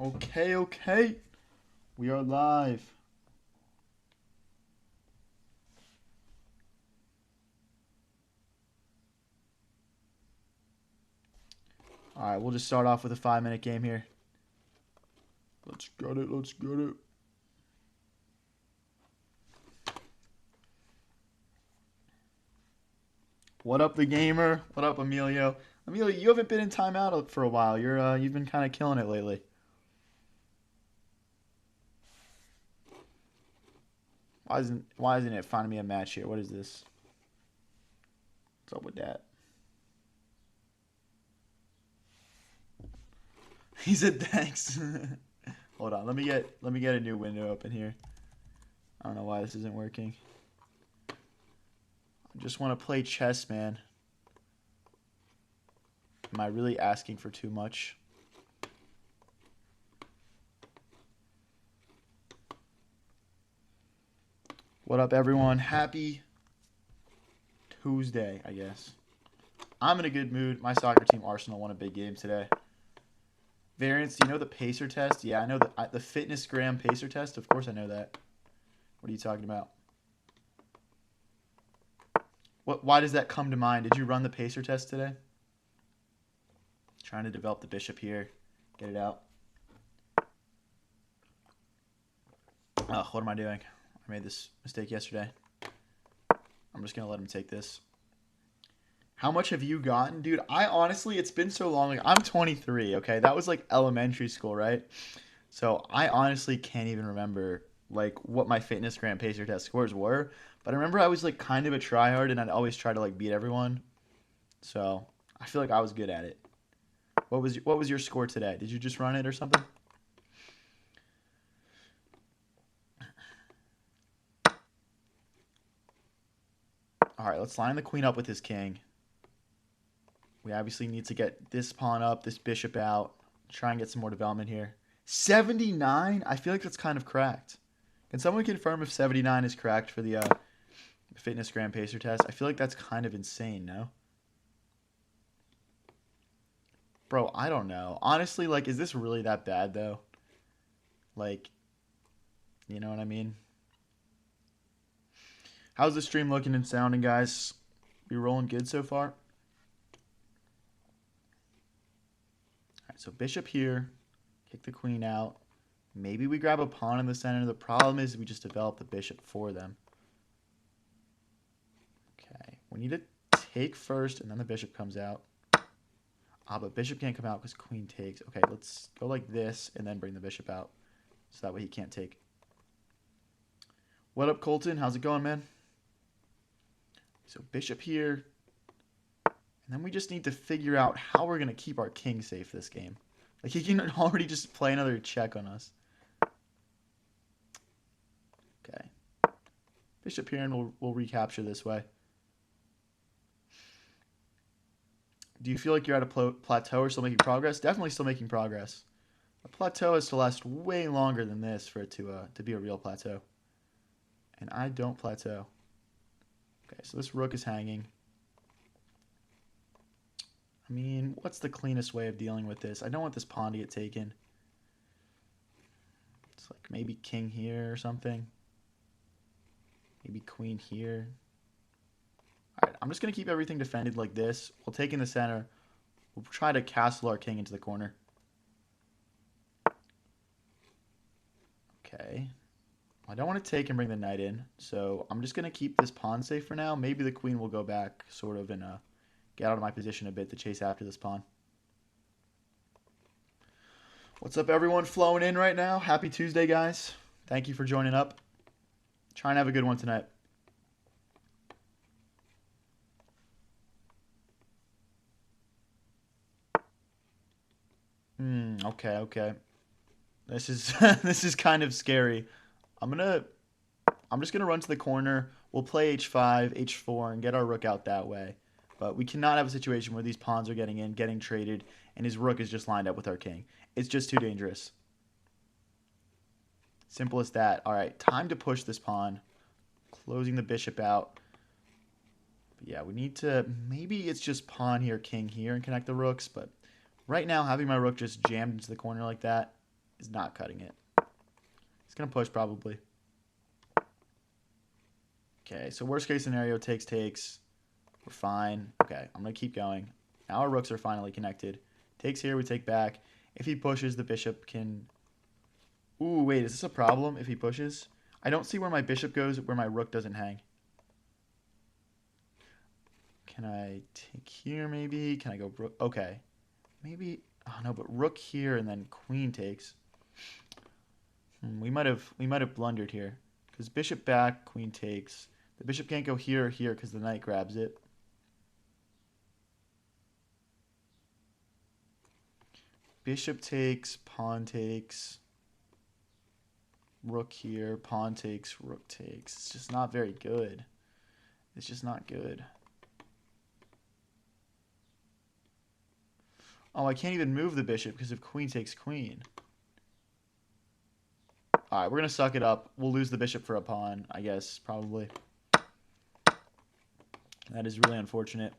Okay, okay. We are live. All right, we'll just start off with a 5-minute game here. Let's get it. Let's get it. What up, the gamer? What up, Emilio? Emilio, you haven't been in timeout for a while. You've been kind of killing it lately. Why isn't it finding me a match here? What is this? What's up with that? He said thanks. Hold on, let me get a new window open here. I don't know why this isn't working. I just want to play chess, man. Am I really asking for too much? What up, everyone? Happy Tuesday, I guess. I'm in a good mood. My soccer team, Arsenal, won a big game today. Variance, do you know the pacer test? Yeah, I know the fitness gram pacer test. Of course I know that. What are you talking about? Why does that come to mind? Did you run the pacer test today? Trying to develop the bishop here. Get it out. Oh, what am I doing? I made this mistake yesterday. I'm just going to let him take this. How much have you gotten? Dude, I honestly, it's been so long. Like, I'm 23, okay? That was like elementary school, right? So I honestly can't even remember like what my fitness gram pacer test scores were. But I remember I was like kind of a tryhard and I'd always try to like beat everyone. So I feel like I was good at it. What was your score today? Did you just run it or something? All right, let's line the queen up with his king. We obviously need to get this pawn up, this bishop out, try and get some more development here. 79? I feel like that's kind of cracked. Can someone confirm if 79 is cracked for the fitness gram pacer test? I feel like that's kind of insane, no? Bro, I don't know. Honestly, like, is this really that bad, though? Like, you know what I mean? How's the stream looking and sounding, guys? We rolling good so far? All right, so bishop here. Kick the queen out. Maybe we grab a pawn in the center. The problem is we just develop the bishop for them. Okay, we need to take first, and then the bishop comes out. Ah, but bishop can't come out because queen takes. Okay, let's go like this, and then bring the bishop out. So that way he can't take. What up, Colton? How's it going, man? So bishop here. And then we just need to figure out how we're going to keep our king safe this game. Like, he can already just play another check on us. Okay. Bishop here, and we'll recapture this way. Do you feel like you're at a plateau or still making progress? Definitely still making progress. A plateau has to last way longer than this for it to be a real plateau. And I don't plateau. Okay, so this rook is hanging. I mean, what's the cleanest way of dealing with this? I don't want this pawn to get taken. It's like maybe king here or something. Maybe queen here. All right, I'm just going to keep everything defended like this. We'll take in the center. We'll try to castle our king into the corner. Okay. I don't want to take and bring the knight in, so I'm just going to keep this pawn safe for now. Maybe the queen will go back sort of and get out of my position a bit to chase after this pawn. What's up, everyone flowing in right now? Happy Tuesday, guys. Thank you for joining up. Try and have a good one tonight. Okay, okay. This is this is kind of scary. I'm just gonna run to the corner. We'll play h5, h4, and get our rook out that way. But we cannot have a situation where these pawns are getting in, getting traded, and his rook is just lined up with our king. It's just too dangerous. Simple as that. All right, time to push this pawn. Closing the bishop out. But yeah, we need to... Maybe it's just pawn here, king here, and connect the rooks. But right now, having my rook just jammed into the corner like that is not cutting it. He's going to push probably. Okay, so worst case scenario, takes. We're fine. Okay, I'm going to keep going. Now our rooks are finally connected. Takes here, we take back. If he pushes, the bishop can... Ooh, wait, is this a problem if he pushes? I don't see where my bishop goes, where my rook doesn't hang. Can I take here maybe? Can I go rook? Okay. Maybe... Oh, no, but rook here and then queen takes. We might have blundered here. Because bishop back, queen takes. The bishop can't go here or here because the knight grabs it. Bishop takes, pawn takes. Rook here, pawn takes, rook takes. It's just not very good. It's just not good. Oh, I can't even move the bishop because if queen takes queen. Alright, we're going to suck it up. We'll lose the bishop for a pawn, I guess, probably. That is really unfortunate.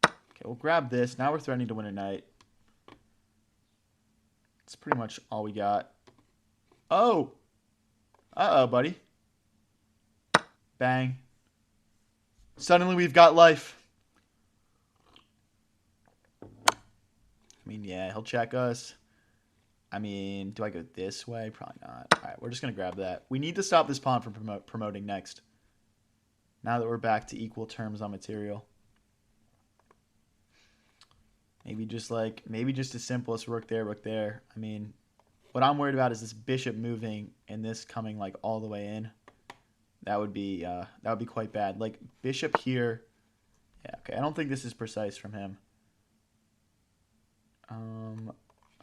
Okay, we'll grab this. Now we're threatening to win a knight. That's pretty much all we got. Oh! Uh-oh, buddy. Bang. Suddenly we've got life. I mean, yeah, he'll check us. I mean, do I go this way? Probably not. All right, we're just going to grab that. We need to stop this pawn from promoting next. Now that we're back to equal terms on material. Maybe just the simplest rook there. I mean, what I'm worried about is this bishop moving and this coming like all the way in. That would be quite bad. Like bishop here. Yeah, okay. I don't think this is precise from him.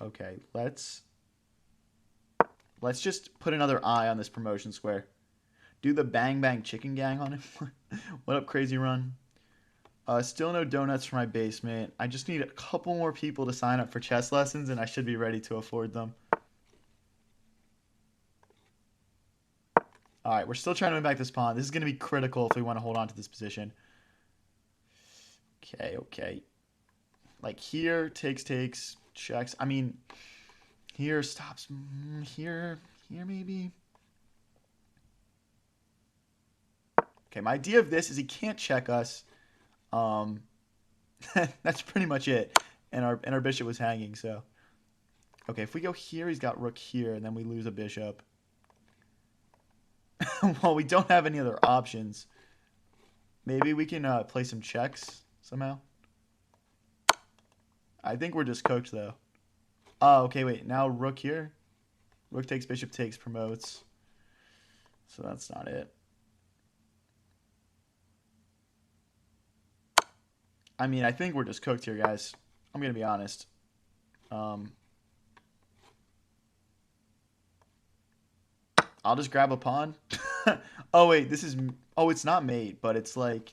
Okay, let's just put another eye on this promotion square. Do the bang bang chicken gang on him. What up, crazy run? Still no donuts for my basement. I just need a couple more people to sign up for chess lessons, and I should be ready to afford them. All right, we're still trying to win back this pawn. This is going to be critical if we want to hold on to this position. Okay. Like here, takes, checks. I mean, here stops. Here maybe. Okay, my idea of this is he can't check us. That's pretty much it. And our bishop was hanging, so. Okay, if we go here, he's got rook here, and then we lose a bishop. Well, we don't have any other options. Maybe we can play some checks somehow. I think we're just cooked, though. Oh, okay, wait. Now rook here. Rook takes, bishop takes, promotes. So that's not it. I mean, I think we're just cooked here, guys. I'm going to be honest. I'll just grab a pawn. Oh, wait. This is... Oh, it's not mate, but it's like...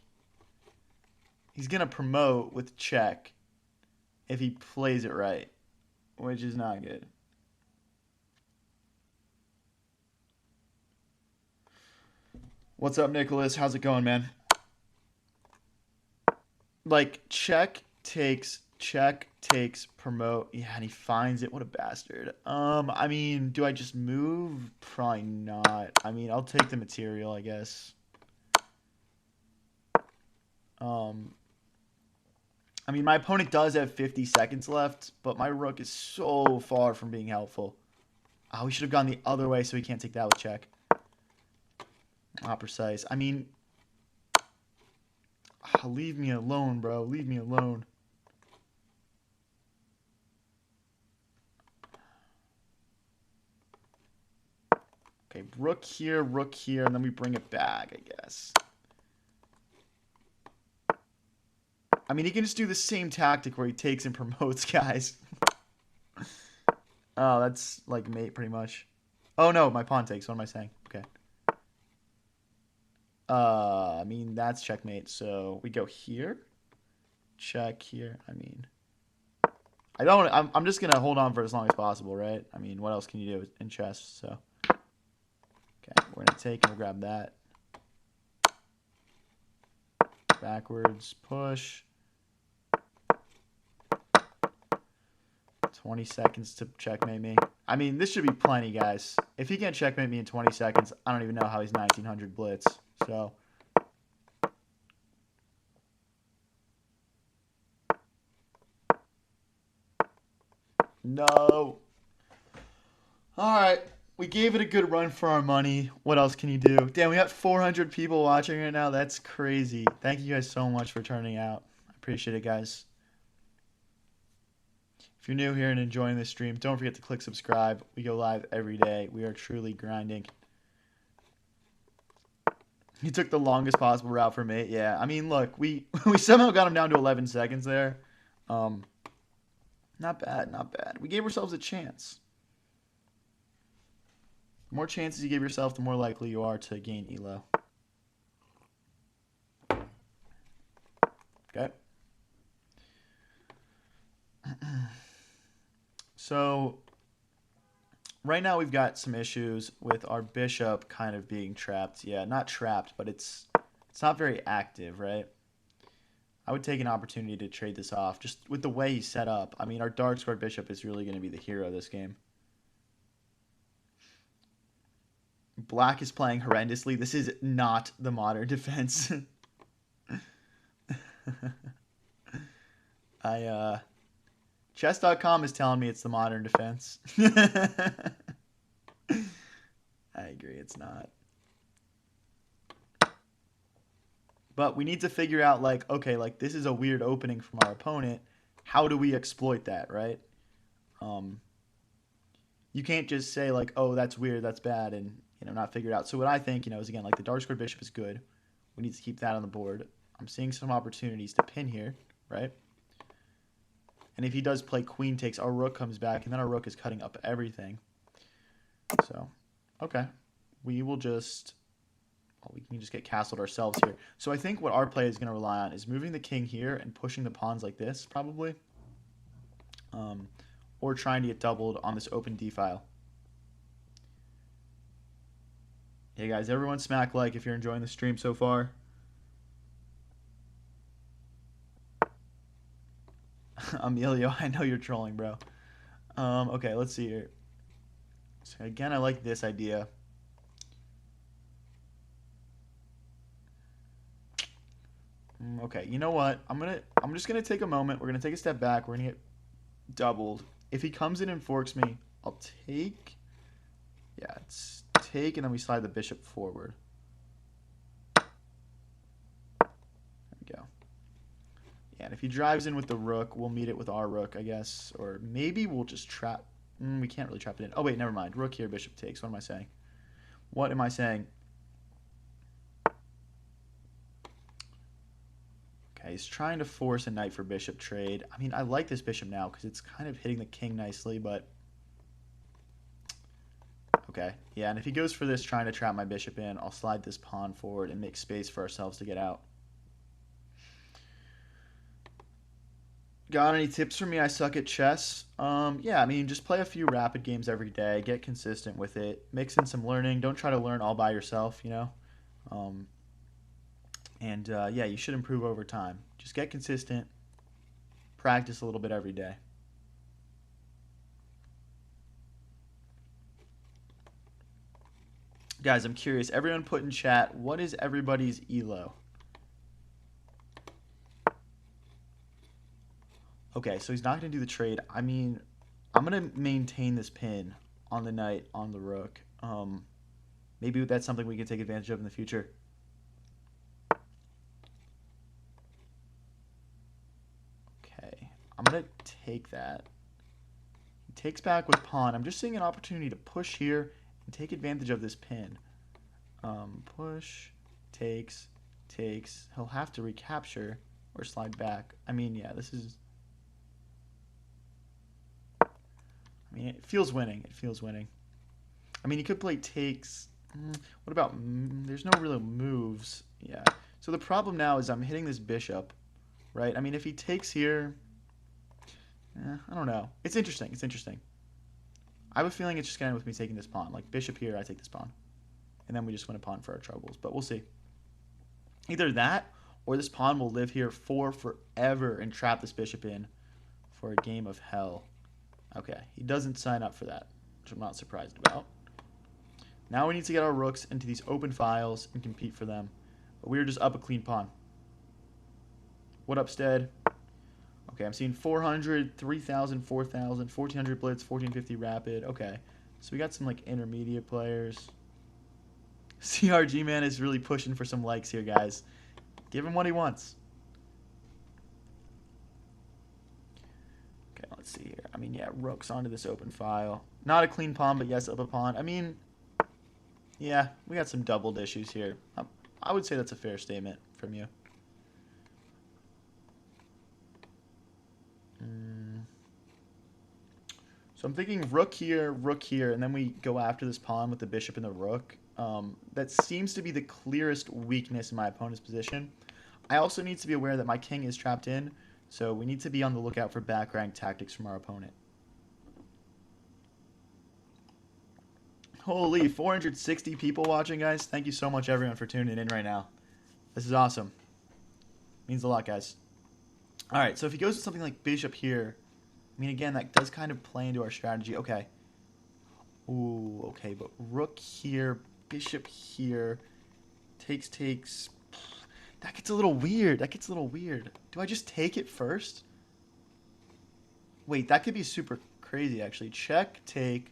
He's going to promote with check if he plays it right, which is not good. What's up, Nicholas? How's it going, man? Like, check takes, promote. Yeah, and he finds it. What a bastard. I mean, do I just move? Probably not. I mean, I'll take the material, I guess. I mean, my opponent does have 50 seconds left, but my rook is so far from being helpful. Oh, we should have gone the other way so he can't take that with check. Not precise. I mean, leave me alone, bro. Leave me alone. Okay, rook here, and then we bring it back, I guess. I mean, he can just do the same tactic where he takes and promotes, guys. Oh, that's like mate, pretty much. Oh, no, my pawn takes. What am I saying? Okay. I mean, that's checkmate. So we go here. Check here. I mean, I'm just going to hold on for as long as possible, right? I mean, what else can you do in chess? So, okay, we're going to take and we'll grab that. Backwards, push. 20 seconds to checkmate me. I mean, this should be plenty, guys. If he can't checkmate me in 20 seconds, I don't even know how he's 1900 blitz. So, no. All right. We gave it a good run for our money. What else can you do? Damn, we got 400 people watching right now. That's crazy. Thank you guys so much for turning out. I appreciate it, guys. If you're new here and enjoying this stream, don't forget to click subscribe. We go live every day. We are truly grinding. He took the longest possible route for me. Yeah, I mean, look, we somehow got him down to 11 seconds there. Not bad, not bad. We gave ourselves a chance. The more chances you give yourself, the more likely you are to gain elo. Okay. So, right now we've got some issues with our bishop kind of being trapped. Yeah, not trapped, but it's not very active, right? I would take an opportunity to trade this off just with the way he's set up. I mean, our dark squared bishop is really going to be the hero of this game. Black is playing horrendously. This is not the modern defense. Chess.com is telling me it's the modern defense. I agree, it's not. But we need to figure out, like, okay, like, this is a weird opening from our opponent. How do we exploit that, right? You can't just say, like, oh, that's weird, that's bad, and, not figure it out. So what I think, is, again, like, the dark squared bishop is good. We need to keep that on the board. I'm seeing some opportunities to pin here, right? And if he does play queen takes, our rook comes back, and then our rook is cutting up everything. So, okay. We will just... Well, we can just get castled ourselves here. So I think what our play is going to rely on is moving the king here and pushing the pawns like this, probably. Or trying to get doubled on this open d-file. Hey guys, everyone smack like if you're enjoying the stream so far. Emilio, I know you're trolling, bro. Okay, let's see here. So again, I like this idea. Okay, you know what? I'm just gonna take a moment. We're gonna take a step back. We're gonna get doubled. If he comes in and forks me, I'll take. Yeah, it's take, and then we slide the bishop forward. There we go. Yeah, and if he drives in with the rook, we'll meet it with our rook, I guess. Or maybe we'll just trap. We can't really trap it in. Oh, wait, never mind. Rook here, bishop takes. What am I saying? What am I saying? Okay, he's trying to force a knight for bishop trade. I mean, I like this bishop now because it's kind of hitting the king nicely, but... Okay, yeah, and if he goes for this, trying to trap my bishop in, I'll slide this pawn forward and make space for ourselves to get out. Got any tips for me? I suck at chess. Yeah, I mean, just play a few rapid games every day. Get consistent with it. Mix in some learning. Don't try to learn all by yourself, yeah, you should improve over time. Just get consistent. Practice a little bit every day. Guys, I'm curious. Everyone put in chat, what is everybody's elo? Okay, so he's not going to do the trade. I mean, I'm going to maintain this pin on the knight, on the rook. Maybe that's something we can take advantage of in the future. Okay, I'm going to take that. He takes back with pawn. I'm just seeing an opportunity to push here and take advantage of this pin. Push, takes. He'll have to recapture or slide back. I mean, yeah, this is... I mean, it feels winning. It feels winning. I mean, he could play takes. What about... There's no real moves. Yeah. So the problem now is I'm hitting this bishop, right? I mean, if he takes here... I don't know. It's interesting. It's interesting. I have a feeling it's just going to end with me taking this pawn. Like, bishop here, I take this pawn. And then we just win a pawn for our troubles. But we'll see. Either that, or this pawn will live here for forever and trap this bishop in for a game of hell. Okay, he doesn't sign up for that, which I'm not surprised about. Now we need to get our rooks into these open files and compete for them. But we're just up a clean pawn. What up, Stead? Okay, I'm seeing 400, 3,000, 4,000, 1,400 blitz, 1,450 rapid. Okay, so we got some like intermediate players. CRG man is really pushing for some likes here, guys. Give him what he wants. Okay, let's see here. I mean, yeah, rooks onto this open file. Not a clean pawn, but yes, up a pawn. I mean, yeah, we got some doubled issues here. I would say that's a fair statement from you. So I'm thinking rook here, and then we go after this pawn with the bishop and the rook. That seems to be the clearest weakness in my opponent's position. I also need to be aware that my king is trapped in, so we need to be on the lookout for back rank tactics from our opponent. Holy, 460 people watching, guys. Thank you so much, everyone, for tuning in right now. This is awesome. Means a lot, guys. All right, so if he goes with something like bishop here, I mean, again, that does kind of play into our strategy. Okay. Ooh, okay, but rook here, bishop here, takes. That gets a little weird. Do I just take it first? Wait, that could be super crazy, actually. Check, take,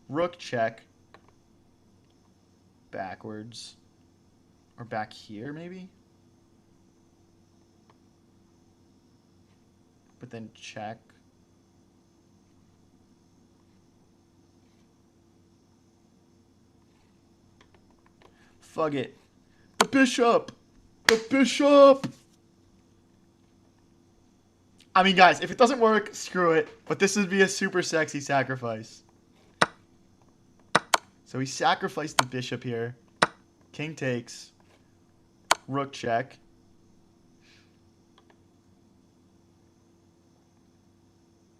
rook, check, backwards, or back here, maybe? But then check. Fuck it. The bishop! The bishop! I mean, guys, if it doesn't work, screw it. But this would be a super sexy sacrifice. So he sacrificed the bishop here. King takes. Rook check.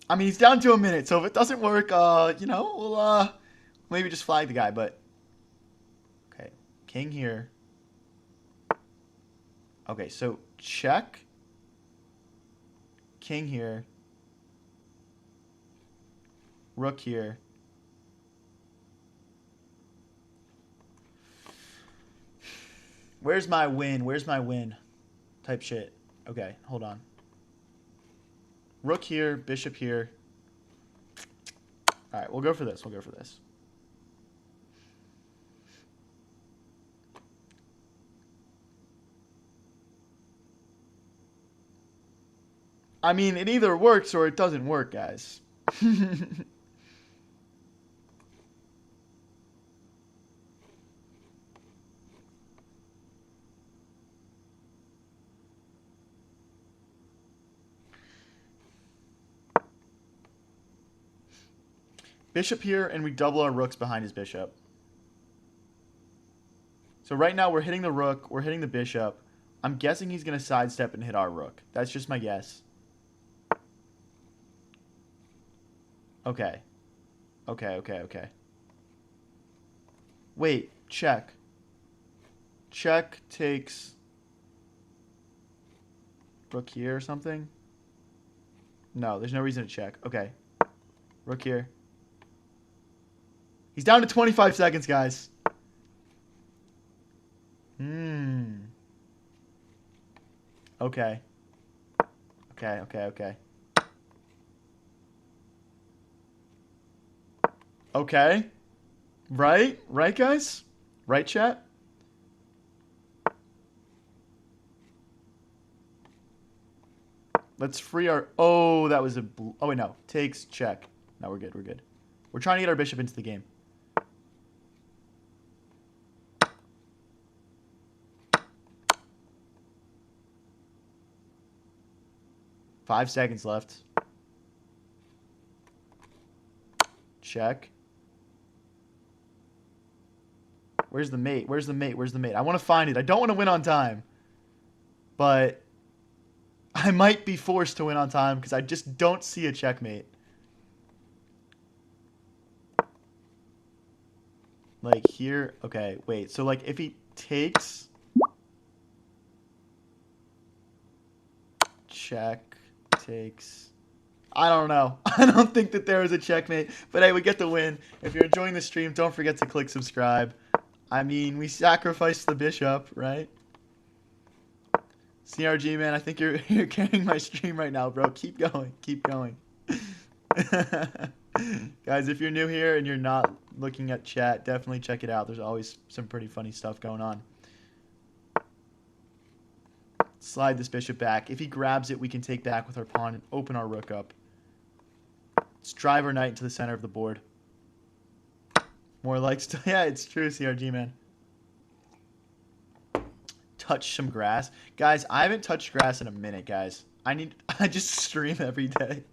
I mean, he's down to a minute, so if it doesn't work, we'll maybe just flag the guy, but... Okay, king here. Okay, so check. King here. Rook here. Where's my win? Where's my win? Type shit. Okay, hold on. Rook here, bishop here. All right, we'll go for this. We'll go for this. I mean, it either works or it doesn't work, guys. Bishop here, and we double our rooks behind his bishop. So right now we're hitting the rook, we're hitting the bishop. I'm guessing he's going to sidestep and hit our rook. That's just my guess. Okay. Okay. Wait, check. Check takes rook here or something? No, there's no reason to check. Okay. Rook here. He's down to 25 seconds, guys. Okay. Okay. Okay. Right? Right, guys? Right, chat? Let's free our... Oh, that was a... Oh, wait, no. Takes, check. No, we're good. We're trying to get our bishop into the game. Five seconds left. Check. Where's the mate? I want to find it. I don't want to win on time. But I might be forced to win on time because I just don't see a checkmate. Like here. Okay, wait. So like if he takes... Check. Takes... I don't know. I don't think that there was a checkmate. But hey, we get the win. If you're enjoying the stream, don't forget to click subscribe. I mean, we sacrificed the bishop, right? CRG, man, I think you're you're carrying my stream right now, bro. Keep going. Keep going. Guys, if you're new here and you're not looking at chat, definitely check it out. There's always some pretty funny stuff going on. Slide this bishop back. If he grabs it, we can take back with our pawn and open our rook up. Let's drive our knight into the center of the board. More likes to... Yeah, it's true, CRG, man. Touch some grass. Guys, I haven't touched grass in a minute, guys. I just stream every day.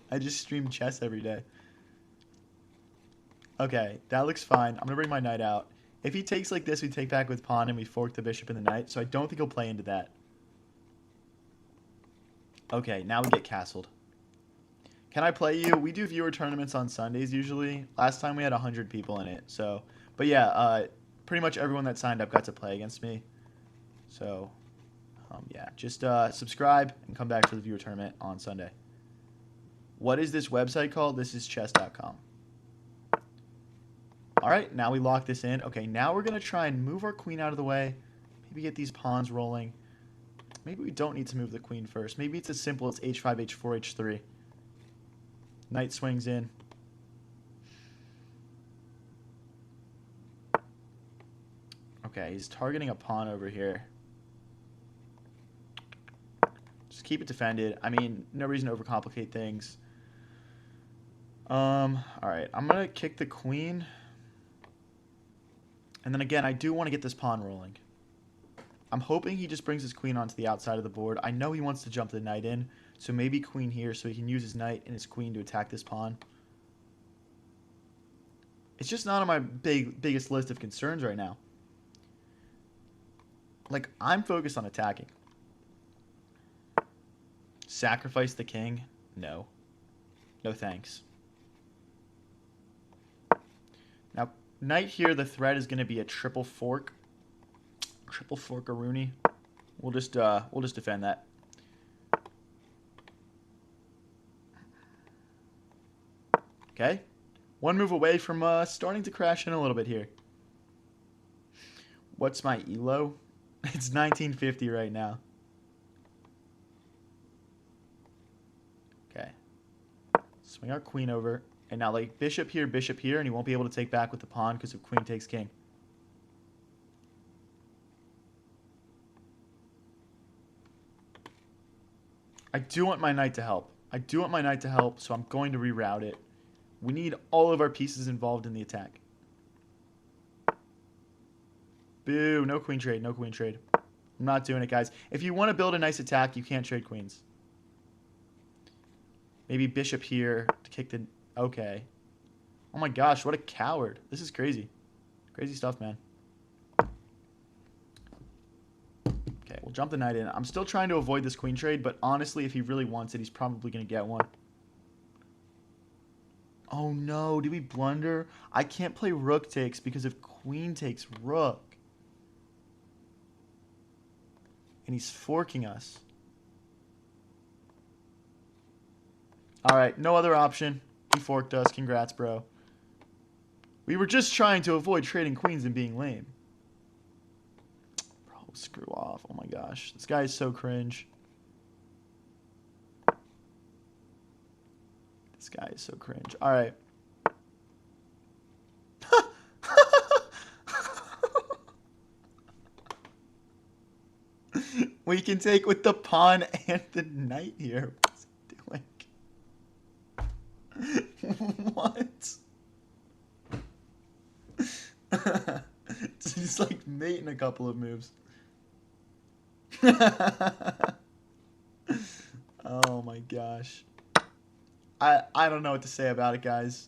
I just stream chess every day. Okay, that looks fine. I'm going to bring my knight out. If he takes like this, we take back with pawn and we fork the bishop and the knight. So I don't think he'll play into that. Okay, now we get castled. Can I play you? We do viewer tournaments on Sundays usually. Last time we had 100 people in it. So, but yeah, pretty much everyone that signed up got to play against me. So, yeah, just subscribe and come back to the viewer tournament on Sunday. What is this website called? This is chess.com. All right, now we lock this in. Okay, now we're going to try and move our queen out of the way. Maybe get these pawns rolling. Maybe we don't need to move the queen first. Maybe it's as simple as h5, h4, h3. Knight swings in. Okay, he's targeting a pawn over here. Just keep it defended. I mean, no reason to overcomplicate things. All right, I'm going to kick the queen. And then again, I do want to get this pawn rolling. I'm hoping he just brings his queen onto the outside of the board. I know he wants to jump the knight in, so maybe queen here so he can use his knight and his queen to attack this pawn. It's just not on my biggest list of concerns right now. Like, I'm focused on attacking. Sacrifice the king? No. No thanks. Now, knight here, the threat is going to be a triple fork. Triple fork a Rooney. We'll just defend that. Okay. One move away from starting to crash in a little bit here. What's my elo? It's 1950 right now. Okay. Swing our queen over. And now like bishop here, and he won't be able to take back with the pawn because of queen takes king. I do want my knight to help. So I'm going to reroute it. We need all of our pieces involved in the attack. Boo, no queen trade, no queen trade. I'm not doing it, guys. If you want to build a nice attack, you can't trade queens. Maybe bishop here to kick the... Okay. Oh my gosh, what a coward. This is crazy. Crazy stuff, man. Okay, we'll jump the knight in. I'm still trying to avoid this queen trade, but honestly, if he really wants it, he's probably going to get one. Oh no, did we blunder? I can't play rook takes because if queen takes rook. And he's forking us. Alright, no other option. He forked us. Congrats, bro. We were just trying to avoid trading queens and being lame. Bro, screw off. Oh my gosh. This guy is so cringe. This guy is so cringe. Alright. We can take with the pawn and the knight here. What's he doing? What? He's like mating a couple of moves. Oh my gosh. I don't know what to say about it, guys.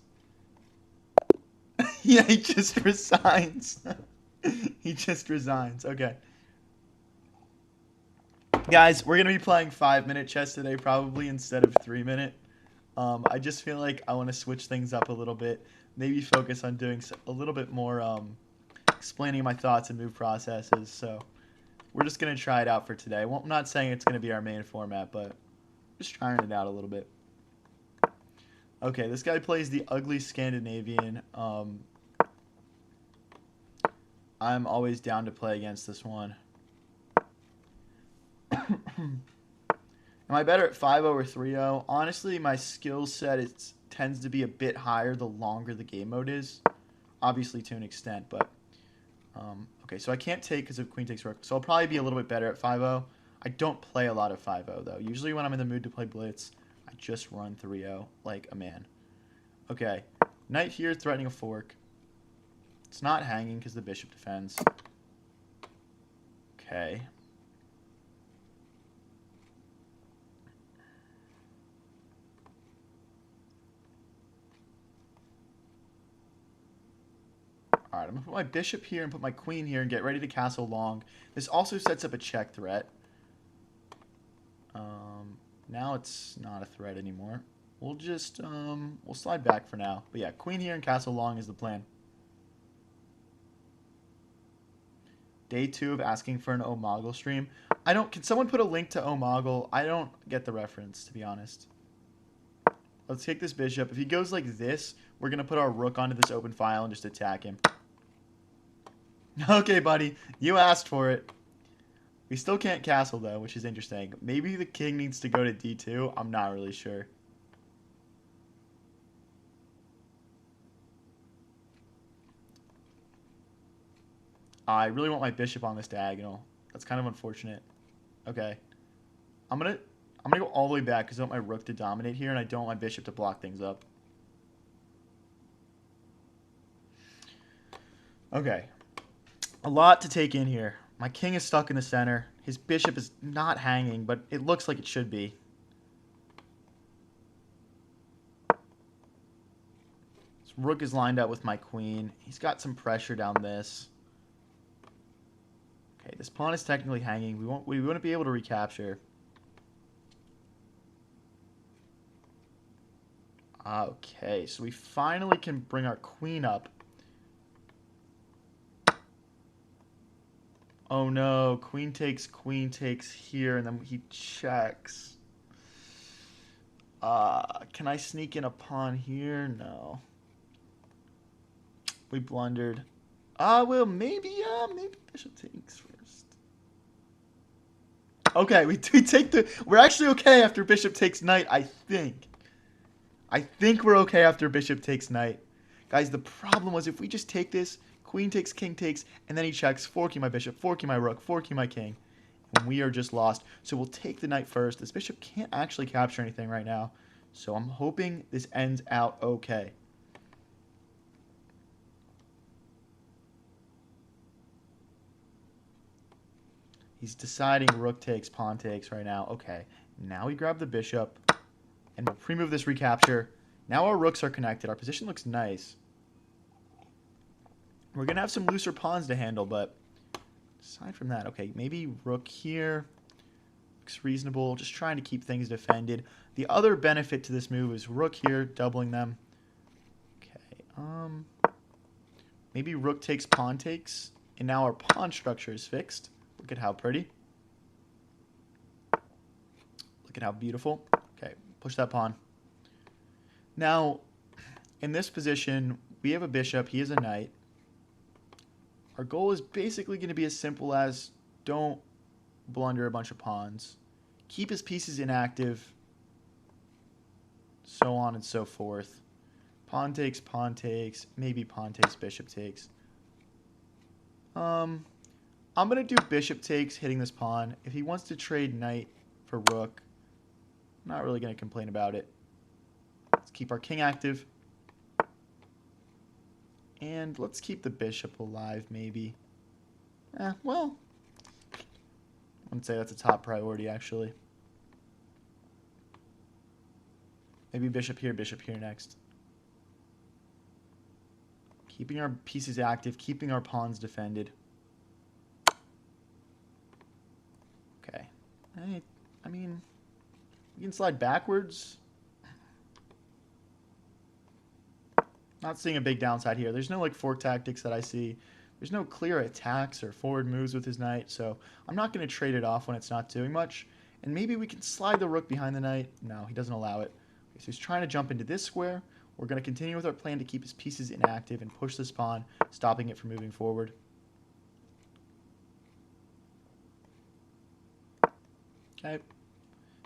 Yeah, he just resigns. He just resigns. Okay. Guys, we're going to be playing 5-minute chess today probably instead of 3-minute. I just feel like I want to switch things up a little bit. Maybe focus on doing a little bit more explaining my thoughts and move processes. So we're just going to try it out for today. I'm not saying it's going to be our main format, but just trying it out a little bit. Okay, this guy plays the ugly Scandinavian. I'm always down to play against this one. Am I better at 5-0 or 3-0? Honestly, my skill set tends to be a bit higher the longer the game mode is. Obviously to an extent, but... okay, so I can't take because of queen takes rook. So I'll probably be a little bit better at 5-0. I don't play a lot of 5-0, though. Usually when I'm in the mood to play blitz, I just run 3-0 like a man. Okay, knight here threatening a fork. It's not hanging because the bishop defends. Okay. Alright, I'm going to put my bishop here and put my queen here and get ready to castle long. This also sets up a check threat. Now it's not a threat anymore. We'll just, we'll slide back for now. But yeah, queen here and castle long is the plan. Day 2 of asking for an Omegle stream. Can someone put a link to Omegle? I don't get the reference, to be honest. Let's take this bishop. If he goes like this, we're going to put our rook onto this open file and just attack him. Okay, buddy. You asked for it. We still can't castle, though, which is interesting. Maybe the king needs to go to d2. I'm not really sure. I really want my bishop on this diagonal. That's kind of unfortunate. Okay. I'm gonna go all the way back because I want my rook to dominate here, and I don't want my bishop to block things up. Okay. A lot to take in here. My king is stuck in the center. His bishop is not hanging, but it looks like it should be. His rook is lined up with my queen. He's got some pressure down this. Okay, this pawn is technically hanging. We wouldn't be able to recapture. Okay, so we finally can bring our queen up. Oh no, queen takes here, and then he checks. Can I sneak in a pawn here? No. We blundered. Well, maybe bishop takes first. Okay, we take we're actually okay after bishop takes knight, I think. I think we're okay after bishop takes knight. Guys, the problem was if we just take this, queen takes, king takes, and then he checks, forking my bishop, forking my rook, forking my king, and we are just lost. So we'll take the knight first. This bishop can't actually capture anything right now, so I'm hoping this ends out okay. He's deciding rook takes, pawn takes right now. Okay, now we grab the bishop, and we'll pre-move this recapture. Now our rooks are connected. Our position looks nice. We're going to have some looser pawns to handle, but aside from that, okay, maybe rook here. Looks reasonable. Just trying to keep things defended. The other benefit to this move is rook here, doubling them. Okay, maybe rook takes, pawn takes, and now our pawn structure is fixed. Look at how pretty. Look at how beautiful. Okay, push that pawn. Now, in this position, we have a bishop. He is a knight. Our goal is basically going to be as simple as don't blunder a bunch of pawns. Keep his pieces inactive. So on and so forth. Pawn takes, maybe pawn takes, bishop takes. I'm going to do bishop takes, hitting this pawn. If he wants to trade knight for rook, I'm not really going to complain about it. Let's keep our king active. And let's keep the bishop alive, maybe. Well, I wouldn't say that's a top priority, actually. Maybe bishop here next. Keeping our pieces active, keeping our pawns defended. Okay. I mean, we can slide backwards. Not seeing a big downside here. There's no like fork tactics that I see. There's no clear attacks or forward moves with his knight, so I'm not going to trade it off when it's not doing much. And maybe we can slide the rook behind the knight. No, he doesn't allow it. So he's trying to jump into this square. We're going to continue with our plan to keep his pieces inactive and push this pawn, stopping it from moving forward. Okay.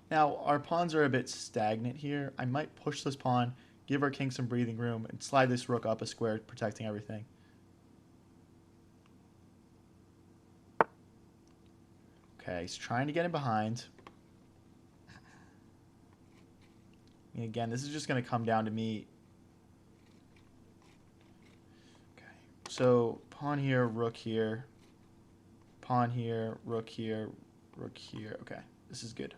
Now, our pawns are a bit stagnant here. I might push this pawn, give our king some breathing room, and slide this rook up a square, protecting everything. Okay, he's trying to get in behind. And again, this is just going to come down to me. Okay, so pawn here, rook here, pawn here, rook here, rook here. Okay, this is good.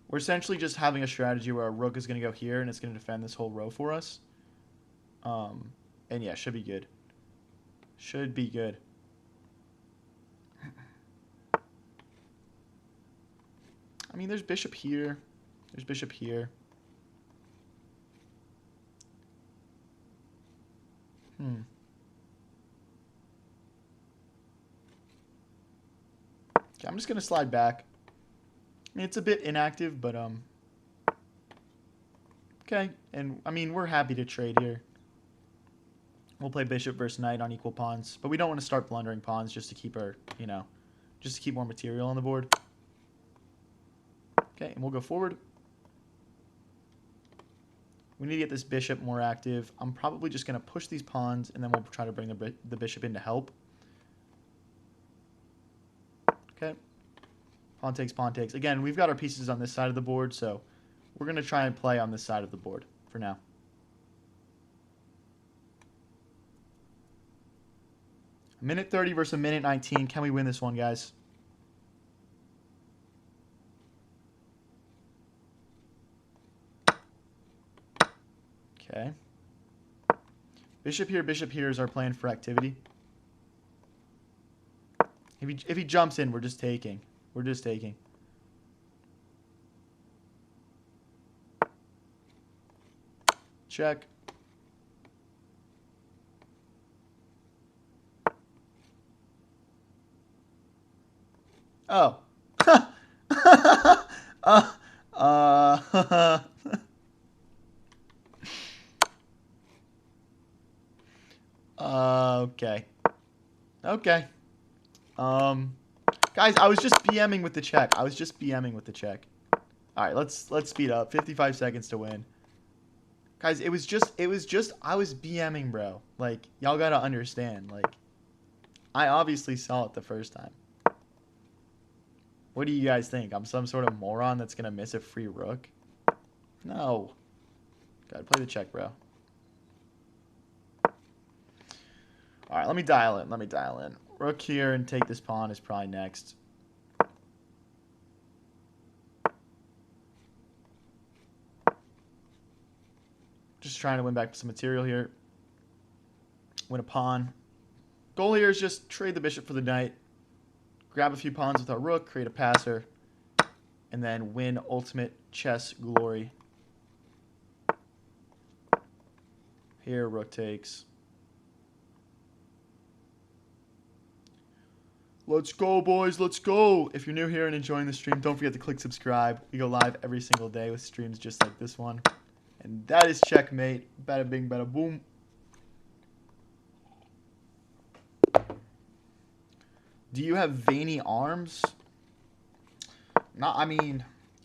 We're essentially just having a strategy where our rook is going to go here and it's going to defend this whole row for us. And yeah, should be good. Should be good. I mean, there's bishop here. There's bishop here. Okay, I'm just going to slide back. I mean, it's a bit inactive, but okay. And I mean, we're happy to trade here. We'll play bishop versus knight on equal pawns, but we don't want to start blundering pawns just to keep our, just to keep more material on the board. Okay, and we'll go forward. We need to get this bishop more active. I'm probably just going to push these pawns, and then we'll try to bring the bishop in to help. Okay. Pawn takes, pawn takes. Again, we've got our pieces on this side of the board, so we're going to try and play on this side of the board for now. A minute 30 versus a minute 19. Can we win this one, guys? Okay. Bishop here is our plan for activity. If he jumps in, we're just taking. We're just taking. Check. Oh. Okay. Okay. Guys, I was just BMing with the check. I was just BMing with the check. All right, let's speed up. 55 seconds to win. Guys, it was just I was BMing, bro. Like, y'all got to understand. Like, I obviously saw it the first time. What do you guys think? I'm some sort of moron that's going to miss a free rook? No. Gotta play the check, bro. All right, let me dial in. Let me dial in. Rook here and take this pawn is probably next. Just trying to win back some material here. Win a pawn. Goal here is just trade the bishop for the knight. Grab a few pawns with our rook, create a passer, and then win ultimate chess glory. Here, rook takes. Let's go, boys. Let's go. If you're new here and enjoying the stream, don't forget to click subscribe. We go live every single day with streams just like this one. And that is checkmate. Bada bing, bada boom. Do you have veiny arms? Not, I mean,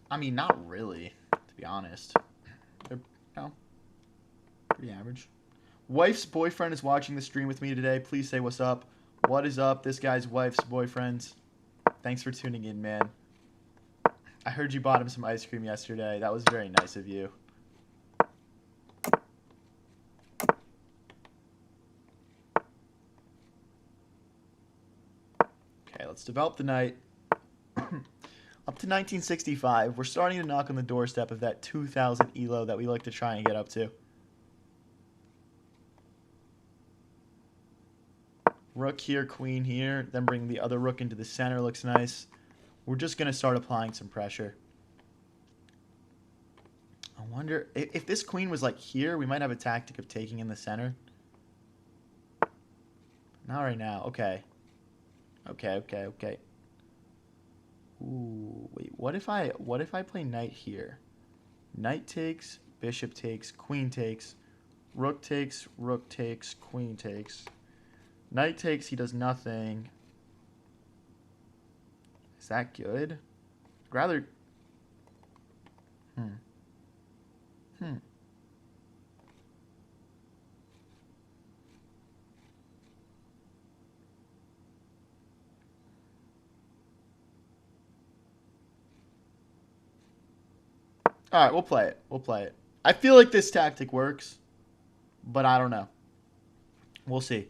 not really, to be honest. They're, pretty average. Wife's boyfriend is watching the stream with me today. Please say what's up. What is up? This guy's wife's boyfriend. Thanks for tuning in, man. I heard you bought him some ice cream yesterday. That was very nice of you. Okay, let's develop the knight. Up to 1965, we're starting to knock on the doorstep of that 2,000 elo that we like to try and get up to. Rook here, queen here, then bring the other rook into the center. Looks nice. We're just going to start applying some pressure. I wonder, if this queen was like here, we might have a tactic of taking in the center. Not right now. Okay. Okay. Ooh, wait. What if I play knight here? Knight takes, bishop takes, queen takes, rook takes, queen takes. Knight takes, he does nothing. Is that good? I'd rather... All right, we'll play it. We'll play it. I feel like this tactic works, but I don't know. We'll see.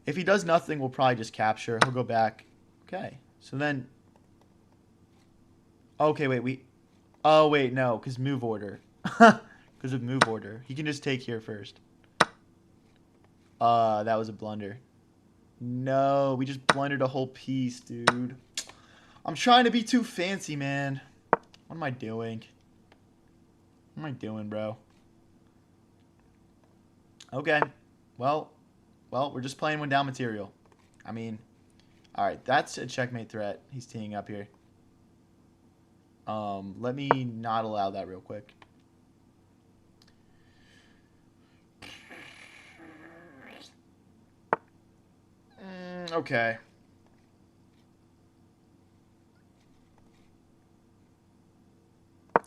If he does nothing, we'll probably just capture. He'll go back. Okay. So then... Okay, wait. Oh, wait, no, because move order. Because of move order. He can just take here first. That was a blunder. No, we just blundered a whole piece, dude. I'm trying to be too fancy, man. What am I doing? What am I doing, bro? Okay. Well, we're just playing one down material. I mean, all right, that's a checkmate threat. He's teeing up here. Let me not allow that real quick. Okay.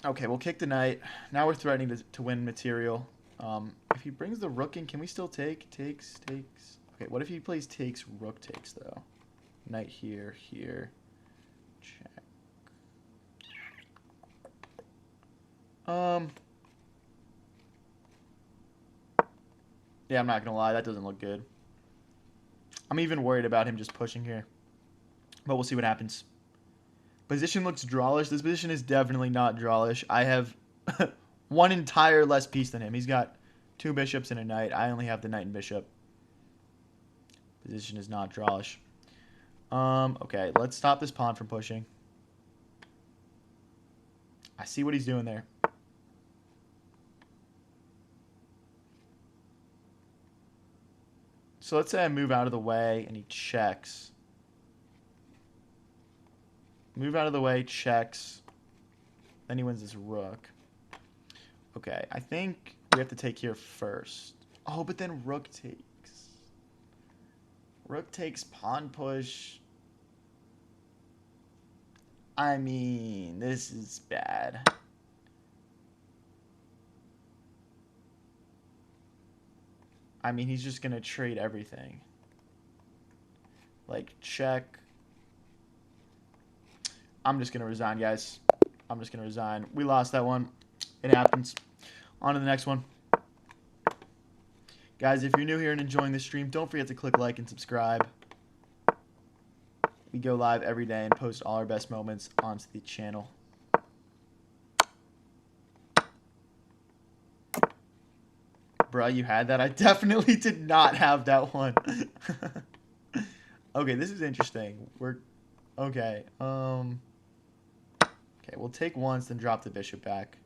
Okay, we'll kick the knight. Now we're threatening to win material. If he brings the rook in, can we still take? Takes. Okay, what if he plays takes, rook takes, though? Knight here. Check. Yeah, I'm not going to lie. That doesn't look good. I'm even worried about him just pushing here. But we'll see what happens. Position looks drawish. This position is definitely not drawish. I have one entire less piece than him. He's got 2 bishops and a knight. I only have the knight and bishop. Position is not drawish. Okay, let's stop this pawn from pushing. I see what he's doing there. So let's say I move out of the way and he checks. Move out of the way, checks. Then he wins this rook. Okay, I think we have to take here first. Oh, but then rook takes. Rook takes, pawn push. I mean, this is bad. I mean, he's just going to trade everything. Like, check. I'm just going to resign, guys. I'm just going to resign. We lost that one. It happens. On to the next one. Guys, if you're new here and enjoying this stream, don't forget to click like and subscribe. We go live every day and post all our best moments onto the channel. Bruh, you had that? I definitely did not have that one. Okay, this is interesting. Okay. Okay, we'll take once, then drop the bishop back.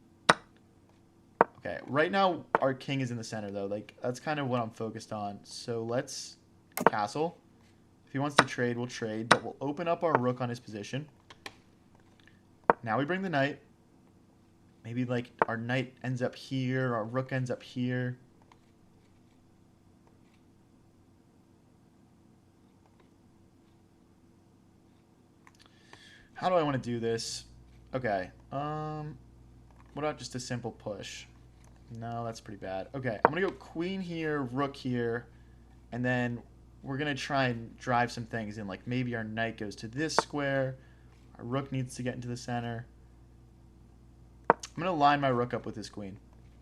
Okay, right now our king is in the center though. Like, that's kind of what I'm focused on. So let's castle. If he wants to trade, we'll trade, but we'll open up our rook on his position. Now we bring the knight. Maybe like our knight ends up here, our rook ends up here. How do I want to do this? Okay. What about just a simple push? No, that's pretty bad. Okay, I'm going to go queen here, rook here, and then we're going to try and drive some things in. Like maybe our knight goes to this square. Our rook needs to get into the center. I'm going to line my rook up with his queen.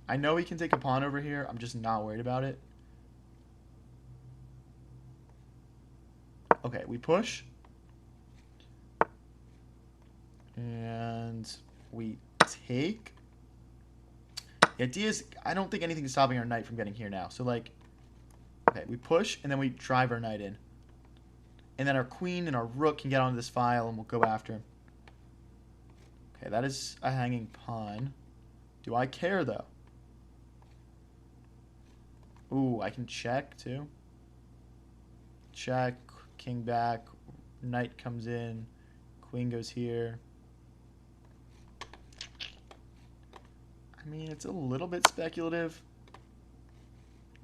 I know he can take a pawn over here. I'm just not worried about it. Okay, we push. And we take. The idea is, I don't think anything is stopping our knight from getting here now. So, like, okay, we push, and then we drive our knight in. And then our queen and our rook can get onto this file, and we'll go after him. Okay, that is a hanging pawn. Do I care, though? Ooh, I can check, too. Check, king back, knight comes in, queen goes here. mean, it's a little bit speculative.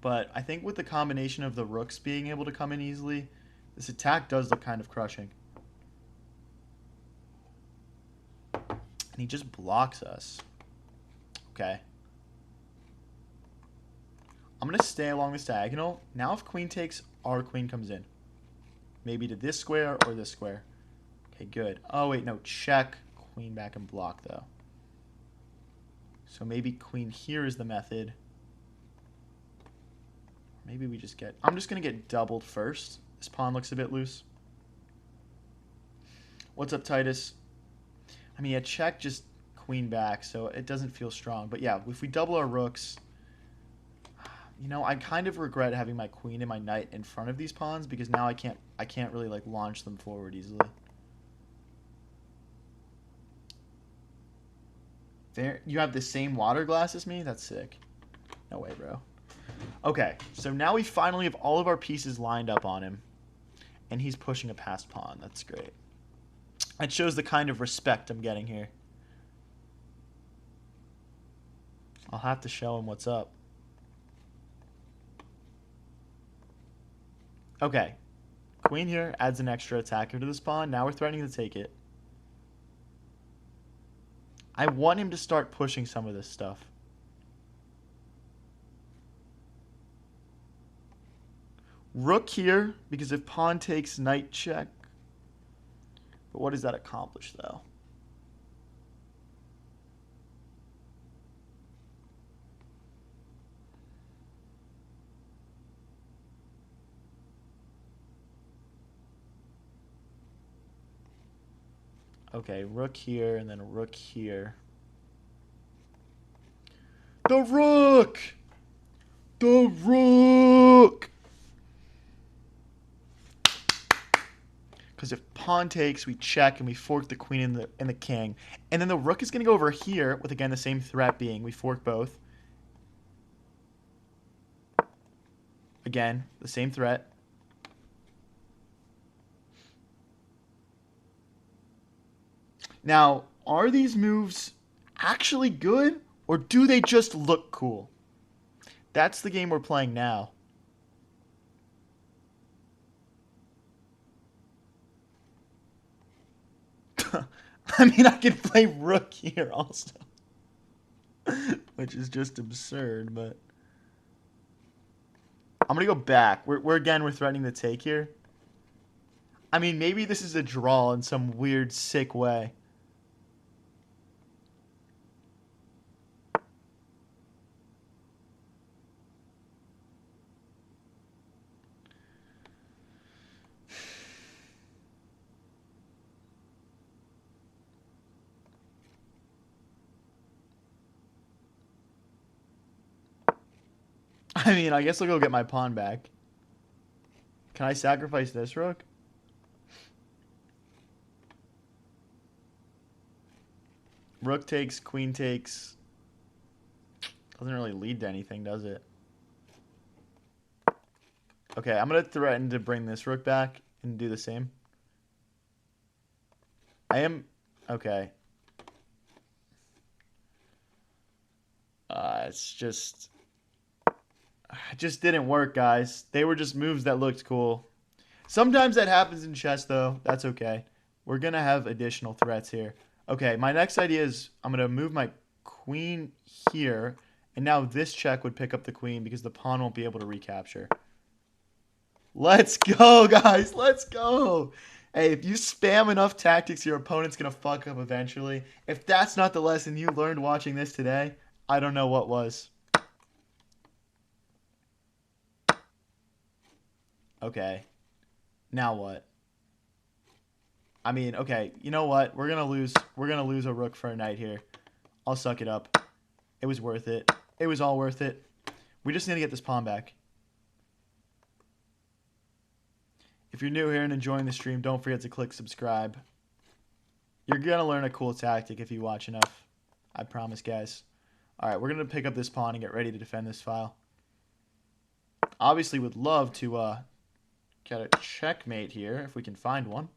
But I think with the combination of the rooks being able to come in easily, this attack does look kind of crushing. And he just blocks us. Okay. I'm going to stay along this diagonal. Now if queen takes, our queen comes in. Maybe to this square or this square. Okay, good. Oh, wait, no. Check. Queen back and block, though. So maybe queen here is the method. Maybe we just get... I'm just going to get doubled first. This pawn looks a bit loose. What's up, Titus? I mean, yeah, check just queen back, so it doesn't feel strong. But yeah, if we double our rooks... You know, I kind of regret having my queen and my knight in front of these pawns because now I can't really like launch them forward easily. There, you have the same water glass as me? That's sick. No way, bro. Okay, so now we finally have all of our pieces lined up on him. And he's pushing a passed pawn. That's great. It shows the kind of respect I'm getting here. I'll have to show him what's up. Okay. Queen here adds an extra attacker to this pawn. Now we're threatening to take it. I want him to start pushing some of this stuff. Rook here, because if pawn takes, knight check. But what does that accomplish, though? Okay, rook here, and then rook here. The rook! The rook! Because if pawn takes, we check and we fork the queen and the king. And then the rook is going to go over here with, again, the same threat being we fork both. Again, the same threat. Now, are these moves actually good, or do they just look cool? That's the game we're playing now. I mean, I can play rook here also. Which is just absurd, but... I'm going to go back. We're threatening to take here. I mean, maybe this is a draw in some weird, sick way. I mean, I guess I'll go get my pawn back. Can I sacrifice this rook? Rook takes, queen takes. Doesn't really lead to anything, does it? Okay, I'm going to threaten to bring this rook back and do the same. I am... Okay. It's just... It just didn't work, guys. They were just moves that looked cool. Sometimes that happens in chess, though. That's okay. We're going to have additional threats here. Okay, my next idea is I'm going to move my queen here. And now this check would pick up the queen because the pawn won't be able to recapture. Let's go, guys. Let's go. Hey, if you spam enough tactics, your opponent's going to fuck up eventually. If that's not the lesson you learned watching this today, I don't know what was. Okay. Now what? I mean, okay, you know what? We're gonna lose a rook for a knight here. I'll suck it up. It was worth it. It was all worth it. We just need to get this pawn back. If you're new here and enjoying the stream, don't forget to click subscribe. You're gonna learn a cool tactic if you watch enough. I promise, guys. Alright, we're gonna pick up this pawn and get ready to defend this file. Obviously would love to get a checkmate here if we can find one.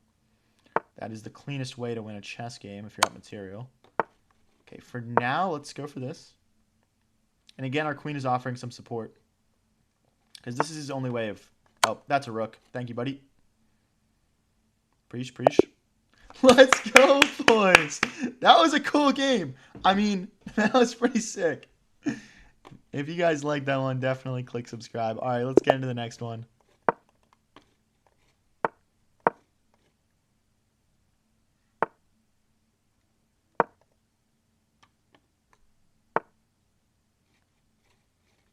That is the cleanest way to win a chess game if you're at material. Okay, for now, let's go for this. And again, our queen is offering some support. Because this is his only way of... Oh, that's a rook. Thank you, buddy. Preach, preach. Let's go, boys. That was a cool game. I mean, that was pretty sick. If you guys like that one, definitely click subscribe. All right, let's get into the next one.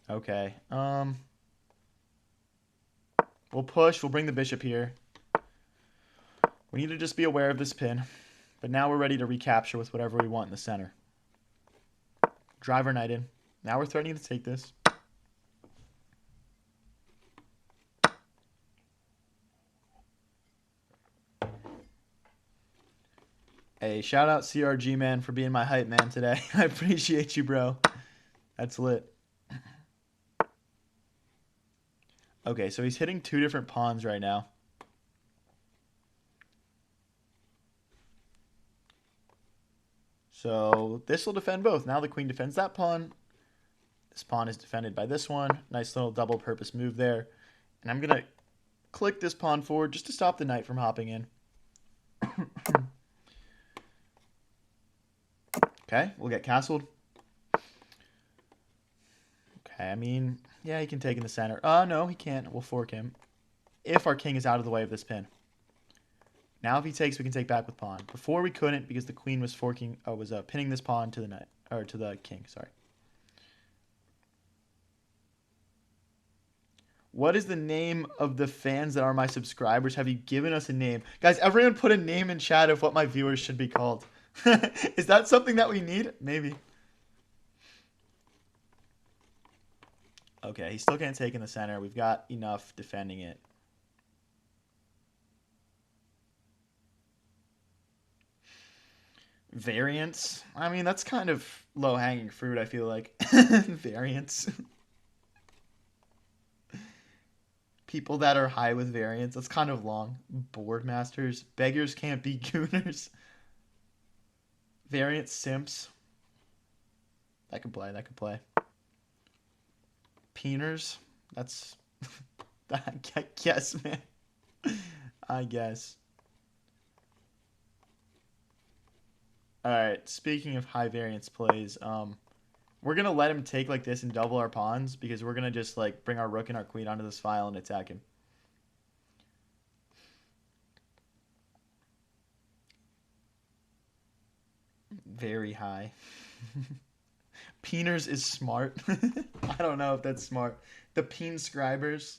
Okay. We'll push. We'll bring the bishop here. We need to just be aware of this pin. But now we're ready to recapture with whatever we want in the center. Drive our knight in. Now we're threatening to take this. Hey, shout out CRG, man, for being my hype man today. I appreciate you, bro. That's lit. Okay, so he's hitting 2 different pawns right now. So this will defend both. Now the queen defends that pawn. This pawn is defended by this one. Nice little double purpose move there. And I'm going to click this pawn forward just to stop the knight from hopping in. Okay, we'll get castled. Okay, I mean, yeah, he can take in the center. No, he can't. We'll fork him. If our king is out of the way of this pin. Now if he takes, we can take back with pawn. Before we couldn't because the queen was forking, pinning this pawn to the knight, or to the king, sorry. What is the name of the fans that are my subscribers? Have you given us a name? Guys, everyone put a name in chat of what my viewers should be called. Is that something that we need? Maybe. Okay, he still can't take in the center. We've got enough defending it. Variance? I mean, that's kind of low-hanging fruit, I feel like. Variance. People that are high with variance. That's kind of long. Board masters. Beggars can't be gooners. Variance simps. That could play. That could play. Peeners. That's... I guess, man. I guess. Alright, speaking of high variance plays, we're going to let him take like this and double our pawns because we're going to just like bring our rook and our queen onto this file and attack him. Very high. Peeners is smart. I don't know if that's smart. The peen scribers.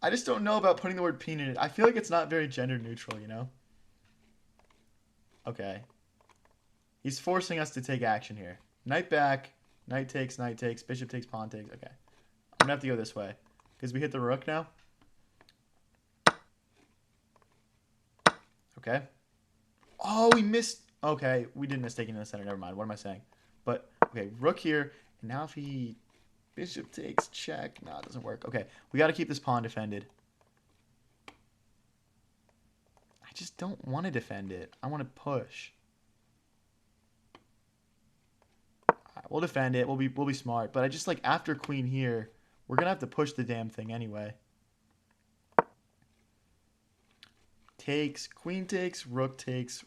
I just don't know about putting the word peen in it. I feel like it's not very gender neutral, you know? Okay. He's forcing us to take action here. Knight back. Knight takes, bishop takes, pawn takes. Okay. I'm going to have to go this way. Because we hit the rook now. Okay. Oh, we missed. Okay, we did mistake in the center. Never mind. What am I saying? But, okay, rook here. And now if he... Bishop takes, check. No, it doesn't work. Okay, we got to keep this pawn defended. I just don't want to defend it. I want to push. We'll defend it. We'll be smart. But I just like after queen here, we're gonna have to push the damn thing anyway. Takes, queen takes, rook takes,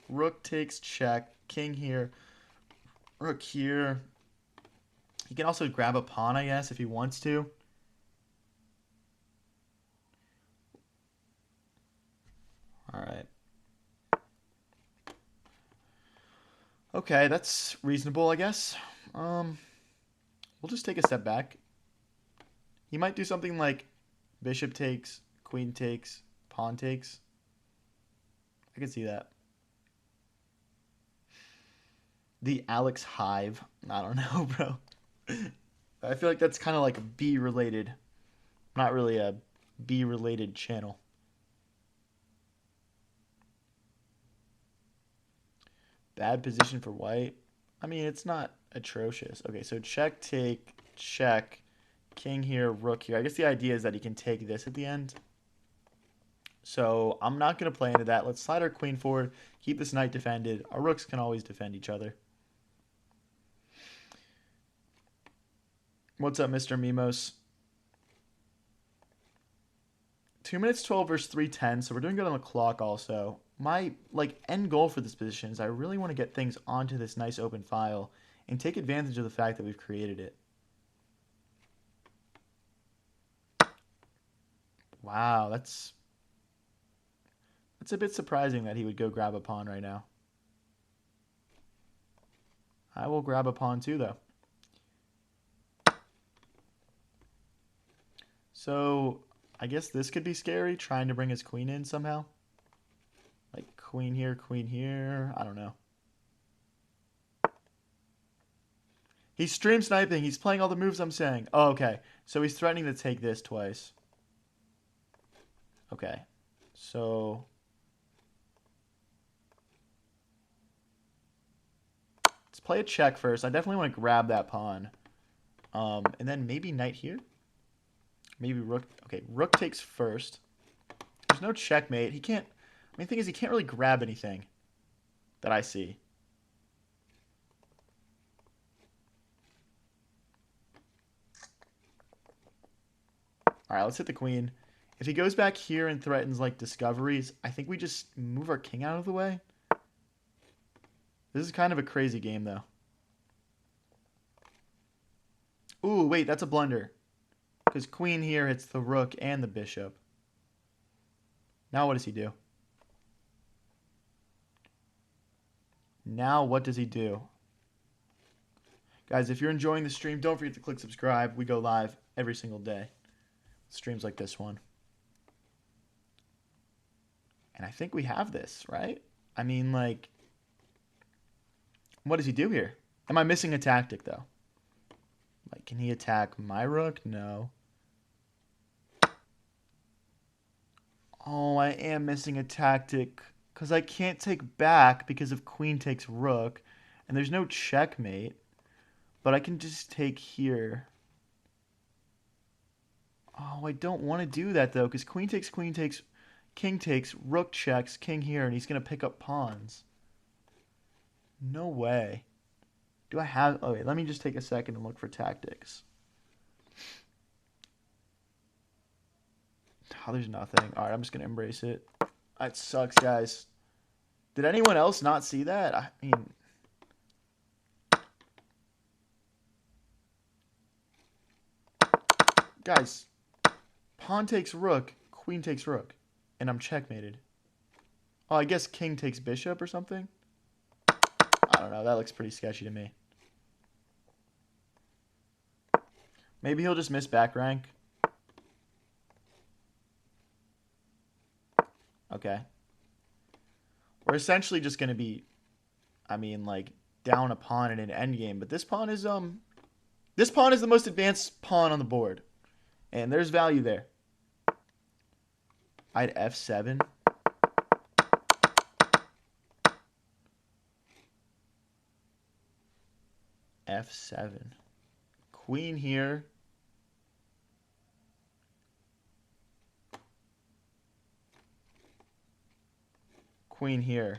check, king here, rook here. He can also grab a pawn, I guess, if he wants to. All right. Okay, that's reasonable, I guess. We'll just take a step back. He might do something like bishop takes, queen takes, pawn takes. I can see that. The Alex Hive. I don't know, bro. I feel like that's kind of like a B-related. Not really a B-related channel. Bad position for white. I mean, it's not atrocious. Okay, so check, take, check. King here, rook here. I guess the idea is that he can take this at the end. So I'm not going to play into that. Let's slide our queen forward. Keep this knight defended. Our rooks can always defend each other. What's up, Mr. Mimos? 2 minutes 12 versus 3:10, so we're doing good on the clock also. My end goal for this position is I really want to get things onto this nice open file and take advantage of the fact that we've created it. Wow, that's a bit surprising that he would go grab a pawn right now. I will grab a pawn too, though. So I guess this could be scary, trying to bring his queen in somehow. Like queen here. I don't know. He's stream sniping. He's playing all the moves I'm saying. Oh, okay. So he's threatening to take this twice. Okay. So let's play a check first. I definitely want to grab that pawn. And then maybe knight here. Maybe rook. Okay, rook takes first. There's no checkmate. He can't. I mean, the thing is, he can't really grab anything that I see. All right, let's hit the queen. If he goes back here and threatens like discoveries, I think we just move our king out of the way. This is kind of a crazy game, though. Ooh, wait, that's a blunder. Because queen here hits the rook and the bishop. Now what does he do? Now what does he do? Guys, if you're enjoying the stream, don't forget to click subscribe. We go live every single day. Streams like this one. And I think we have this, right? I mean, like, what does he do here? Am I missing a tactic, though? Like, can he attack my rook? No. Oh, I am missing a tactic. Because I can't take back because of queen takes rook. And there's no checkmate. But I can just take here. Oh, I don't want to do that, though. Because queen takes, king takes, rook checks, king here. And he's going to pick up pawns. No way. Do I have... Okay, let me just take a second and look for tactics. Oh, there's nothing. All right, I'm just going to embrace it. That sucks, guys. Did anyone else not see that? I mean... Guys, pawn takes rook, queen takes rook, and I'm checkmated. Oh, I guess king takes bishop or something? I don't know. That looks pretty sketchy to me. Maybe he'll just miss back rank. Okay. We're essentially just going to be, I mean, like, down a pawn in an endgame. But this pawn is the most advanced pawn on the board. And there's value there. I'd f7. f7. Queen here. Queen here.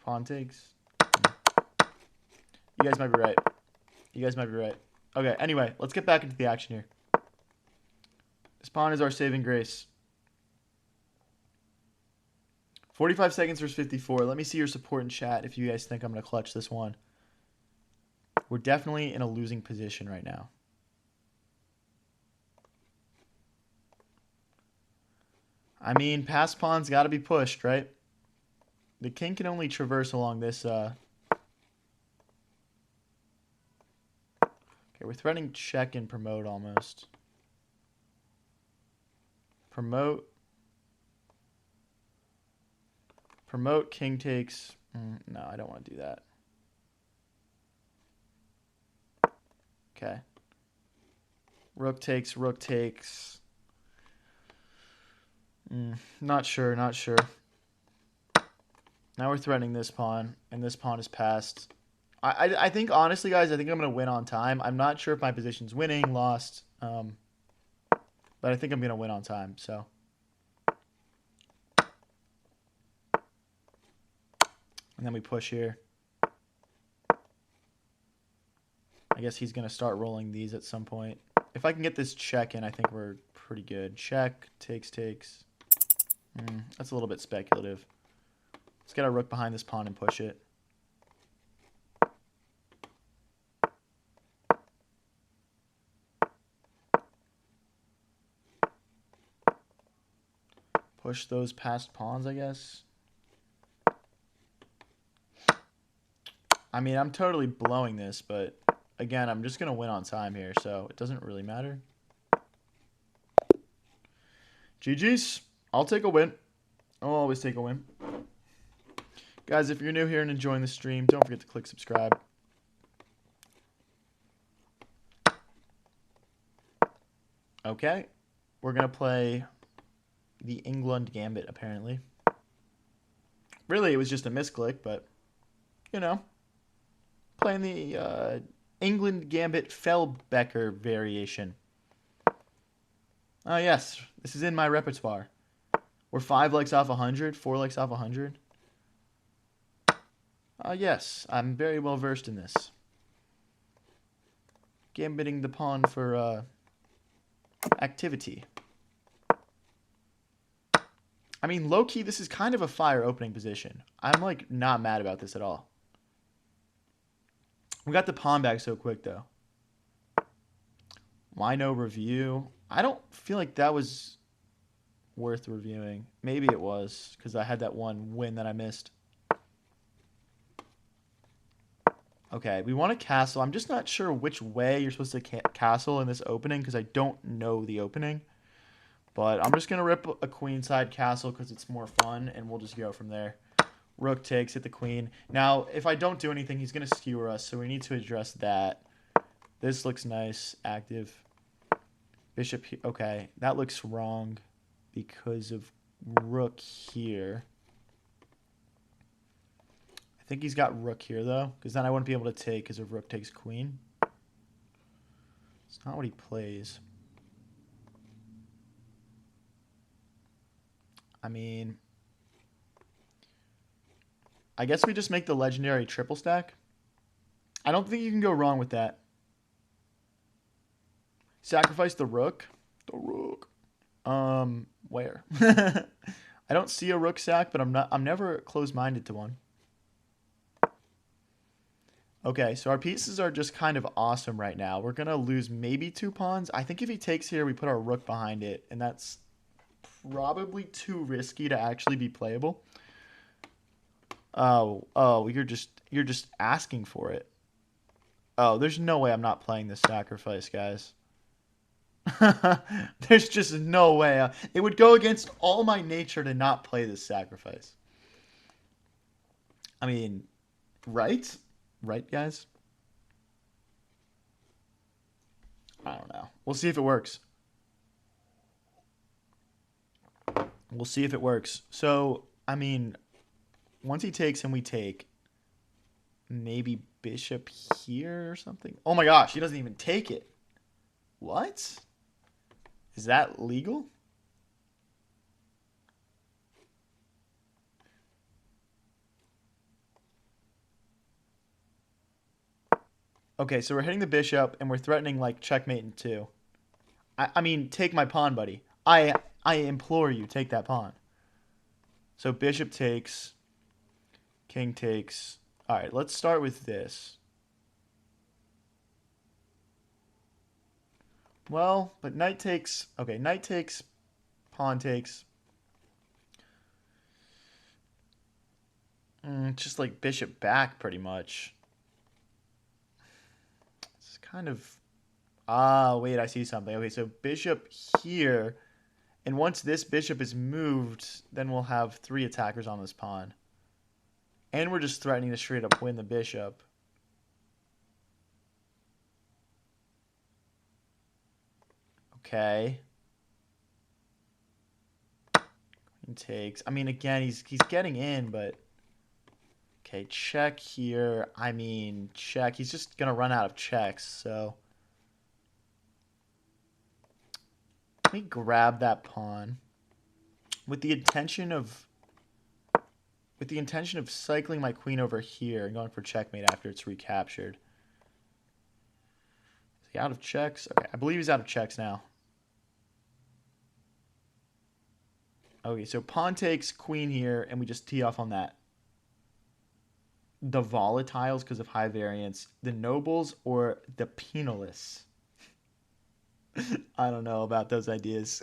Pawn takes. You guys might be right. You guys might be right. Okay, anyway, let's get back into the action here. This pawn is our saving grace. 45 seconds versus 54. Let me see your support in chat if you guys think I'm going to clutch this one. We're definitely in a losing position right now. I mean, pass pawn's got to be pushed, right? The king can only traverse along this. Okay, we're threatening check and promote almost. Promote. Promote, king takes. No, I don't want to do that. Okay. Rook takes, rook takes. Not sure, not sure. Now we're threatening this pawn, and this pawn is passed. I think, honestly, guys, I think I'm going to win on time. I'm not sure if my position's winning, lost, but I think I'm going to win on time, so. And then we push here. I guess he's going to start rolling these at some point. If I can get this check in, I think we're pretty good. Check, takes. That's a little bit speculative. Let's get our rook behind this pawn and push it. Push those past pawns, I guess. I mean, I'm totally blowing this, but again, I'm just going to win on time here, so it doesn't really matter. GG's. I'll take a win. I'll always take a win. Guys, if you're new here and enjoying the stream, don't forget to click subscribe. Okay. We're going to play the England Gambit, apparently. Really, it was just a misclick, but, you know. Playing the England Gambit Fellbecker variation. Oh, yes. This is in my repertoire. We're 5 legs off 100, 4 legs off 100. Yes, I'm very well versed in this. Gambiting the pawn for activity. I mean, low-key, this is kind of a fire opening position. I'm, like, not mad about this at all. We got the pawn back so quick, though. Why no review? I don't feel like that was worth reviewing. Maybe it was, because I had that one win that I missed. Okay, we want a castle. I'm just not sure which way you're supposed to castle in this opening, because I don't know the opening. But I'm just going to rip a queenside castle because it's more fun, and we'll just go from there. Rook takes, hit the queen. Now, if I don't do anything, he's going to skewer us, so we need to address that. This looks nice, active. Bishop here. Okay, that looks wrong because of rook here. I think he's got rook here, though, because then I wouldn't be able to take because of rook takes queen. It's not what he plays. I mean, I guess we just make the legendary triple stack. I don't think you can go wrong with that. Sacrifice the rook. The rook. Where? I don't see a rook sack, but I'm never closed-minded to one. Okay, so our pieces are just kind of awesome right now. We're gonna lose maybe 2 pawns. I think if he takes here, we put our rook behind it, and that's probably too risky to actually be playable. Oh, you're just asking for it. Oh, there's no way I'm not playing this sacrifice, guys. There's just no way. It would go against all my nature to not play this sacrifice. I mean, right? Right, guys? I don't know. We'll see if it works. We'll see if it works. So, I mean, once he takes and we take, maybe bishop here or something. Oh my gosh, he doesn't even take it. What? Is that legal? Okay, so we're hitting the bishop and we're threatening like checkmate in 2. I mean, take my pawn, buddy. I implore you, take that pawn. So bishop takes, king takes. All right, let's start with this. Well, but knight takes. Okay, knight takes, pawn takes. Just like bishop back, pretty much. It's kind of. Ah, wait, I see something. Okay, so bishop here. And once this bishop is moved, then we'll have 3 attackers on this pawn. And we're just threatening to straight up win the bishop. Okay. Queen takes. I mean, again, he's getting in, but... Okay, check here. I mean, check. He's just going to run out of checks, so... Let me grab that pawn. With the intention of cycling my queen over here and going for checkmate after it's recaptured. he out of checks? Okay, I believe he's out of checks now. Okay, so pawn takes queen here, and we just tee off on that. The volatiles because of high variance, the nobles, or the penalists. I don't know about those ideas.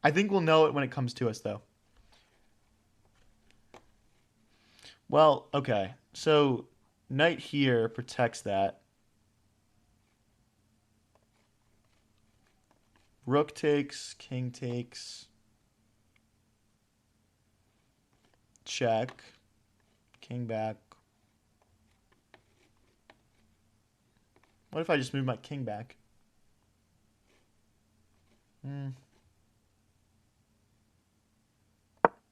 I think we'll know it when it comes to us, though. Well, okay. So knight here protects that. Rook takes, king takes. Check. King back. What if I just move my king back?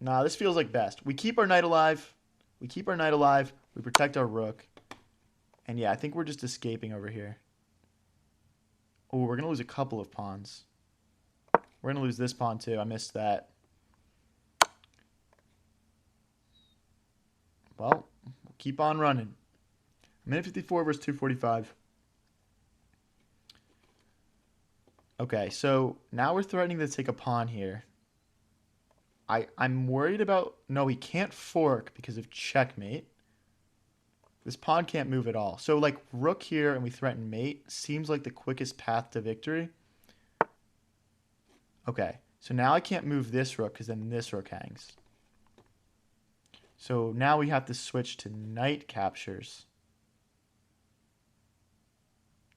Nah, this feels like best. We keep our knight alive. We keep our knight alive. We protect our rook. And yeah, I think we're just escaping over here. Oh, we're going to lose a couple of pawns. We're going to lose this pawn too. I missed that. Well, we'll keep on running. Minute 54 versus 245. Okay, so now we're threatening to take a pawn here. I'm worried about... No, he can't fork because of checkmate. This pawn can't move at all. So, like, rook here and we threaten mate seems like the quickest path to victory. Okay, so now I can't move this rook because then this rook hangs. So now we have to switch to knight captures.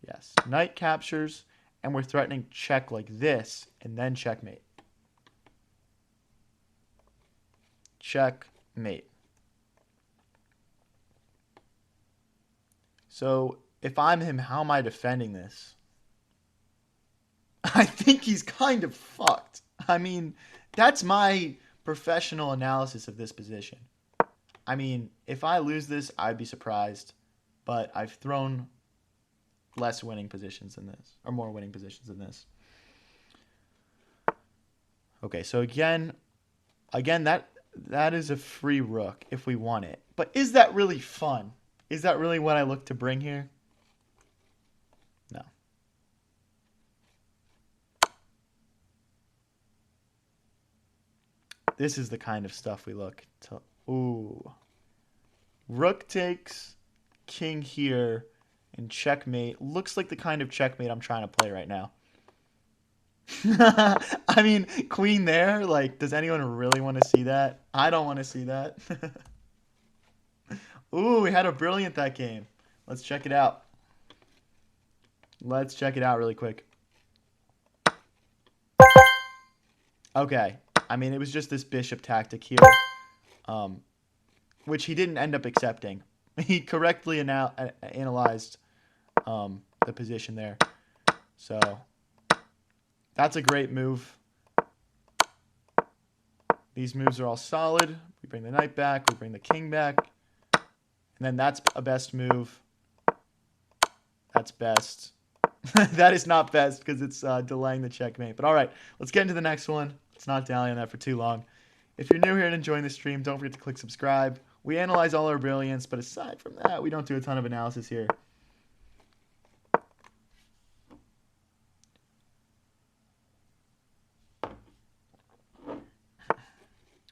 Yes, knight captures, and we're threatening check like this, and then checkmate. Checkmate. So if I'm him, how am I defending this? I think he's kind of fucked. I mean, that's my professional analysis of this position. I mean, if I lose this, I'd be surprised. But I've thrown less winning positions than this, or more winning positions than this. Okay, so again, that is a free rook if we want it. But is that really fun? Is that really what I look to bring here? No. This is the kind of stuff we look to. Ooh. Rook takes, king here, and checkmate. Looks like the kind of checkmate I'm trying to play right now. I mean, queen there, like, does anyone really want to see that? I don't want to see that. Ooh, we had a brilliant that game. Let's check it out. Let's check it out really quick. Okay. I mean, it was just this bishop tactic here, which he didn't end up accepting. He correctly analyzed the position there. So that's a great move. These moves are all solid. We bring the knight back. We bring the king back. And then that's a best move. That's best. That is not best because it's delaying the checkmate. But all right, let's get into the next one. Let's not dally on that for too long. If you're new here and enjoying the stream, don't forget to click subscribe. We analyze all our brilliance, but aside from that, we don't do a ton of analysis here.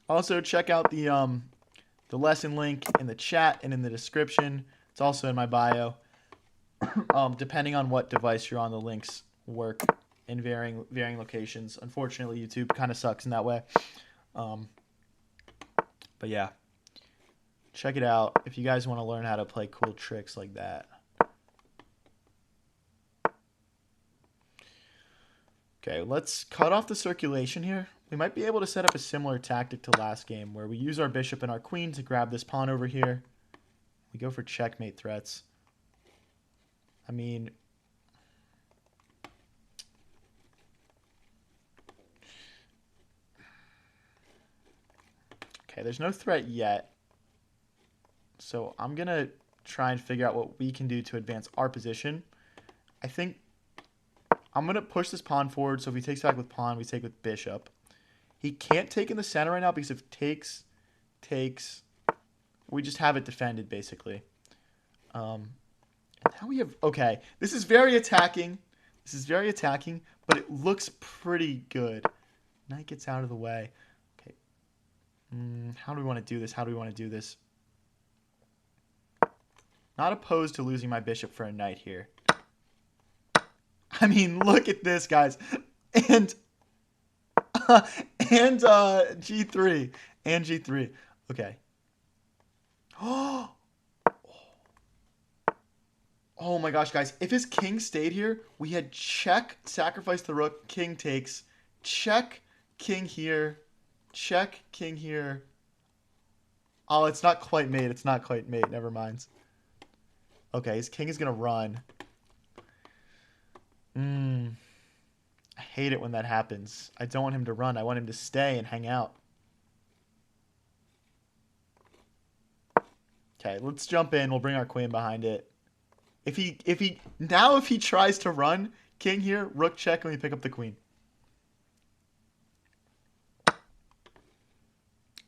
Also, check out the lesson link in the chat and in the description. It's also in my bio. Depending on what device you're on, the links work in varying locations. Unfortunately, YouTube kind of sucks in that way. But yeah, check it out if you guys want to learn how to play cool tricks like that. Okay, let's cut off the circulation here. We might be able to set up a similar tactic to last game where we use our bishop and our queen to grab this pawn over here. We go for checkmate threats. I mean, okay, there's no threat yet. So I'm going to try and figure out what we can do to advance our position. I think I'm going to push this pawn forward. So if he takes back with pawn, we take with bishop. He can't take in the center right now because if takes, we just have it defended basically. Now we have... Okay, this is very attacking. This is very attacking, but it looks pretty good. Knight gets out of the way. Okay. How do we want to do this? How do we want to do this? Not opposed to losing my bishop for a knight here. I mean, look at this, guys. And... and G3. And G3. Okay. Oh my gosh, guys. If his king stayed here, we had check, sacrifice the rook, king takes, check, king here, check, king here. Oh, it's not quite made. It's not quite made. Never mind. Okay, his king is going to run. I hate it when that happens. I don't want him to run. I want him to stay and hang out. Okay, let's jump in. We'll bring our queen behind it. If he tries to run, king here, rook check, and we pick up the queen.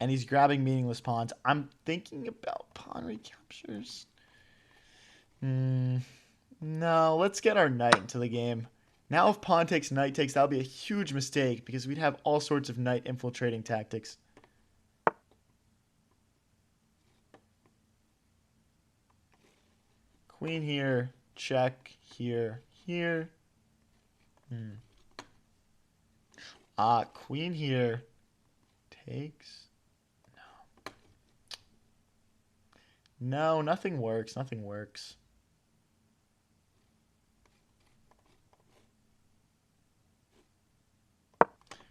And he's grabbing meaningless pawns. I'm thinking about pawn recaptures. No, let's get our knight into the game. Now if pawn takes, knight takes, that'll be a huge mistake because we'd have all sorts of knight infiltrating tactics. Queen here, check, here, here. Queen here, takes. No, nothing works, nothing works.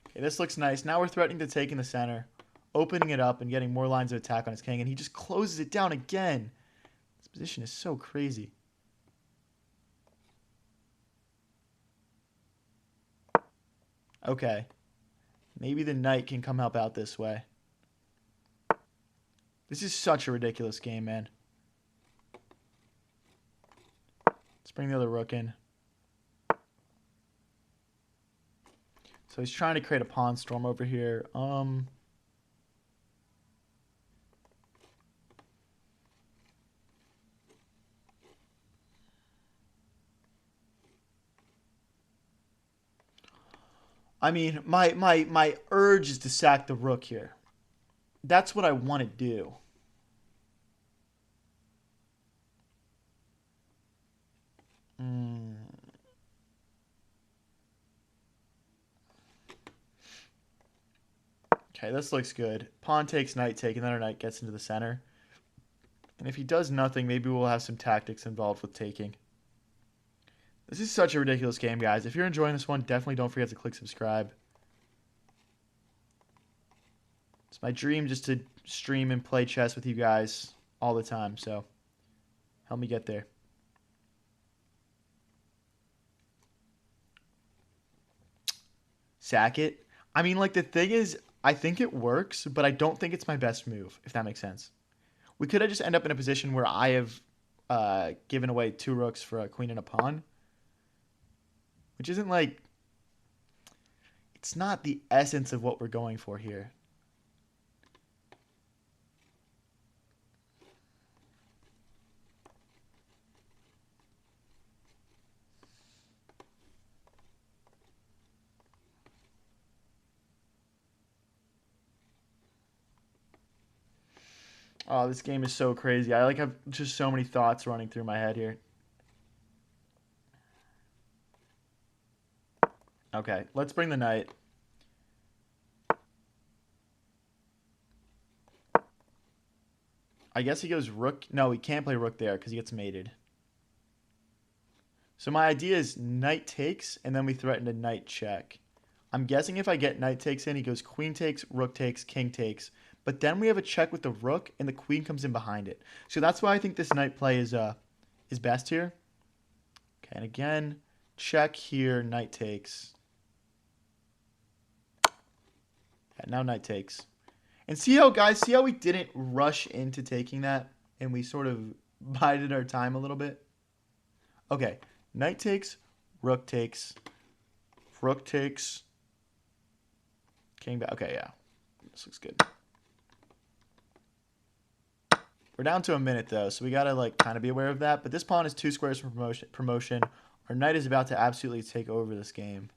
Okay, this looks nice. Now we're threatening to take in the center, opening it up and getting more lines of attack on his king, and he just closes it down again. This position is so crazy. Okay. Maybe the knight can come help out this way. This is such a ridiculous game, man. Let's bring the other rook in. So he's trying to create a pawn storm over here. I mean, my urge is to sack the rook here. That's what I want to do. Okay, this looks good. Pawn takes, knight take, and then our knight gets into the center. And if he does nothing, maybe we'll have some tactics involved with taking. This is such a ridiculous game, guys. If you're enjoying this one, definitely don't forget to click subscribe. It's my dream just to stream and play chess with you guys all the time, so help me get there. Sack it. I mean, like, the thing is, I think it works, but I don't think it's my best move, if that makes sense. We could have just end up in a position where I have given away 2 rooks for a queen and a pawn. Which isn't like... It's not the essence of what we're going for here. Oh, this game is so crazy. I have just so many thoughts running through my head here. Okay, let's bring the knight. I guess he goes rook. No, he can't play rook there because he gets mated. So my idea is knight takes, and then we threaten to knight check. I'm guessing if I get knight takes in, he goes queen takes, rook takes, king takes. But then we have a check with the rook, and the queen comes in behind it. So that's why I think this knight play is best here. Okay, and again, check here, knight takes. Yeah, now knight takes. And see how, guys, see how we didn't rush into taking that, and we sort of bided our time a little bit? Okay, knight takes, rook takes, king back. Okay, yeah, this looks good. We're down to a minute, though, so we got to, like, kind of be aware of that. But this pawn is 2 squares from promotion. Our knight is about to absolutely take over this game.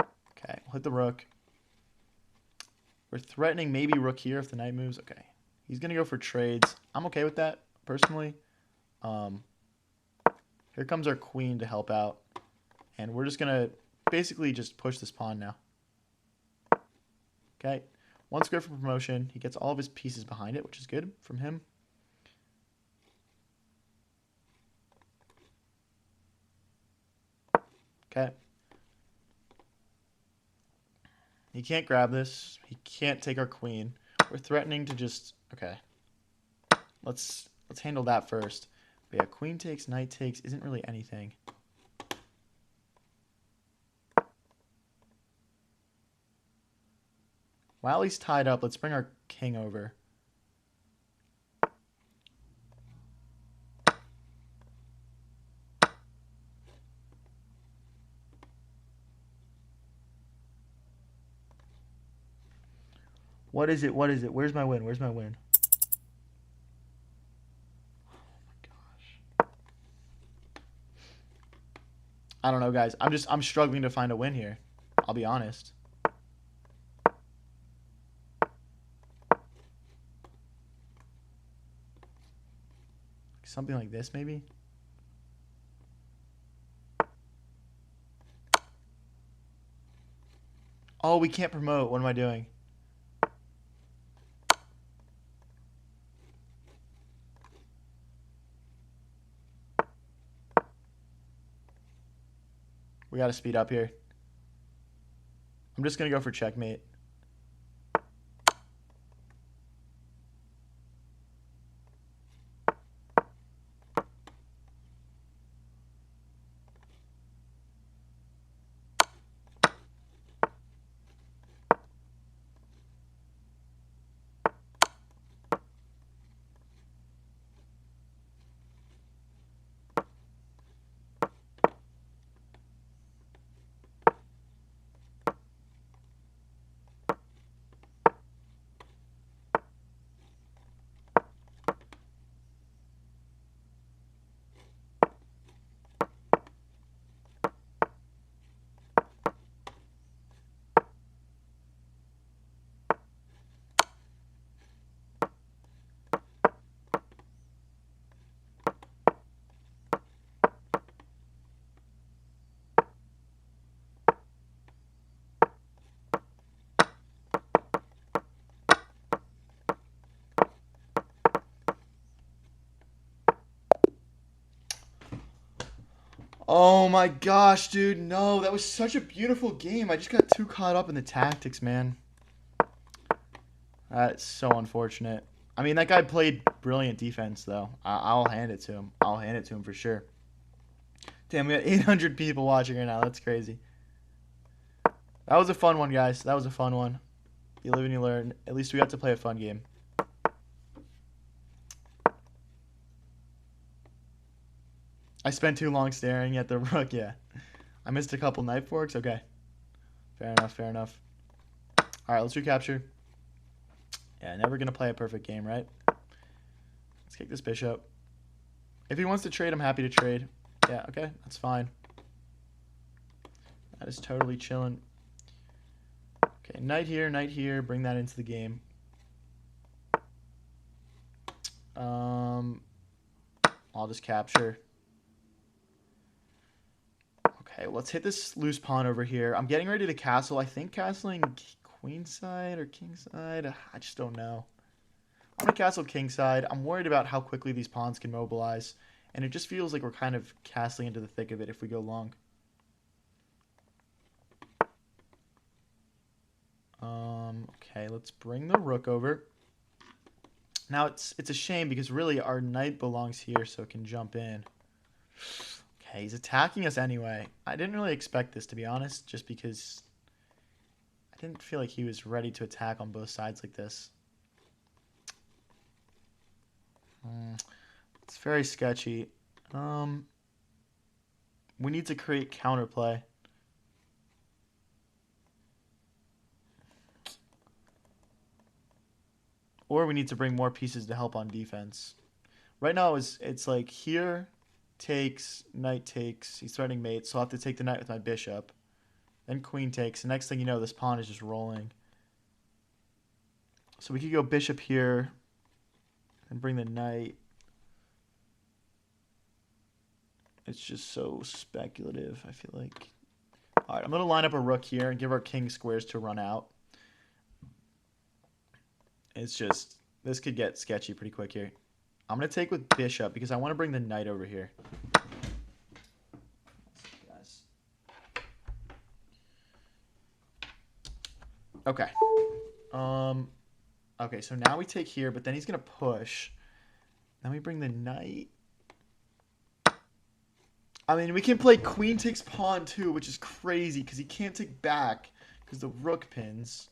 Okay, we'll hit the rook. We're threatening maybe rook here if the knight moves. Okay. He's going to go for trades. I'm okay with that, personally. Here comes our queen to help out. And we're just going to basically just push this pawn now. Okay. 1 square for promotion. He gets all of his pieces behind it, which is good from him. Okay. He can't grab this. He can't take our queen. We're threatening to just... Okay. Let's handle that first. But yeah, queen takes, knight takes isn't really anything. While he's tied up, let's bring our king over. What is it? What is it? Where's my win? Where's my win? Oh my gosh. I don't know, guys. I'm struggling to find a win here. I'll be honest. Something like this, maybe? Oh, we can't promote. What am I doing? We got to speed up here. I'm just going to go for checkmate. Oh my gosh, dude. No, that was such a beautiful game. I just got too caught up in the tactics, man. That's so unfortunate. I mean, that guy played brilliant defense, though. I'll hand it to him. I'll hand it to him for sure. Damn, we got 800 people watching right now. That's crazy. That was a fun one, guys. That was a fun one. You live and you learn. At least we got to play a fun game. I spent too long staring at the rook. Yeah. I missed a couple knife forks. Okay. Fair enough. Fair enough. All right, let's recapture. Yeah, never going to play a perfect game, right? Let's kick this bishop. If he wants to trade, I'm happy to trade. Yeah, okay. That's fine. That is totally chilling. Okay, knight here. Bring that into the game. I'll just capture. Okay, let's hit this loose pawn over here. I'm getting ready to castle. I think castling queenside or kingside. I just don't know. I'm going to castle kingside. I'm worried about how quickly these pawns can mobilize. And it just feels like we're kind of castling into the thick of it if we go long. Okay, let's bring the rook over. Now it's a shame because really our knight belongs here so it can jump in. Okay, he's attacking us anyway. I didn't really expect this, to be honest, just because I didn't feel like he was ready to attack on both sides like this. It's very sketchy. We need to create counterplay. Or we need to bring more pieces to help on defense. Right now, it's like here, takes, knight takes. He's threatening mate, so I'll have to take the knight with my bishop. Then queen takes. The next thing you know, this pawn is just rolling. So we could go bishop here and bring the knight. It's just so speculative, I feel like. All right, I'm going to line up a rook here and give our king squares to run out. It's just, this could get sketchy pretty quick here. I'm going to take with bishop because I want to bring the knight over here. Okay. Okay, so now we take here, but then he's going to push. Then we bring the knight. I mean, we can play queen takes pawn too, which is crazy because he can't take back because the rook pins.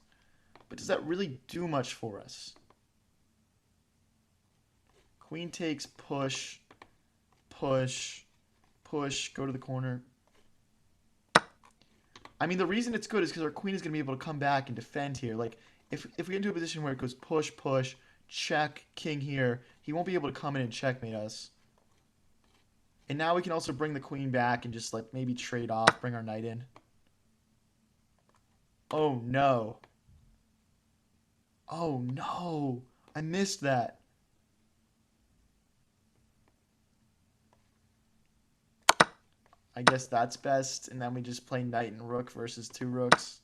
But does that really do much for us? Queen takes, push, push, push, go to the corner. I mean, the reason it's good is because our queen is going to be able to come back and defend here. Like, if we get into a position where it goes push, push, check, king here, he won't be able to come in and checkmate us. And now we can also bring the queen back and just, like, maybe trade off, bring our knight in. Oh, no. Oh, no. I missed that. I guess that's best. And then we just play knight and rook versus two rooks.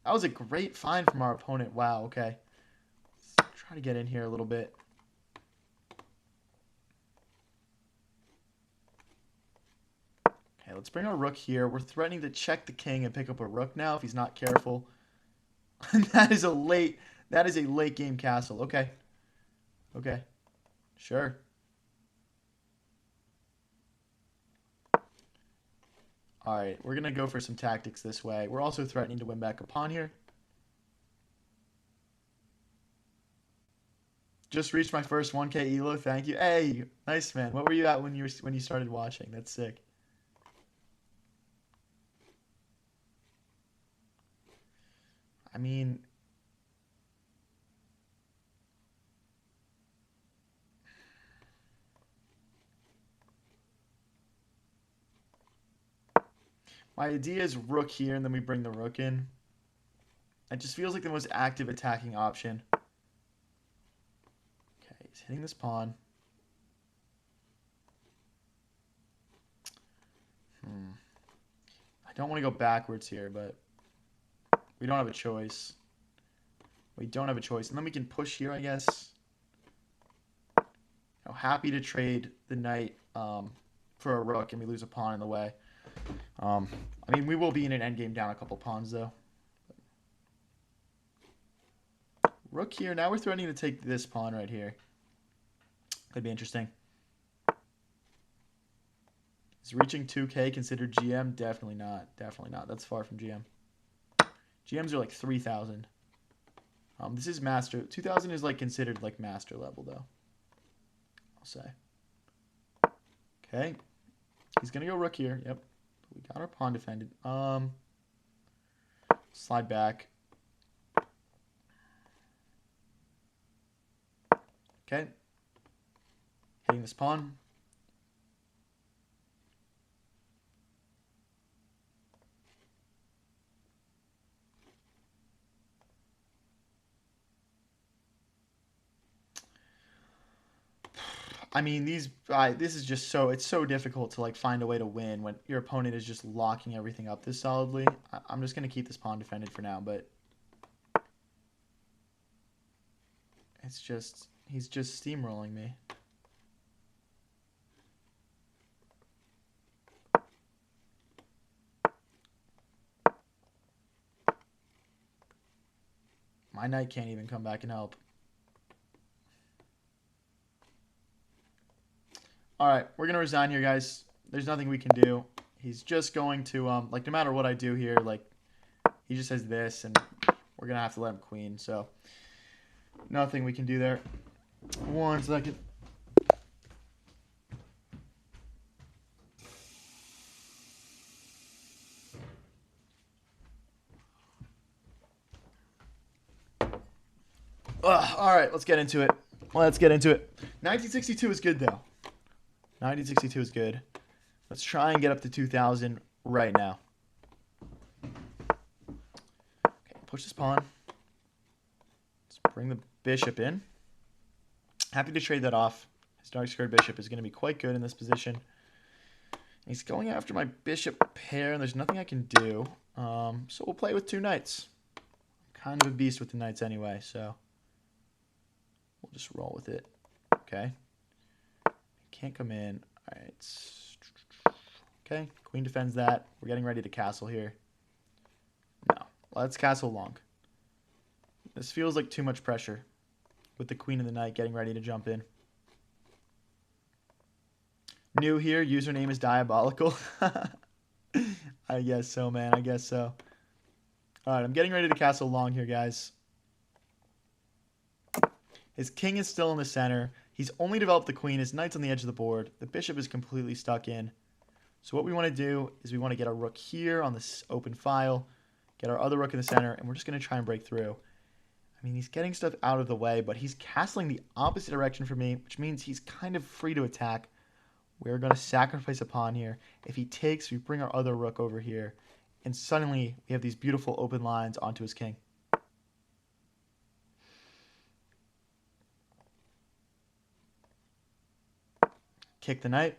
That was a great find from our opponent. Wow, okay. Let's try to get in here a little bit. Okay, let's bring our rook here. We're threatening to check the king and pick up a rook now if he's not careful. that is a late game castle. Okay. Okay. Sure. All right, we're going to go for some tactics this way. We're also threatening to win back a pawn here. Just reached my first 1K elo. Thank you. Hey, nice, man. What were you at when you started watching? That's sick. I mean, my idea is rook here, and then we bring the rook in. It just feels like the most active attacking option. Okay, he's hitting this pawn. I don't want to go backwards here, but we don't have a choice. We don't have a choice. And then we can push here, I guess. Happy to trade the knight for a rook, and we lose a pawn in the way. I mean, we will be in an endgame down a couple pawns, though. Rook here. Now we're threatening to take this pawn right here. Could be interesting. Is reaching 2K considered GM? Definitely not. Definitely not. That's far from GM. GMs are like 3,000. This is master. 2,000 is like considered like master level, though. I'll say. Okay. He's going to go rook here. Yep. We got our pawn defended. Slide back. Okay. Hitting this pawn. I mean, this is just it's so difficult to like find a way to win when your opponent is just locking everything up this solidly. I'm just going to keep this pawn defended for now, but it's just, he's just steamrolling me. My knight can't even come back and help. All right, we're going to resign here, guys. There's nothing we can do. He's just going to, like, no matter what I do here, like, he just says this, and we're going to have to let him queen. So, nothing we can do there. 1 second. All right, let's get into it. Let's get into it. 1962 is good, though. 1962 is good. Let's try and get up to 2000 right now. Okay, push this pawn. Let's bring the bishop in. Happy to trade that off. His dark squared bishop is going to be quite good in this position. He's going after my bishop pair, and there's nothing I can do. So we'll play with two knights. I'm kind of a beast with the knights anyway, so we'll just roll with it. Okay. Can't come in. All right. Okay. Queen defends that. We're getting ready to castle here. No. Let's castle long. This feels like too much pressure with the queen and the knight getting ready to jump in. New here. Username is diabolical. I guess so, man. I guess so. All right. I'm getting ready to castle long here, guys. His king is still in the center. He's only developed the queen. His knight's on the edge of the board. The bishop is completely stuck in. So what we want to do is we want to get our rook here on this open file, get our other rook in the center, and we're just going to try and break through. I mean, he's getting stuff out of the way, but he's castling the opposite direction from me, which means he's kind of free to attack. We're going to sacrifice a pawn here. If he takes, we bring our other rook over here, and suddenly we have these beautiful open lines onto his king. Kick the knight.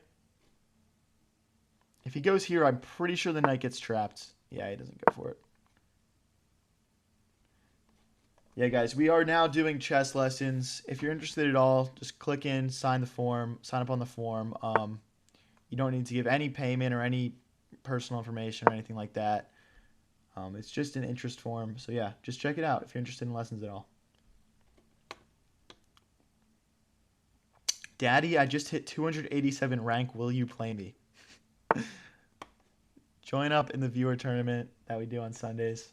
If he goes here, I'm pretty sure the knight gets trapped. Yeah, he doesn't go for it. Yeah, guys, we are now doing chess lessons. If you're interested at all, just click in, sign the form, sign up on the form. You don't need to give any payment or any personal information or anything like that. It's just an interest form. So yeah, just check it out if you're interested in lessons at all. Daddy, I just hit 287 rank. Will you play me? Join up in the viewer tournament that we do on Sundays.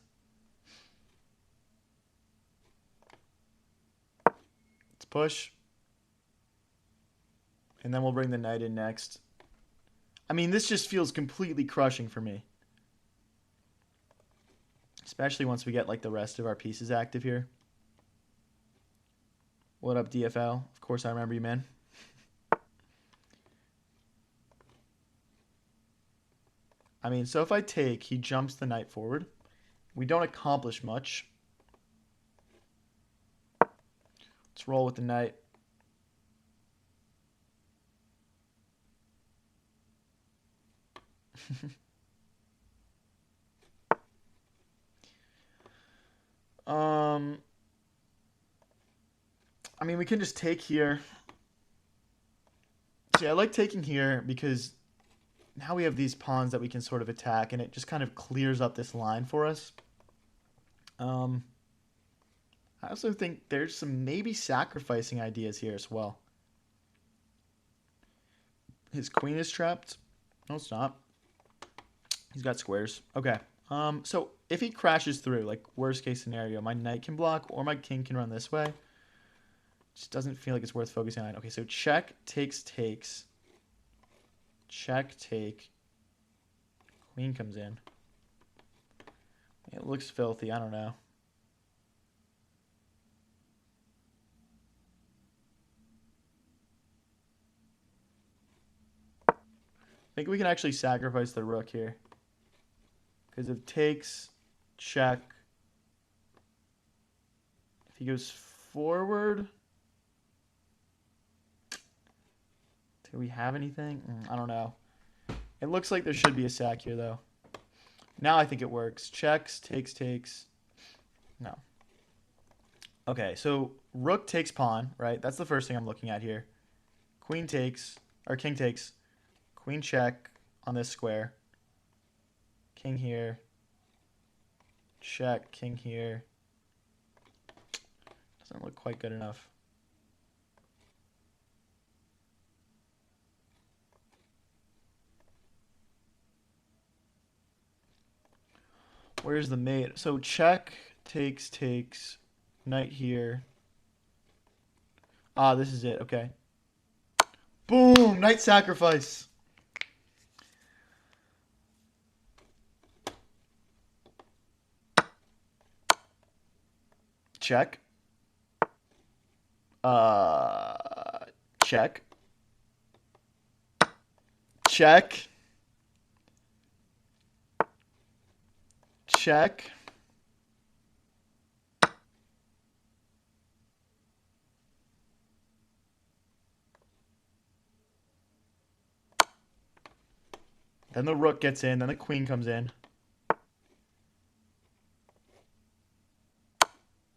Let's push. And then we'll bring the knight in next. I mean, this just feels completely crushing for me. Especially once we get like the rest of our pieces active here. What up, DFL? Of course I remember you, man. I mean, so if I take, he jumps the knight forward. We don't accomplish much. Let's roll with the knight. I mean, we can just take here. See, I like taking here because now we have these pawns that we can sort of attack, and it just kind of clears up this line for us. I also think there's some maybe sacrificing ideas here as well. His queen is trapped. No, it's not. He's got squares. Okay. So if he crashes through, like worst case scenario, my knight can block or my king can run this way. Just doesn't feel like it's worth focusing on. Okay, so check, takes. Check, take. Queen comes in. It looks filthy. I don't know. I think we can actually sacrifice the rook here. Because if takes, check. If he goes forward... Do we have anything? I don't know. It looks like there should be a sack here, though. Now I think it works. Checks, takes. No. Okay, so rook takes pawn, right? That's the first thing I'm looking at here. Queen takes, or king takes. Queen check on this square. King here. Check, king here. Doesn't look quite good enough. Where's the mate? So check, takes, knight here. Ah, this is it. Okay. Boom! Knight sacrifice. Check. Check. Check. Check. Then the rook gets in. Then the queen comes in.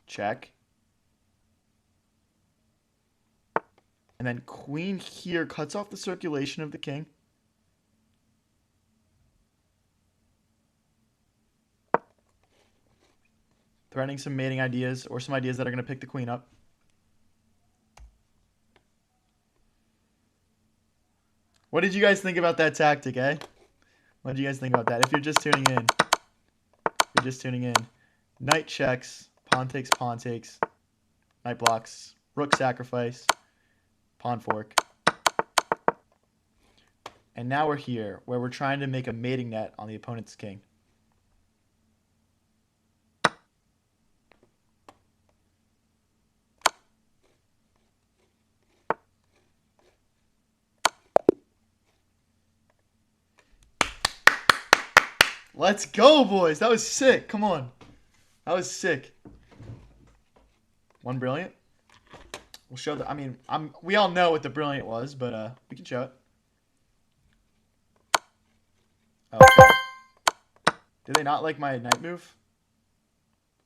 Check. And then queen here cuts off the circulation of the king. Threatening some mating ideas or some ideas that are going to pick the queen up. What did you guys think about that tactic, eh? What did you guys think about that? If you're just tuning in. Knight checks, pawn takes, knight blocks, rook sacrifice, pawn fork. And now we're here, where we're trying to make a mating net on the opponent's king. Let's go, boys. That was sick. Come on. That was sick. One brilliant. We'll show the. I mean, we all know what the brilliant was, but we can show it. Okay. Did they not like my knight move?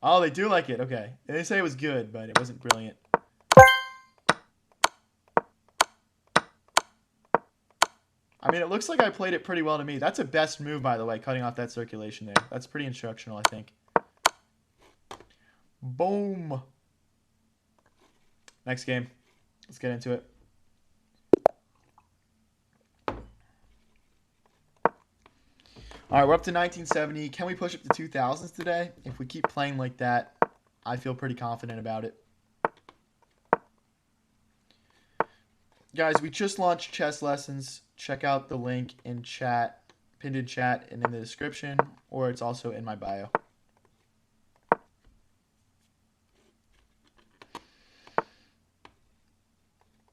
Oh, they do like it. Okay. They say it was good, but it wasn't brilliant. I mean, it looks like I played it pretty well to me. That's a best move, by the way, cutting off that circulation there. That's pretty instructional, I think. Boom. Next game. Let's get into it. All right, we're up to 1970. Can we push up to 2000s today? If we keep playing like that, I feel pretty confident about it. Guys, we just launched chess lessons. Check out the link in chat, pinned in chat and in the description, or it's also in my bio.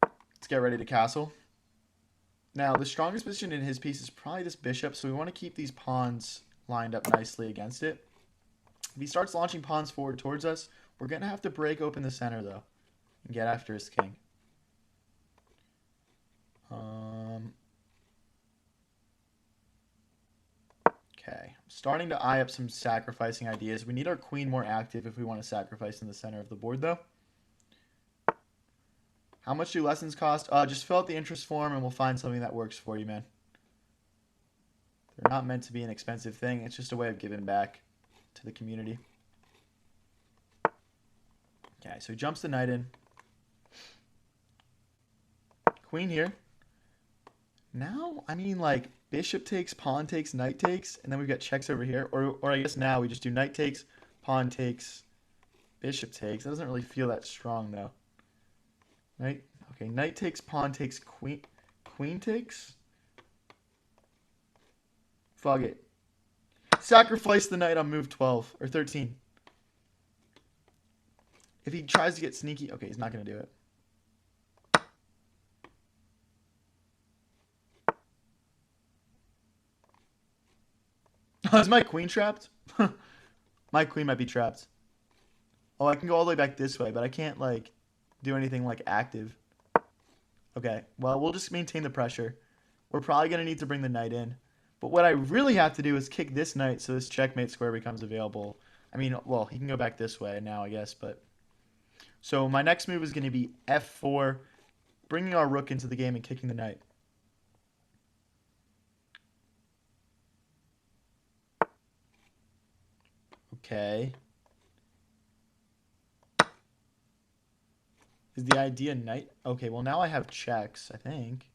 Let's get ready to castle. Now, the strongest position in his piece is probably this bishop, so we want to keep these pawns lined up nicely against it. If he starts launching pawns forward towards us, we're going to have to break open the center, though, and get after his king. Okay, I'm starting to eye up some sacrificing ideas. We need our queen more active if we want to sacrifice in the center of the board, though. How much do lessons cost? Just fill out the interest form and we'll find something that works for you, man. They're not meant to be an expensive thing. It's just a way of giving back to the community. Okay, so he jumps the knight in. Queen here. Now, I mean, like, bishop takes, pawn takes, knight takes, and then we've got checks over here. Or I guess now we just do knight takes, pawn takes, bishop takes. That doesn't really feel that strong, though. Right? Okay, knight takes, pawn takes, queen takes. Fuck it. Sacrifice the knight on move 12 or 13. If he tries to get sneaky, okay, he's not going to do it. Is my queen trapped? My queen might be trapped. Oh, I can go all the way back this way, but I can't, like, do anything, like, active. Okay, well, we'll just maintain the pressure. We're probably going to need to bring the knight in. But what I really have to do is kick this knight so this checkmate square becomes available. I mean, well, he can go back this way now, I guess, but... So my next move is going to be f4, bringing our rook into the game and kicking the knight. Okay. Is the idea knight? Okay, well, now I have checks, I think.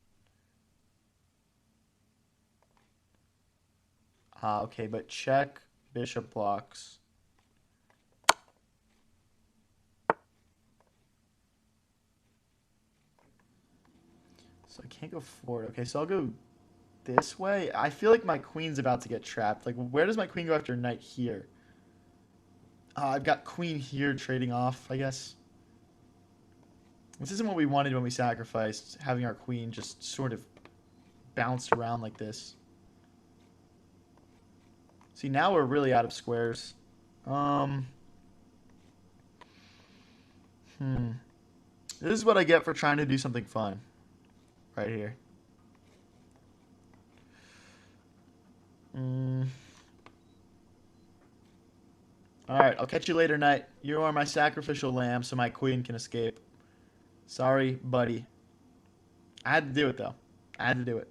Okay, but check, bishop blocks. So I can't go forward. Okay, so I'll go this way. I feel like my queen's about to get trapped. Like, where does my queen go after knight here? I've got queen here trading off, I guess. This isn't what we wanted when we sacrificed, having our queen just sort of bounced around like this. See, now we're really out of squares. This is what I get for trying to do something fun. Right here. Alright, I'll catch you later, knight. You are my sacrificial lamb so my queen can escape. Sorry, buddy. I had to do it, though. I had to do it.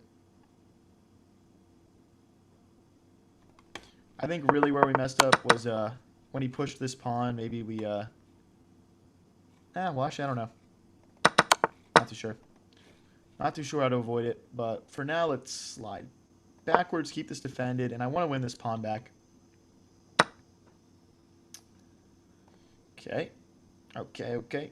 I think really where we messed up was when he pushed this pawn. Maybe we... well, actually, I don't know. Not too sure. Not too sure how to avoid it. But for now, let's slide backwards, keep this defended, and I want to win this pawn back. Okay. Okay.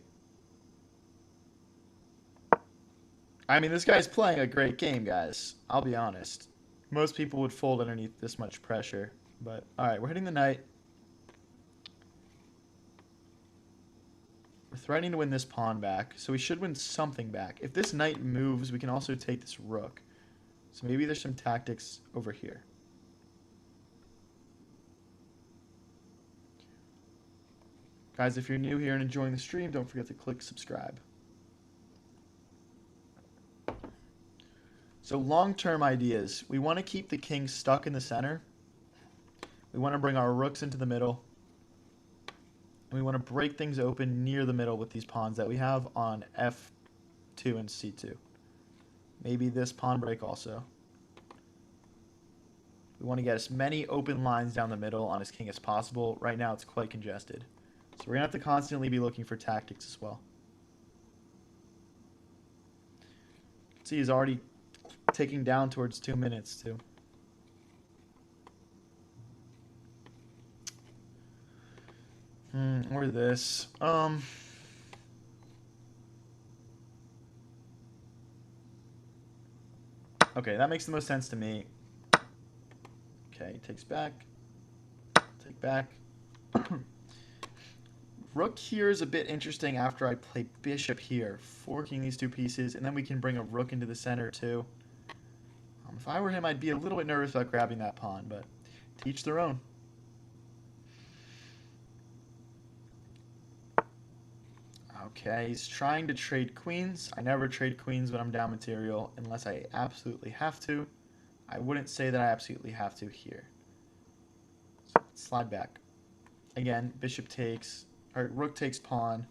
I mean, this guy's playing a great game, guys. I'll be honest. Most people would fold underneath this much pressure. But, alright, we're hitting the knight. We're threatening to win this pawn back, so we should win something back. If this knight moves, we can also take this rook. So maybe there's some tactics over here. Guys, if you're new here and enjoying the stream, don't forget to click subscribe. So long-term ideas. We want to keep the king stuck in the center. We want to bring our rooks into the middle. And we want to break things open near the middle with these pawns that we have on f2 and c2. Maybe this pawn break also. We want to get as many open lines down the middle on his king as possible. Right now it's quite congested. So we're going to have to constantly be looking for tactics as well. See, he's already ticking down towards 2 minutes too. Or this. Okay, that makes the most sense to me. Okay, takes back. Take back. Rook here is a bit interesting after I play bishop here, forking these two pieces, and then we can bring a rook into the center too. If I were him, I'd be a little bit nervous about grabbing that pawn, but to each their own. Okay, he's trying to trade queens. I never trade queens when I'm down material unless I absolutely have to. I wouldn't say that I absolutely have to here. So let's slide back. Again, bishop takes, or rook takes pawn,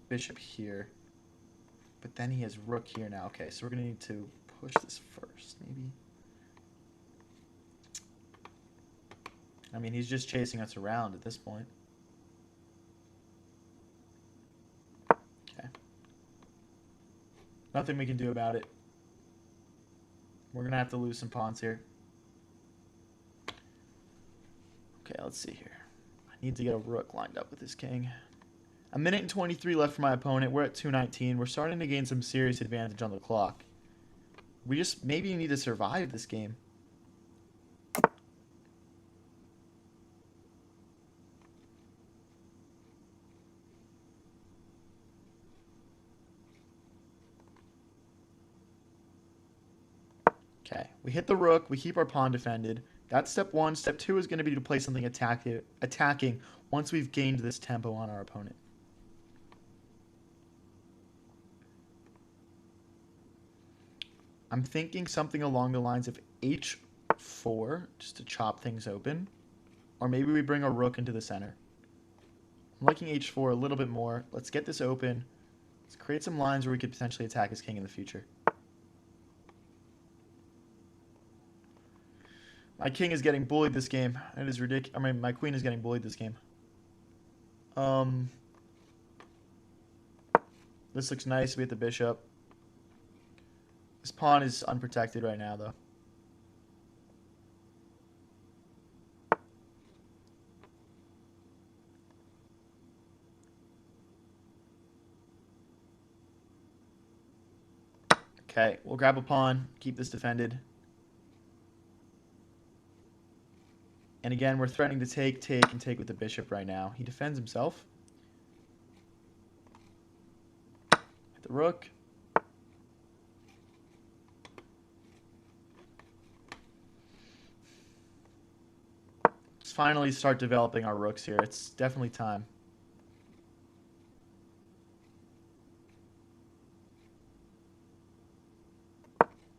bishop here. But then he has rook here now. Okay, so we're going to need to push this first, maybe. I mean, he's just chasing us around at this point. Okay. Nothing we can do about it. We're going to have to lose some pawns here. Okay, let's see here. I need to get a rook lined up with this king. A minute and 23 left for my opponent. We're at 2:19. We're starting to gain some serious advantage on the clock. We just maybe need to survive this game. Okay, we hit the rook. We keep our pawn defended. That's step one. Step two is going to be to play something attacking once we've gained this tempo on our opponent. I'm thinking something along the lines of h4, just to chop things open. Or maybe we bring a rook into the center. I'm liking h4 a little bit more. Let's get this open. Let's create some lines where we could potentially attack his king in the future. My king is getting bullied this game. It is ridiculous. I mean, my queen is getting bullied this game. This looks nice. We hit the bishop. This pawn is unprotected right now, though. Okay, we'll grab a pawn, keep this defended. And again, we're threatening to take, and take with the bishop right now. He defends himself. Hit the the rook. Let's finally start developing our rooks here. It's definitely time.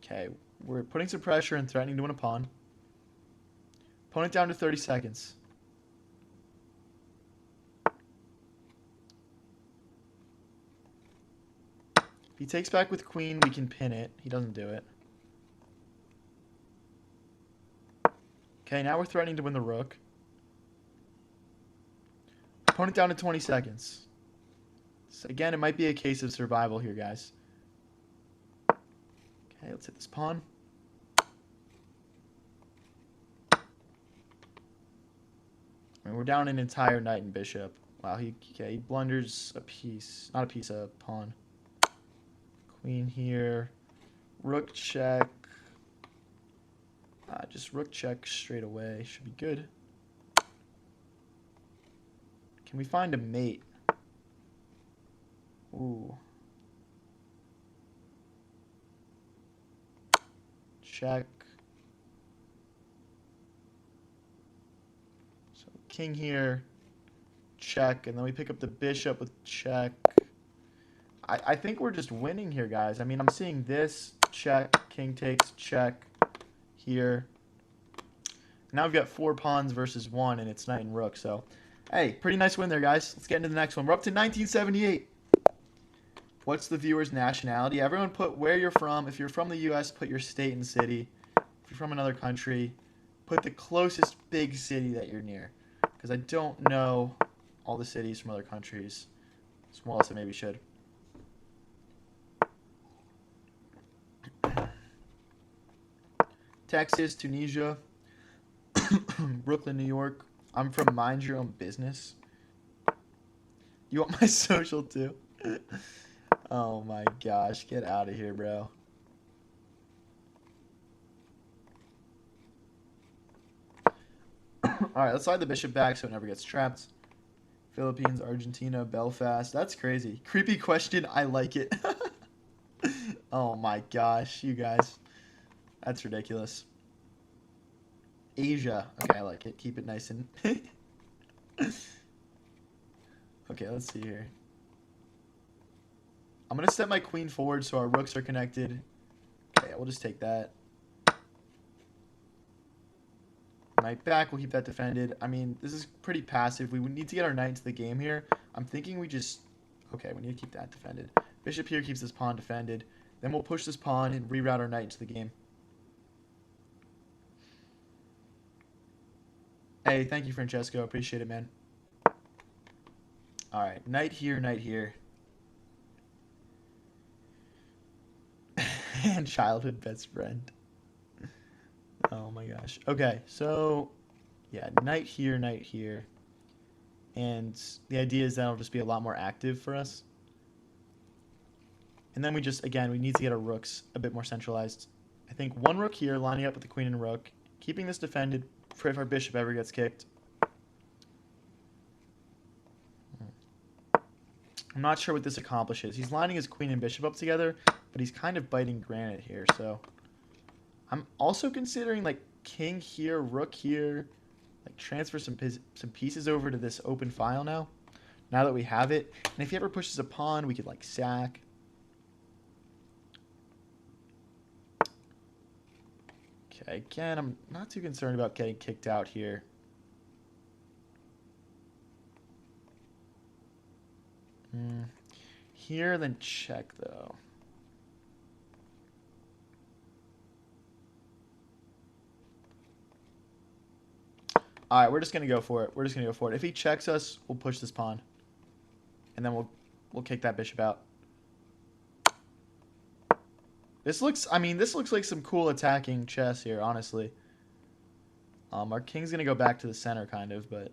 Okay, we're putting some pressure and threatening to win a pawn. Opponent down to 30 seconds. If he takes back with queen, we can pin it. He doesn't do it. Okay, now we're threatening to win the rook. Opponent down to 20 seconds. So again, it might be a case of survival here, guys. Okay, let's hit this pawn. I mean, we're down an entire knight and bishop. Wow, he blunders a piece. Not a piece, a pawn. Queen here. Rook check. Just rook check straight away. Should be good. Can we find a mate? Ooh. Check. So king here. Check. And then we pick up the bishop with check. I think we're just winning here, guys. I mean, I'm seeing this. Check. King takes. Check. Here. Now we've got 4 pawns versus 1, and it's knight and rook. So, hey, pretty nice win there, guys. Let's get into the next one. We're up to 1978. What's the viewer's nationality? Everyone put where you're from. If you're from the U.S., put your state and city. If you're from another country, put the closest big city that you're near. Because I don't know all the cities from other countries as well as I maybe should. Texas, Tunisia, Brooklyn, New York. I'm from Mind Your Own Business. You want my social too? Oh my gosh, get out of here, bro. Alright, let's slide the bishop back so it never gets trapped. Philippines, Argentina, Belfast. That's crazy. Creepy question. I like it. Oh my gosh, you guys. That's ridiculous. Asia. Okay, I like it. Keep it nice and... Okay, let's see here. I'm going to set my queen forward so our rooks are connected. Okay, we'll just take that. Knight back, we'll keep that defended. I mean, this is pretty passive. We would need to get our knight into the game here. I'm thinking we just... Okay, we need to keep that defended. Bishop here keeps this pawn defended. Then we'll push this pawn and reroute our knight into the game. Hey, thank you, Francesco. Appreciate it, man. Alright, knight here, knight here. And childhood best friend. Oh my gosh. Okay, so yeah, knight here, knight here. And the idea is that'll just be a lot more active for us. And then we just, again, we need to get our rooks a bit more centralized. I think one rook here, lining up with the queen and rook, keeping this defended for if our bishop ever gets kicked. I'm not sure what this accomplishes. He's lining his queen and bishop up together, but he's kind of biting granite here, so... I'm also considering, like, king here, rook here, like, transfer some pieces over to this open file now that we have it. And if he ever pushes a pawn, we could, like, sack. Okay, again, I'm not too concerned about getting kicked out here. Here, then check, though. All right, we're just going to go for it. We're just going to go for it. If he checks us, we'll push this pawn. And then we'll kick that bishop out. This looks like some cool attacking chess here, honestly. Our king's going to go back to the center, kind of, but...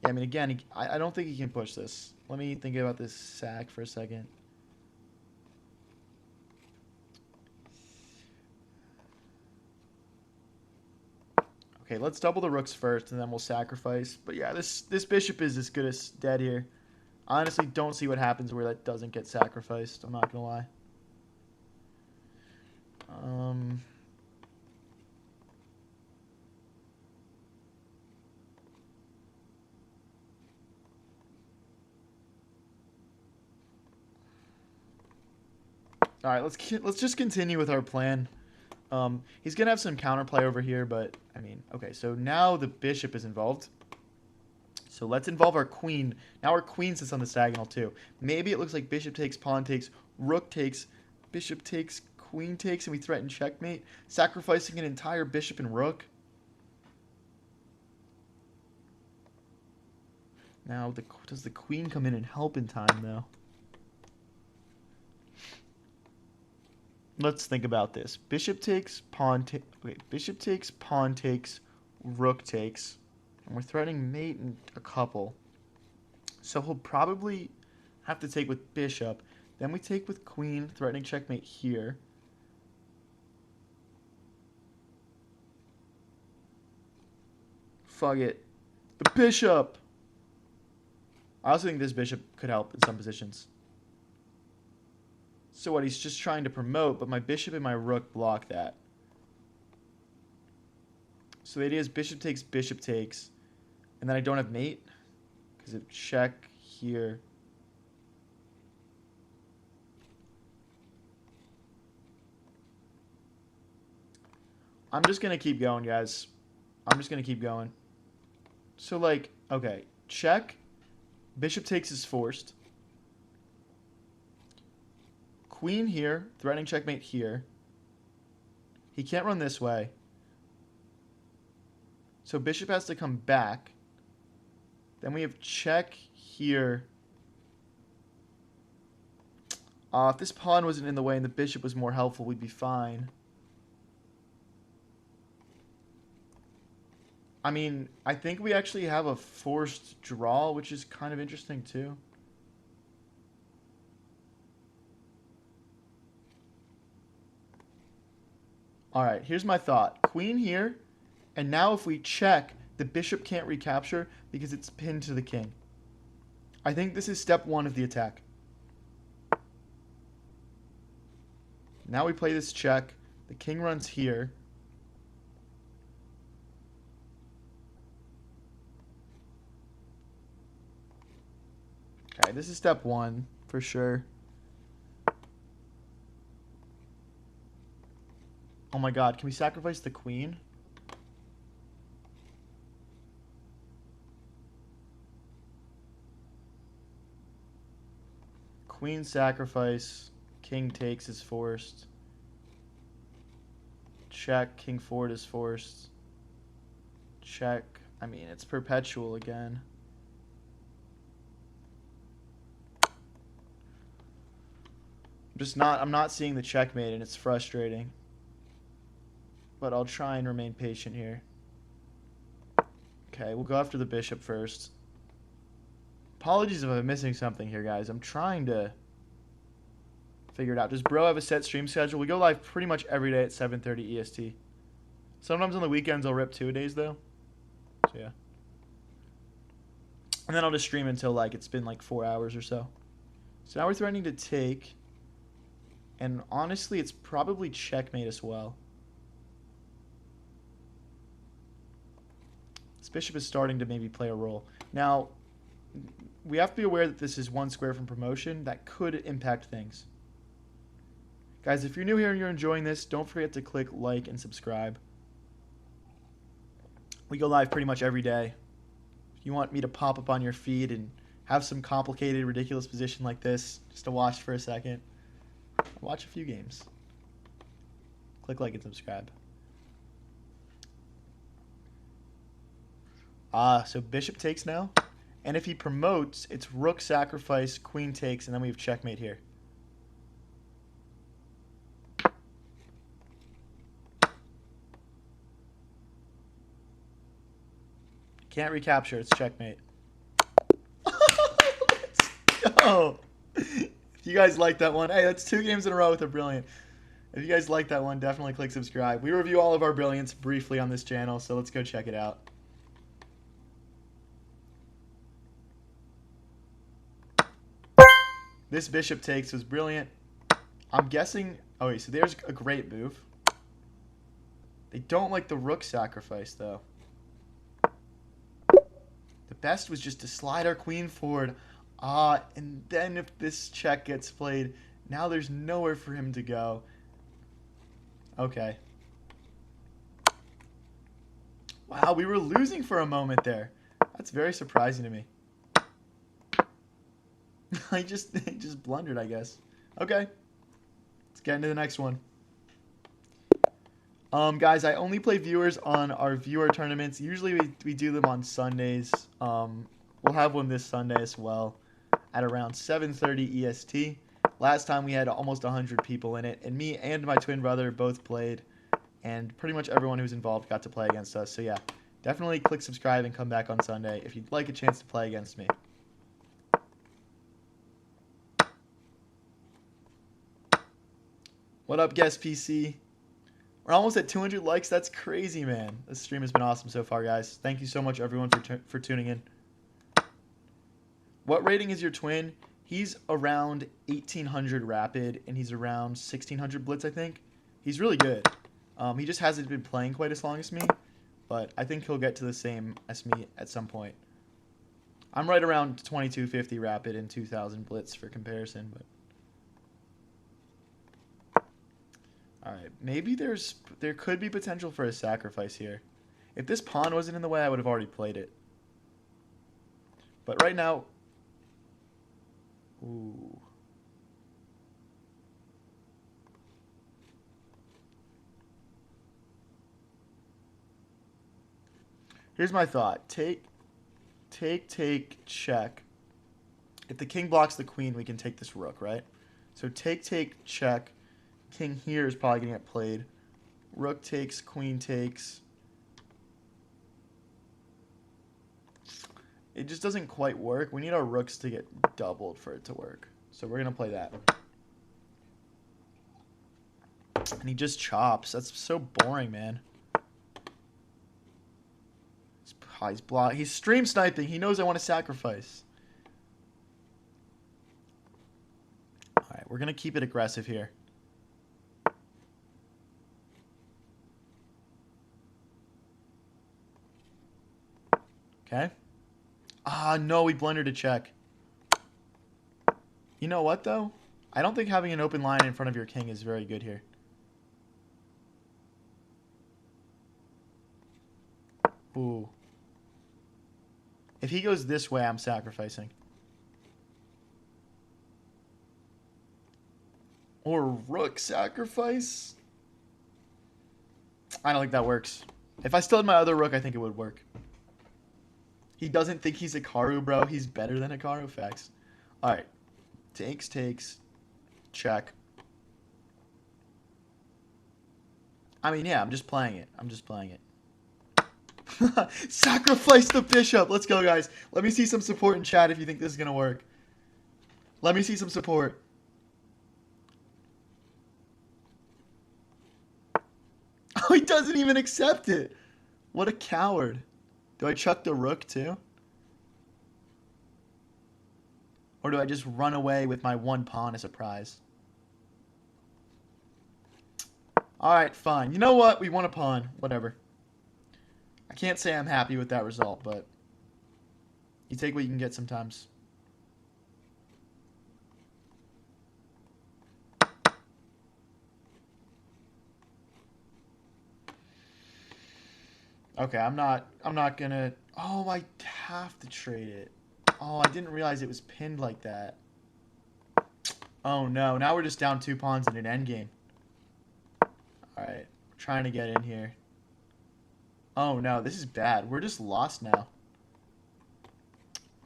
Yeah, I mean, again, I don't think he can push this. Let me think about this sack for a second. Okay, let's double the rooks first, and then we'll sacrifice. But yeah, this bishop is as good as dead here. I honestly don't see what happens where that doesn't get sacrificed. I'm not going to lie. All right, let's just continue with our plan. He's gonna have some counterplay over here, but I mean, okay. So now the bishop is involved. So let's involve our queen. Now our queen sits on the diagonal too. Maybe it looks like bishop takes, pawn takes, rook takes, bishop takes, queen takes, and we threaten checkmate, sacrificing an entire bishop and rook. Now, does the queen come in and help in time though? Let's think about this. Bishop takes, pawn takes. Okay, bishop takes, pawn takes, rook takes, and we're threatening mate and a couple. So he'll probably have to take with bishop. Then we take with queen, threatening checkmate here. Fuck it. The bishop! I also think this bishop could help in some positions. So what, he's just trying to promote, but my bishop and my rook block that. So the idea is bishop takes, and then I don't have mate, because of check here. I'm just going to keep going, guys. I'm just going to keep going. So, like, okay, check. Bishop takes is forced. Queen here, threatening checkmate here. He can't run this way. So bishop has to come back. Then we have check here. If this pawn wasn't in the way and the bishop was more helpful, we'd be fine. I mean, I think we actually have a forced draw, which is kind of interesting too. All right, here's my thought. Queen here, and now if we check, the bishop can't recapture because it's pinned to the king. I think this is step one of the attack. Now we play this check. The king runs here. Okay, this is step one for sure. Oh my god, can we sacrifice the queen? Queen sacrifice. King takes is forced. Check. King forward is forced. Check. I mean, it's perpetual again. I'm not seeing the checkmate, and it's frustrating. But I'll try and remain patient here. Okay, we'll go after the bishop first. Apologies if I'm missing something here, guys. I'm trying to figure it out. Does Bro have a set stream schedule? We go live pretty much every day at 7:30 EST. Sometimes on the weekends I'll rip 2-a-days, though. So, yeah. And then I'll just stream until, like, it's been, like, 4 hours or so. So now we're threatening to take. And honestly, it's probably checkmate as well. This bishop is starting to maybe play a role. Now, we have to be aware that this is one square from promotion. That could impact things. Guys, if you're new here and you're enjoying this, don't forget to click like and subscribe. We go live pretty much every day. If you want me to pop up on your feed and have some complicated, ridiculous position like this, just to watch for a second, watch a few games. Click like and subscribe. So bishop takes now. And if he promotes, it's rook sacrifice, queen takes, and then we have checkmate here. Can't recapture, it's checkmate. Let's go! If you guys like that one, hey, that's 2 games in a row with a brilliant. If you guys like that one, definitely click subscribe. We review all of our brilliants briefly on this channel, so let's go check it out. This bishop takes was brilliant. I'm guessing... Oh, wait, so there's a great move. They don't like the rook sacrifice, though. The best was just to slide our queen forward. And then if this check gets played, now there's nowhere for him to go. Okay. Wow, we were losing for a moment there. That's very surprising to me. He just blundered, I guess. Okay. Let's get into the next one. Guys, I only play viewers on our viewer tournaments. Usually we do them on Sundays. We'll have one this Sunday as well at around 7:30 EST. Last time we had almost 100 people in it, and me and my twin brother both played, and pretty much everyone who's involved got to play against us. So yeah, definitely click subscribe and come back on Sunday if you'd like a chance to play against me. What up, guest PC? We're almost at 200 likes. That's crazy, man. This stream has been awesome so far, guys. Thank you so much, everyone, for tuning in. What rating is your twin? He's around 1800 rapid, and he's around 1600 blitz, I think. He's really good. He just hasn't been playing quite as long as me, but I think he'll get to the same as me at some point. I'm right around 2250 rapid and 2000 blitz for comparison, but... Alright, maybe there could be potential for a sacrifice here. If this pawn wasn't in the way, I would have already played it. But right now... Ooh. Here's my thought. Take, check. If the king blocks the queen, we can take this rook, right? So take, check. King here is probably going to get played. Rook takes, queen takes. It just doesn't quite work. We need our rooks to get doubled for it to work. So we're going to play that. And he just chops. That's so boring, man. He's stream sniping. He knows I want to sacrifice. Alright, we're going to keep it aggressive here. Okay. No, we blundered a check. You know what, though? I don't think having an open line in front of your king is very good here. Ooh. If he goes this way, I'm sacrificing. Or rook sacrifice? I don't think that works. If I still had my other rook, I think it would work. He doesn't think he's Hikaru, bro. He's better than Hikaru. Facts. Alright. Takes. Check. I mean, yeah, I'm just playing it. Sacrifice the bishop. Let's go, guys. Let me see some support in chat if you think this is going to work. Let me see some support. Oh, he doesn't even accept it. What a coward. Do I chuck the rook too? Or do I just run away with my one pawn as a prize? Alright, fine. You know what? We won a pawn. Whatever. I can't say I'm happy with that result, but you take what you can get sometimes. Okay, I'm not gonna... Oh, I have to trade it. Oh, I didn't realize it was pinned like that. Oh, no. Now we're just down 2 pawns in an endgame. Alright. Trying to get in here. Oh, no. This is bad. We're just lost now.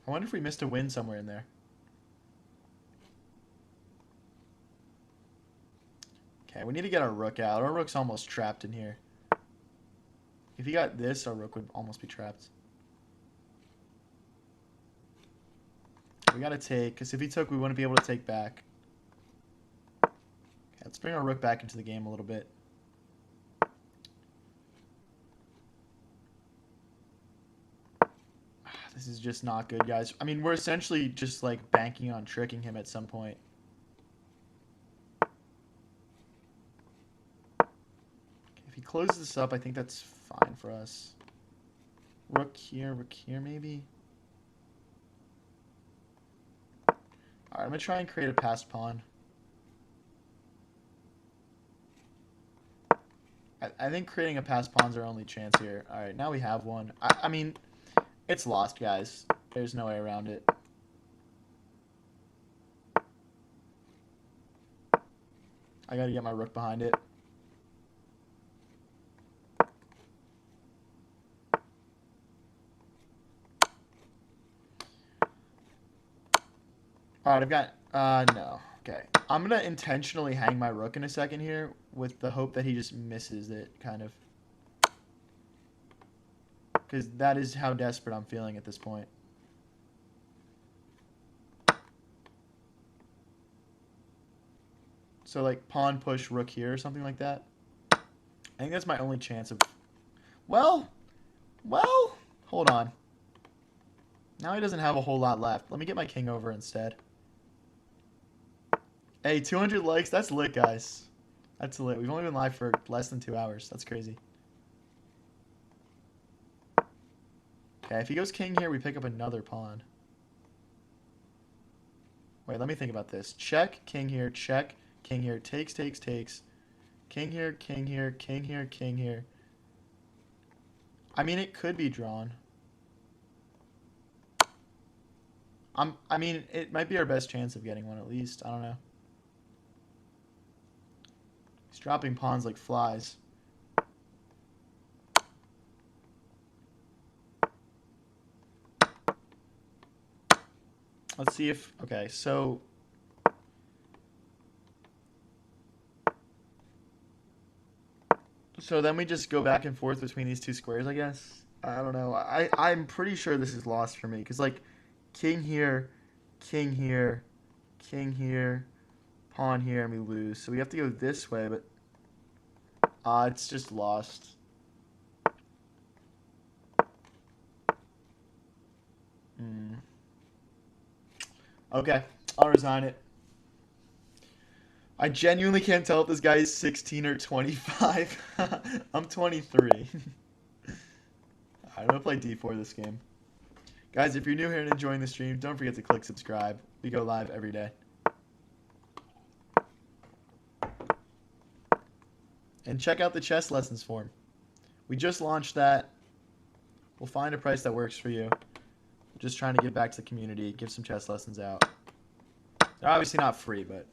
I wonder if we missed a win somewhere in there. Okay, we need to get our rook out. Our rook's almost trapped in here. If he got this, our rook would almost be trapped. We gotta take, because if he took, we wouldn't be able to take back. Okay, let's bring our rook back into the game a little bit. This is just not good, guys. I mean, we're essentially just like banking on tricking him at some point. If he closes this up, I think that's fine for us. Rook here, maybe. All right, I'm gonna try and create a passed pawn. I think creating a passed pawn's our only chance here. All right, now we have one. I mean, it's lost, guys. There's no way around it. I gotta get my rook behind it. All right, I've got, no. Okay. I'm going to intentionally hang my rook in a second here with the hope that he just misses it, kind of. Because that is how desperate I'm feeling at this point. So, like, pawn push rook here or something like that. I think that's my only chance of... Well, hold on. Now he doesn't have a whole lot left. Let me get my king over instead. Hey, 200 likes. That's lit, guys. That's lit. We've only been live for less than 2 hours. That's crazy. Okay, if he goes king here, we pick up another pawn. Wait, let me think about this. Check, king here, check, king here, takes, takes, takes. King here, king here, king here, king here. I mean, it could be drawn. I mean, it might be our best chance of getting one at least. I don't know. He's dropping pawns like flies. Let's see if... Okay, so... So then we just go back and forth between these two squares, I guess? I don't know. I'm pretty sure this is lost for me. Because, like, king here, king here, king here, pawn here, and we lose. So we have to go this way, but... it's just lost. Okay, I'll resign it. I genuinely can't tell if this guy is 16 or 25. I'm 23. I'm going to play d4 this game. Guys, if you're new here and enjoying the stream, don't forget to click subscribe. We go live every day. And check out the chess lessons form. We just launched that. We'll find a price that works for you. We're just trying to give back to the community, give some chess lessons out. They're obviously not free, but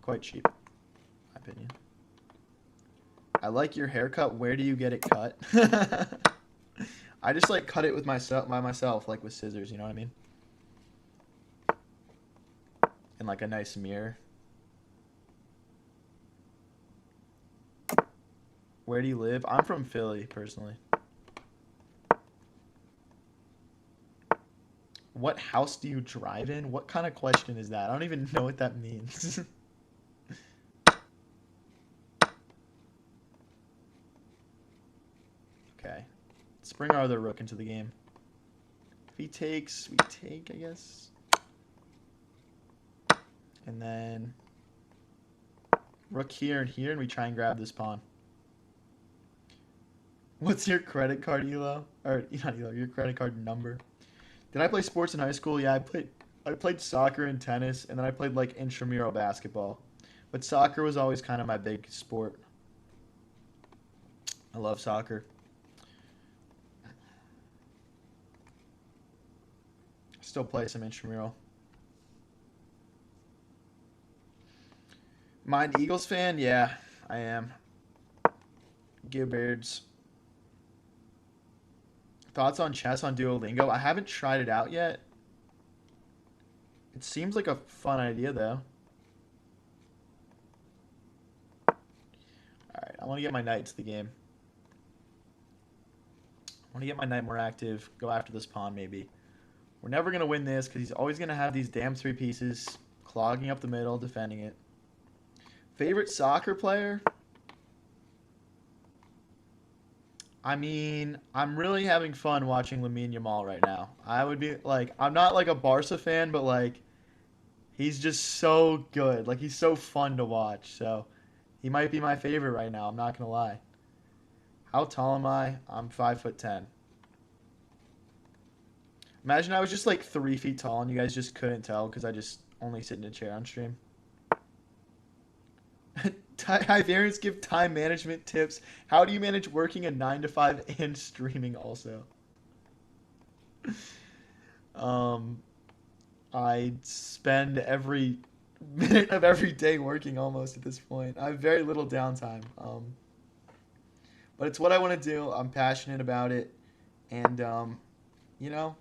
quite cheap, in my opinion. I like your haircut. Where do you get it cut? I just like cut it with myself, like with scissors, you know what I mean? And like a nice mirror. Where do you live? I'm from Philly, personally. What house do you drive in? What kind of question is that? I don't even know what that means. Okay. Let's bring our other rook into the game. If he takes, we take, I guess. And then rook here, and we try and grab this pawn. What's your credit card, Elo? Or not Elo, your credit card number. Did I play sports in high school? Yeah, I played soccer and tennis, and then I played like intramural basketball. But soccer was always kind of my big sport. I love soccer. Still play some intramural. Mind Eagles fan? Yeah, I am. Go Birds. Thoughts on chess on Duolingo? I haven't tried it out yet. It seems like a fun idea, though. Alright, I want to get my knight to the game. I want to get my knight more active. Go after this pawn, maybe. We're never going to win this because he's always going to have these damn three pieces clogging up the middle, defending it. Favorite soccer player? I mean, I'm really having fun watching Lamine Yamal right now. I would be like, I'm not like a Barca fan, but like, he's just so good. Like, he's so fun to watch. So, he might be my favorite right now. I'm not gonna lie. How tall am I? I'm 5'10". Imagine I was just like 3 feet tall and you guys just couldn't tell because I just only sit in a chair on stream. Hi, Variants give time management tips. How do you manage working a 9 to 5 and streaming also? Um, I spend every minute of every day working almost at this point. I have very little downtime. But it's what I want to do. I'm passionate about it, and you know,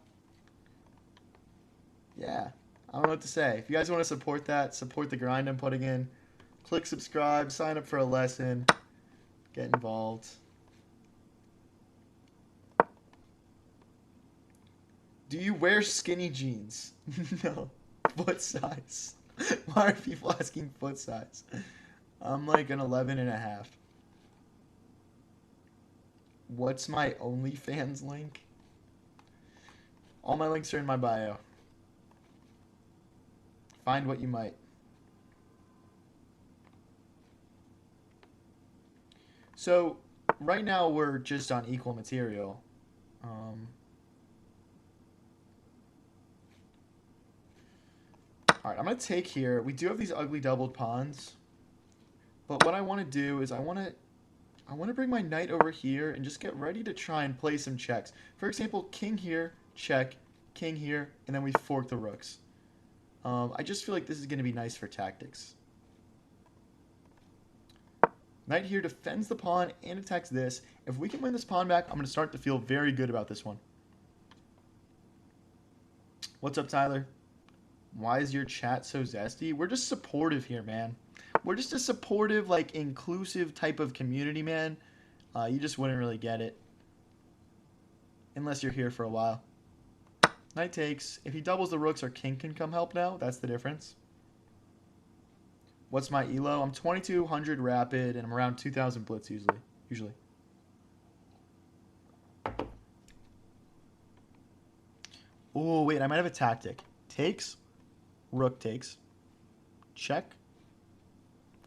yeah. I don't know what to say. If you guys want to support that, support the grind I'm putting in, click subscribe, sign up for a lesson, get involved. Do you wear skinny jeans? No. Foot size. Why are people asking foot size? I'm like an 11 and a half. What's my OnlyFans link? All my links are in my bio. Find what you might. So, right now we're just on equal material. Um, Alright, I'm going to take here. We do have these ugly doubled pawns. But what I want to do is I want to bring my knight over here and just get ready to try and play some checks. For example, king here, check, king here, and then we fork the rooks. I just feel like this is going to be nice for tactics. Knight here defends the pawn and attacks this. If we can win this pawn back, I'm going to start to feel very good about this one. What's up, Tyler? Why is your chat so zesty? We're just supportive here, man. We're just a supportive, like, inclusive type of community, man. You just wouldn't really get it. Unless you're here for a while. Knight takes. If he doubles the rooks, our king can come help now. That's the difference. What's my elo? I'm 2200 rapid, and I'm around 2000 blitz usually. Oh, wait, I might have a tactic. Takes, rook takes, check,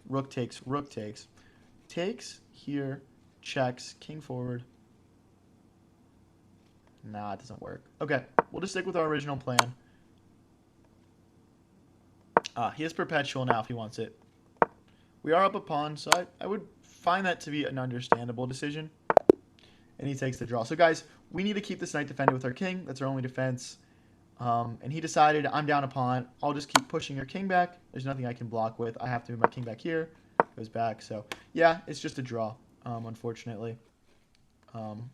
rook takes, rook takes, takes, here, checks, king forward. Nah, it doesn't work. Okay, we'll just stick with our original plan. He has perpetual now if he wants it. We are up a pawn, so I would find that to be an understandable decision. And he takes the draw. So, guys, we need to keep this knight defended with our king. That's our only defense. And he decided, I'm down a pawn. I'll just keep pushing your king back. There's nothing I can block with. I have to move my king back here. Goes back. So, yeah, it's just a draw, unfortunately. And,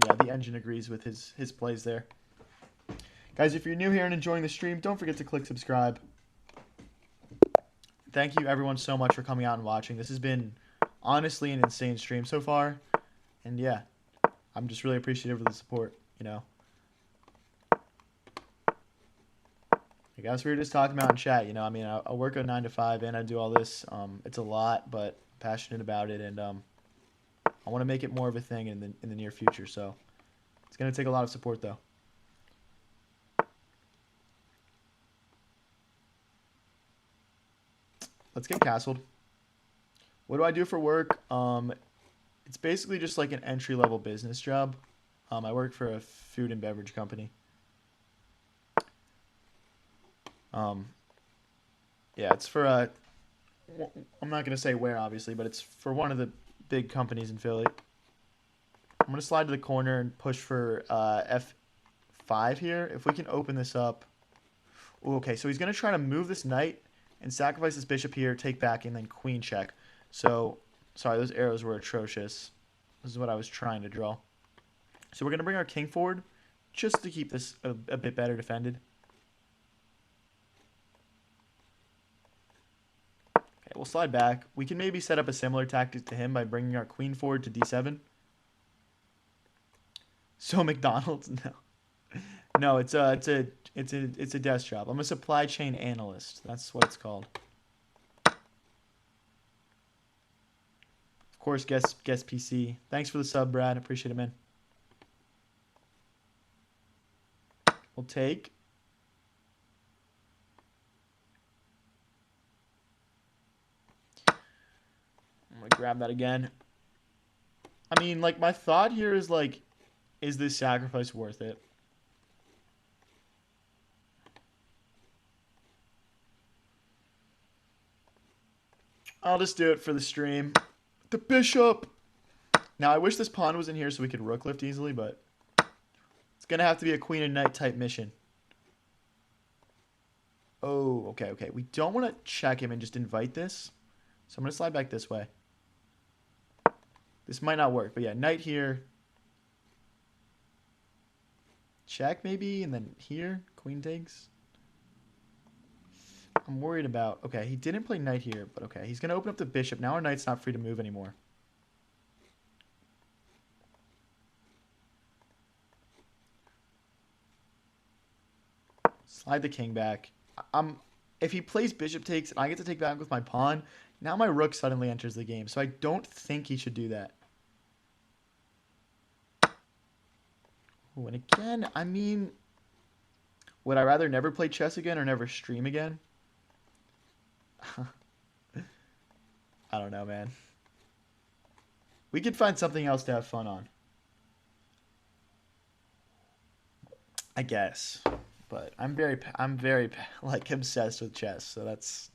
yeah, the engine agrees with his plays there. Guys, if you're new here and enjoying the stream, don't forget to click subscribe. Thank you, everyone, so much for coming out and watching. This has been, honestly, an insane stream so far. And, yeah, I'm just really appreciative of the support, you know. I guess we were just talking about in chat, you know. I mean, I work a 9 to 5 and I do all this. It's a lot, but I'm passionate about it. And I want to make it more of a thing in the near future. So it's going to take a lot of support, though. Let's get castled. What do I do for work? It's basically just like an entry-level business job. I work for a food and beverage company. Yeah, it's for a... I'm not going to say where, obviously, but it's for one of the big companies in Philly. I'm going to slide to the corner and push for F5 here. If we can open this up. Ooh, okay, so he's going to try to move this knight and sacrifice this bishop here, take back, and then queen check. So, sorry, those arrows were atrocious. This is what I was trying to draw. So we're going to bring our king forward just to keep this a bit better defended. Okay, we'll slide back. We can maybe set up a similar tactic to him by bringing our queen forward to d7. So McDonald's? No. No, it's a desk job. I'm a supply chain analyst. That's what it's called. Of course, guest PC. Thanks for the sub, Brad. Appreciate it, man. We'll take. I'm going to grab that again. I mean, like, my thought here is, like, is this sacrifice worth it? I'll just do it for the stream. The bishop! Now, I wish this pawn was in here so we could rook lift easily, but it's going to have to be a queen and knight type mission. Oh, okay, okay. We don't want to check him and just invite this. So I'm going to slide back this way. This might not work, but yeah, knight here. Check maybe, and then here, queen takes. I'm worried about... Okay, he didn't play knight here, but okay. He's going to open up the bishop. Now our knight's not free to move anymore. Slide the king back. If he plays bishop takes and I get to take back with my pawn, now my rook suddenly enters the game. So I don't think he should do that. Ooh, and again, I mean... Would I rather never play chess again or never stream again? I don't know, man. We could find something else to have fun on. I guess. But I'm very like obsessed with chess, so it's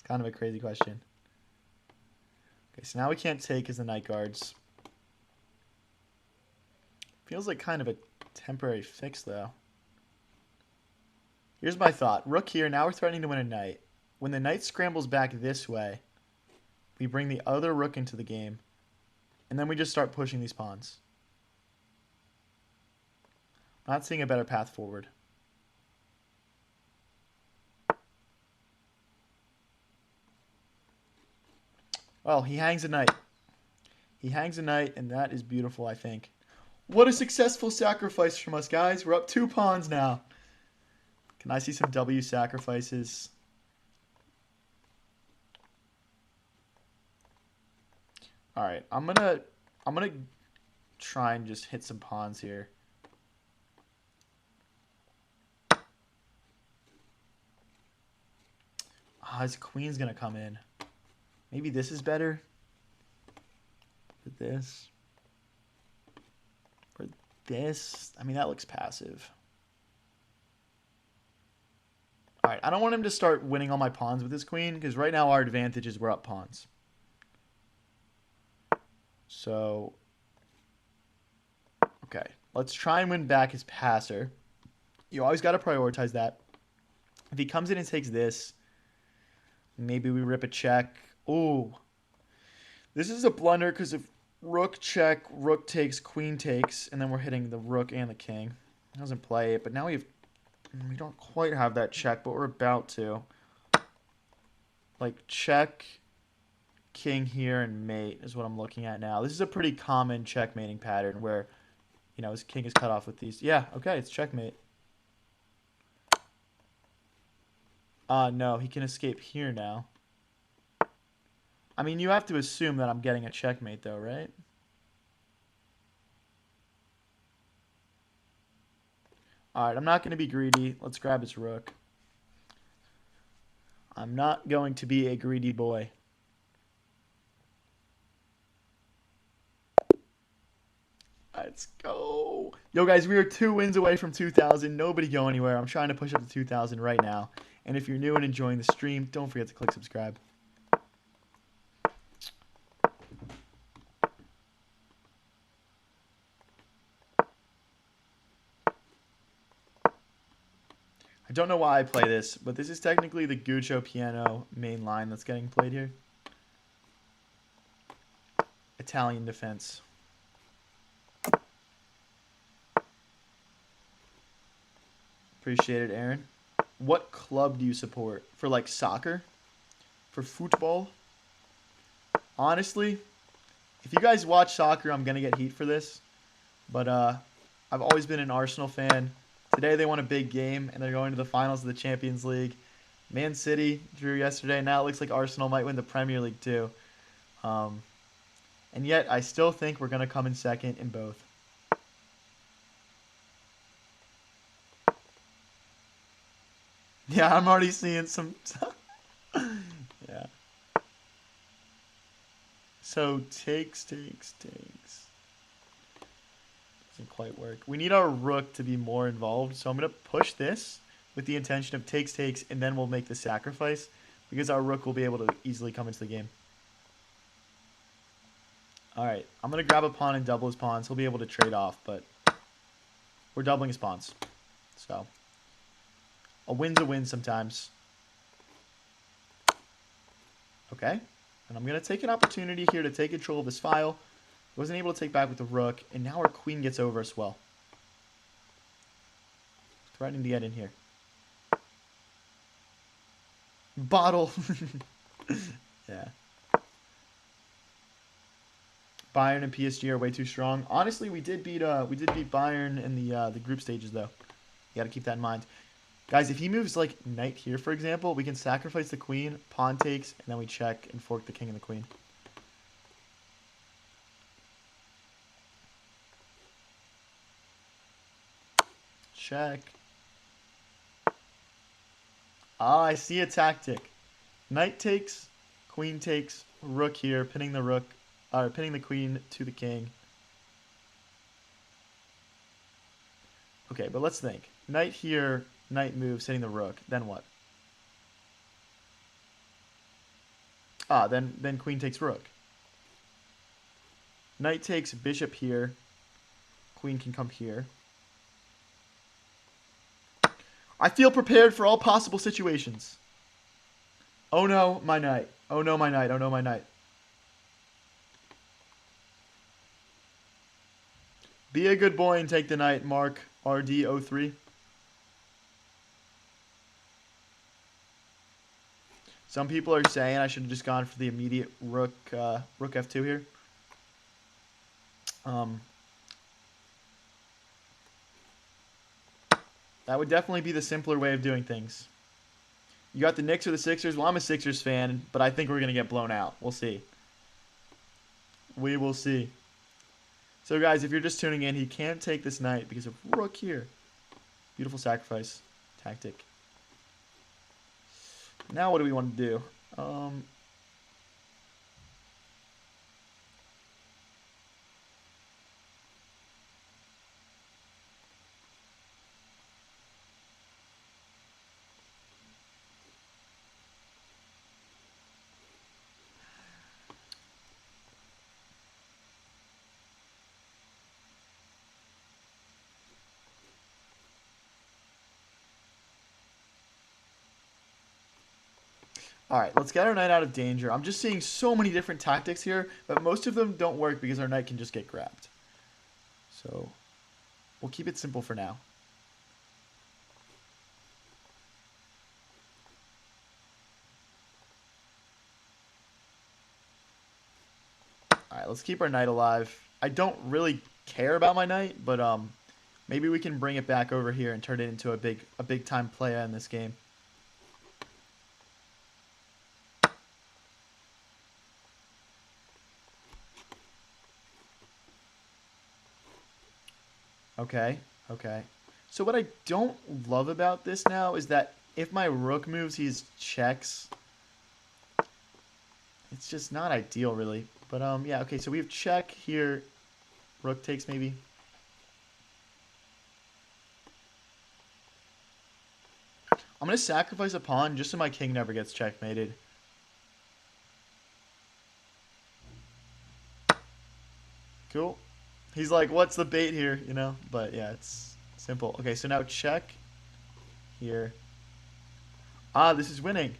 kind of a crazy question. Okay, so now we can't take as the knight guards. Feels like kind of a temporary fix though. Here's my thought. Rook here, now we're threatening to win a knight. When the knight scrambles back this way, we bring the other rook into the game, and then we just start pushing these pawns. Not seeing a better path forward. Well, he hangs a knight. He hangs a knight, and that is beautiful, I think. What a successful sacrifice from us, guys. We're up 2 pawns now. Can I see some W sacrifices? All right, I'm gonna try and just hit some pawns here. His queen's gonna come in. Maybe this is better. Or this. Or this. I mean, that looks passive. All right, I don't want him to start winning all my pawns with his queen, because right now our advantage is we're up pawns. So, okay, let's try and win back his passer. You always got to prioritize that. If he comes in and takes this, maybe we rip a check. Ooh, this is a blunder because if rook check, rook takes, queen takes, and then we're hitting the rook and the king. He doesn't play it, but now we don't quite have that check, but we're about to. Like check, king here, and mate is what I'm looking at now. This is a pretty common checkmating pattern where, you know, his king is cut off with these. Yeah, okay, it's checkmate. No, he can escape here now. I mean, you have to assume that I'm getting a checkmate, though, right? All right, I'm not going to be greedy. Let's grab his rook. I'm not going to be a greedy boy. Let's go. Yo, guys, we are 2 wins away from 2,000. Nobody go anywhere. I'm trying to push up to 2,000 right now. And if you're new and enjoying the stream, don't forget to click subscribe. I don't know why I play this, but this is technically the Guccio piano main line that's getting played here. Italian defense. Appreciate it, Aaron. What club do you support? For like soccer? For football? Honestly, if you guys watch soccer, I'm going to get heat for this. But I've always been an Arsenal fan. Today they won a big game, and they're going to the finals of the Champions League. Man City drew yesterday. Now it looks like Arsenal might win the Premier League too. And yet, I still think we're going to come in second in both. Yeah, I'm already seeing some... yeah. So, takes. Doesn't quite work. We need our rook to be more involved, so I'm going to push this with the intention of takes, and then we'll make the sacrifice, because our rook will be able to easily come into the game. Alright, I'm going to grab a pawn and double his pawns. He'll be able to trade off, but we're doubling his pawns. So, a win's a win sometimes. Okay, and I'm going to take an opportunity here to take control of this file. Wasn't able to take back with the rook, and now our queen gets over as well. Threatening to get in here. Bottle. Yeah. Bayern and PSG are way too strong. Honestly, we did beat Bayern in the group stages though. You got to keep that in mind. Guys, if he moves like knight here, for example, we can sacrifice the queen, pawn takes, and then we check and fork the king and the queen. Check. Ah, I see a tactic. Knight takes, queen takes, rook here, pinning the queen to the king. Okay, but let's think. Knight here, knight moves, hitting the rook. Then what? Ah, then queen takes rook. Knight takes bishop here. Queen can come here. I feel prepared for all possible situations. Oh no, my knight. Oh no, my knight. Oh no, my knight. Be a good boy and take the knight, Mark RD03. Some people are saying I should have just gone for the immediate rook f2 here. That would definitely be the simpler way of doing things. You got the Knicks or the Sixers? Well, I'm a Sixers fan, but I think we're going to get blown out. We'll see. We will see. So, guys, if you're just tuning in, he can't take this knight because of rook here. Beautiful sacrifice tactic. Now what do we want to do? All right, let's get our knight out of danger. I'm just seeing so many different tactics here, but most of them don't work because our knight can just get grabbed. So we'll keep it simple for now. All right, let's keep our knight alive. I don't really care about my knight, but maybe we can bring it back over here and turn it into a big time player in this game. Okay, okay. So what I don't love about this now is that if my rook moves, he checks. It's just not ideal, really. But, yeah, okay, so we have check here. Rook takes, maybe. I'm going to sacrifice a pawn just so my king never gets checkmated. Cool. He's like, what's the bait here, you know? But, yeah, it's simple. Okay, so now check here. Ah, this is winning.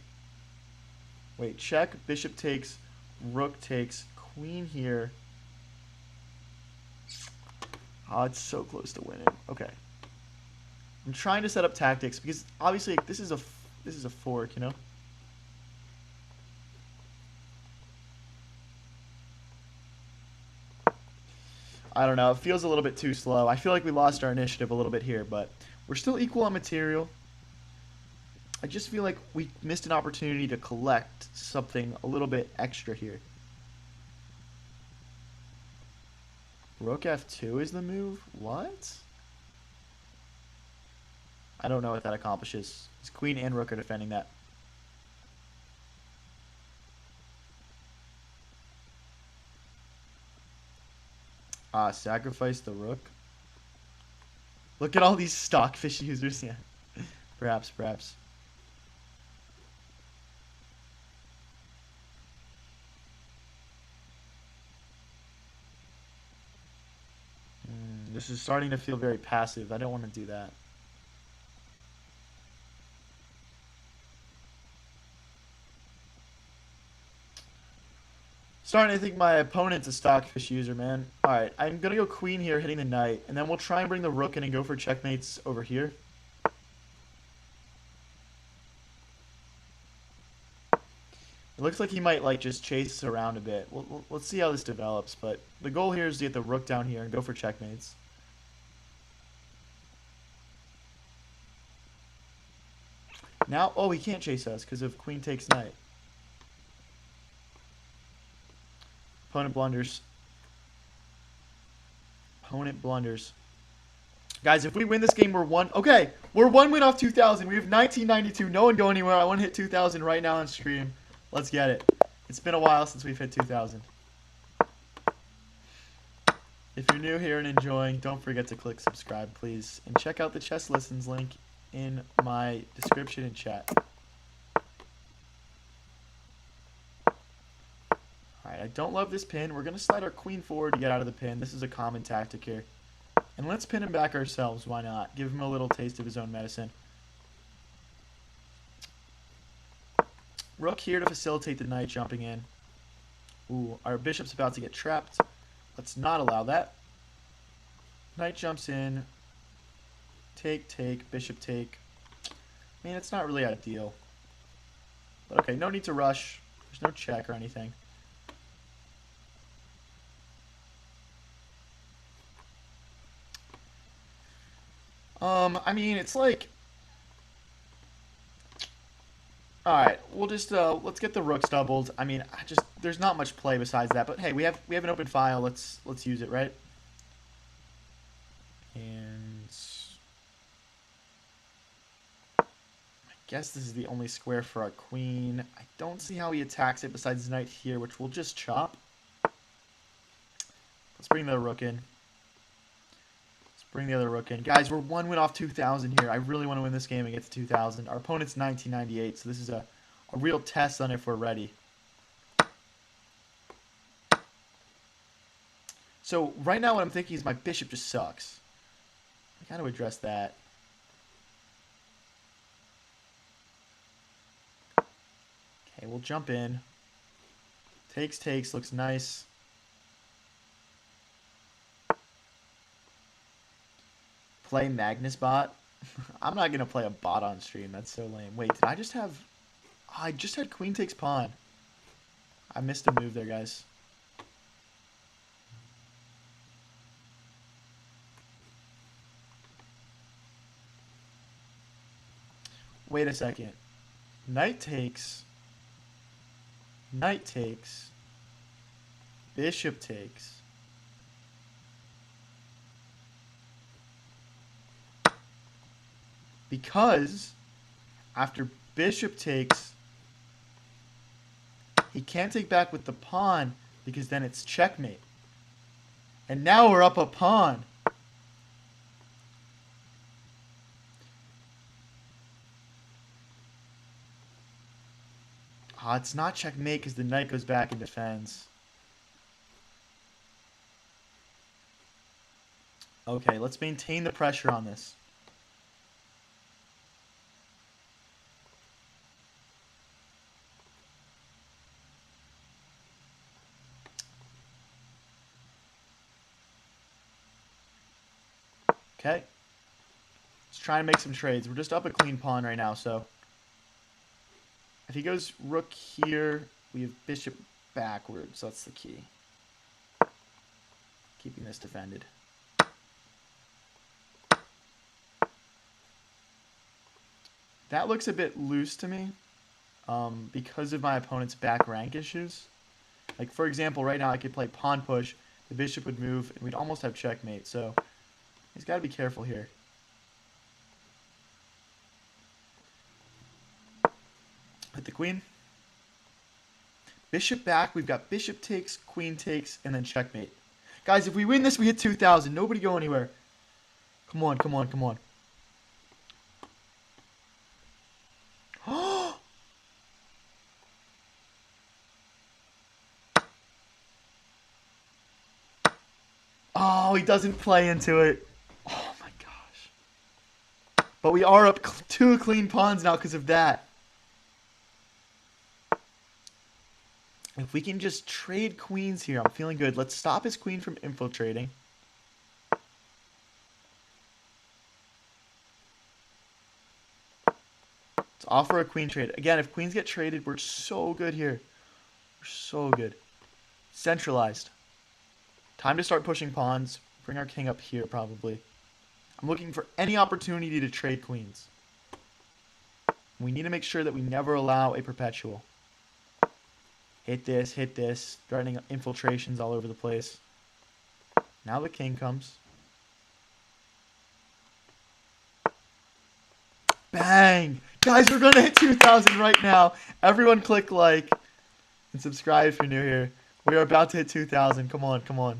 Wait, check, bishop takes, rook takes, queen here. Oh, it's so close to winning. Okay. I'm trying to set up tactics because obviously this is a fork, you know? I don't know. It feels a little bit too slow. I feel like we lost our initiative a little bit here, but we're still equal on material. I just feel like we missed an opportunity to collect something a little bit extra here. Rook f2 is the move? What? I don't know what that accomplishes. His queen and rook are defending that. Sacrifice the rook. Look at all these stockfish users. Yeah. Perhaps. This is starting to feel very passive. I don't want to do that. Starting to think my opponent's a stockfish user, man. Alright, I'm going to go queen here, hitting the knight. And then we'll try and bring the rook in and go for checkmates over here. It looks like he might, like, just chase us around a bit. Let's see how this develops. But the goal here is to get the rook down here and go for checkmates. Now, oh, he can't chase us because of queen takes knight. Opponent blunders. Guys, if we win this game, we're one. Okay, we're 1 win off 2,000. We have 1992. No one go anywhere. I want to hit 2,000 right now on stream. Let's get it. It's been a while since we've hit 2,000. If you're new here and enjoying, don't forget to click subscribe, please. And check out the chess lessons link in my description and chat. Alright, I don't love this pin. We're going to slide our queen forward to get out of the pin. This is a common tactic here. And let's pin him back ourselves. Why not? Give him a little taste of his own medicine. Rook here to facilitate the knight jumping in. Ooh, our bishop's about to get trapped. Let's not allow that. Knight jumps in. Take, bishop take. I mean, it's not really ideal. But okay, no need to rush. There's no check or anything. I mean, it's like... Alright, we'll just, let's get the rooks doubled. I mean, there's not much play besides that. But hey, we have an open file. Let's use it, right? And... I guess this is the only square for our queen. I don't see how he attacks it besides knight here, which we'll just chop. Let's bring the rook in. Bring the other rook in. Guys, we're 1 win off 2,000 here. I really want to win this game and get to 2,000. Our opponent's 1998, so this is a real test on if we're ready. So right now what I'm thinking is my bishop just sucks. I got to address that. Okay, we'll jump in. Takes, looks nice. Play Magnus bot. I'm not gonna play a bot on stream. That's so lame. Wait, did I just have... Oh, I just had queen takes pawn. I missed a move there, guys. Wait a second. Knight takes. Bishop takes. Because after bishop takes, he can't take back with the pawn because then it's checkmate. And now we're up a pawn. It's not checkmate because the knight goes back and defends. Okay, let's maintain the pressure on this. Okay. Let's try and make some trades. We're just up a clean pawn right now, so... If he goes rook here, we have bishop backwards. That's the key. Keeping this defended. That looks a bit loose to me because of my opponent's back rank issues. Like, for example, right now I could play pawn push, the bishop would move, and we'd almost have checkmate. So he's got to be careful here. Hit the queen. Bishop back. We've got bishop takes, queen takes, and then checkmate. Guys, if we win this, we hit 2,000. Nobody go anywhere. Come on, come on, come on. Oh, he doesn't play into it. Oh my gosh. But we are up 2 clean pawns now because of that. If we can just trade queens here, I'm feeling good. Let's stop his queen from infiltrating. Let's offer a queen trade. Again, if queens get traded, we're so good here. We're so good. Centralized. Time to start pushing pawns. Bring our king up here, probably. I'm looking for any opportunity to trade queens. We need to make sure that we never allow a perpetual. Hit this. Threatening infiltrations all over the place. Now the king comes. Bang! Guys, we're going to hit 2,000 right now. Everyone click like and subscribe if you're new here. We are about to hit 2,000. Come on, come on.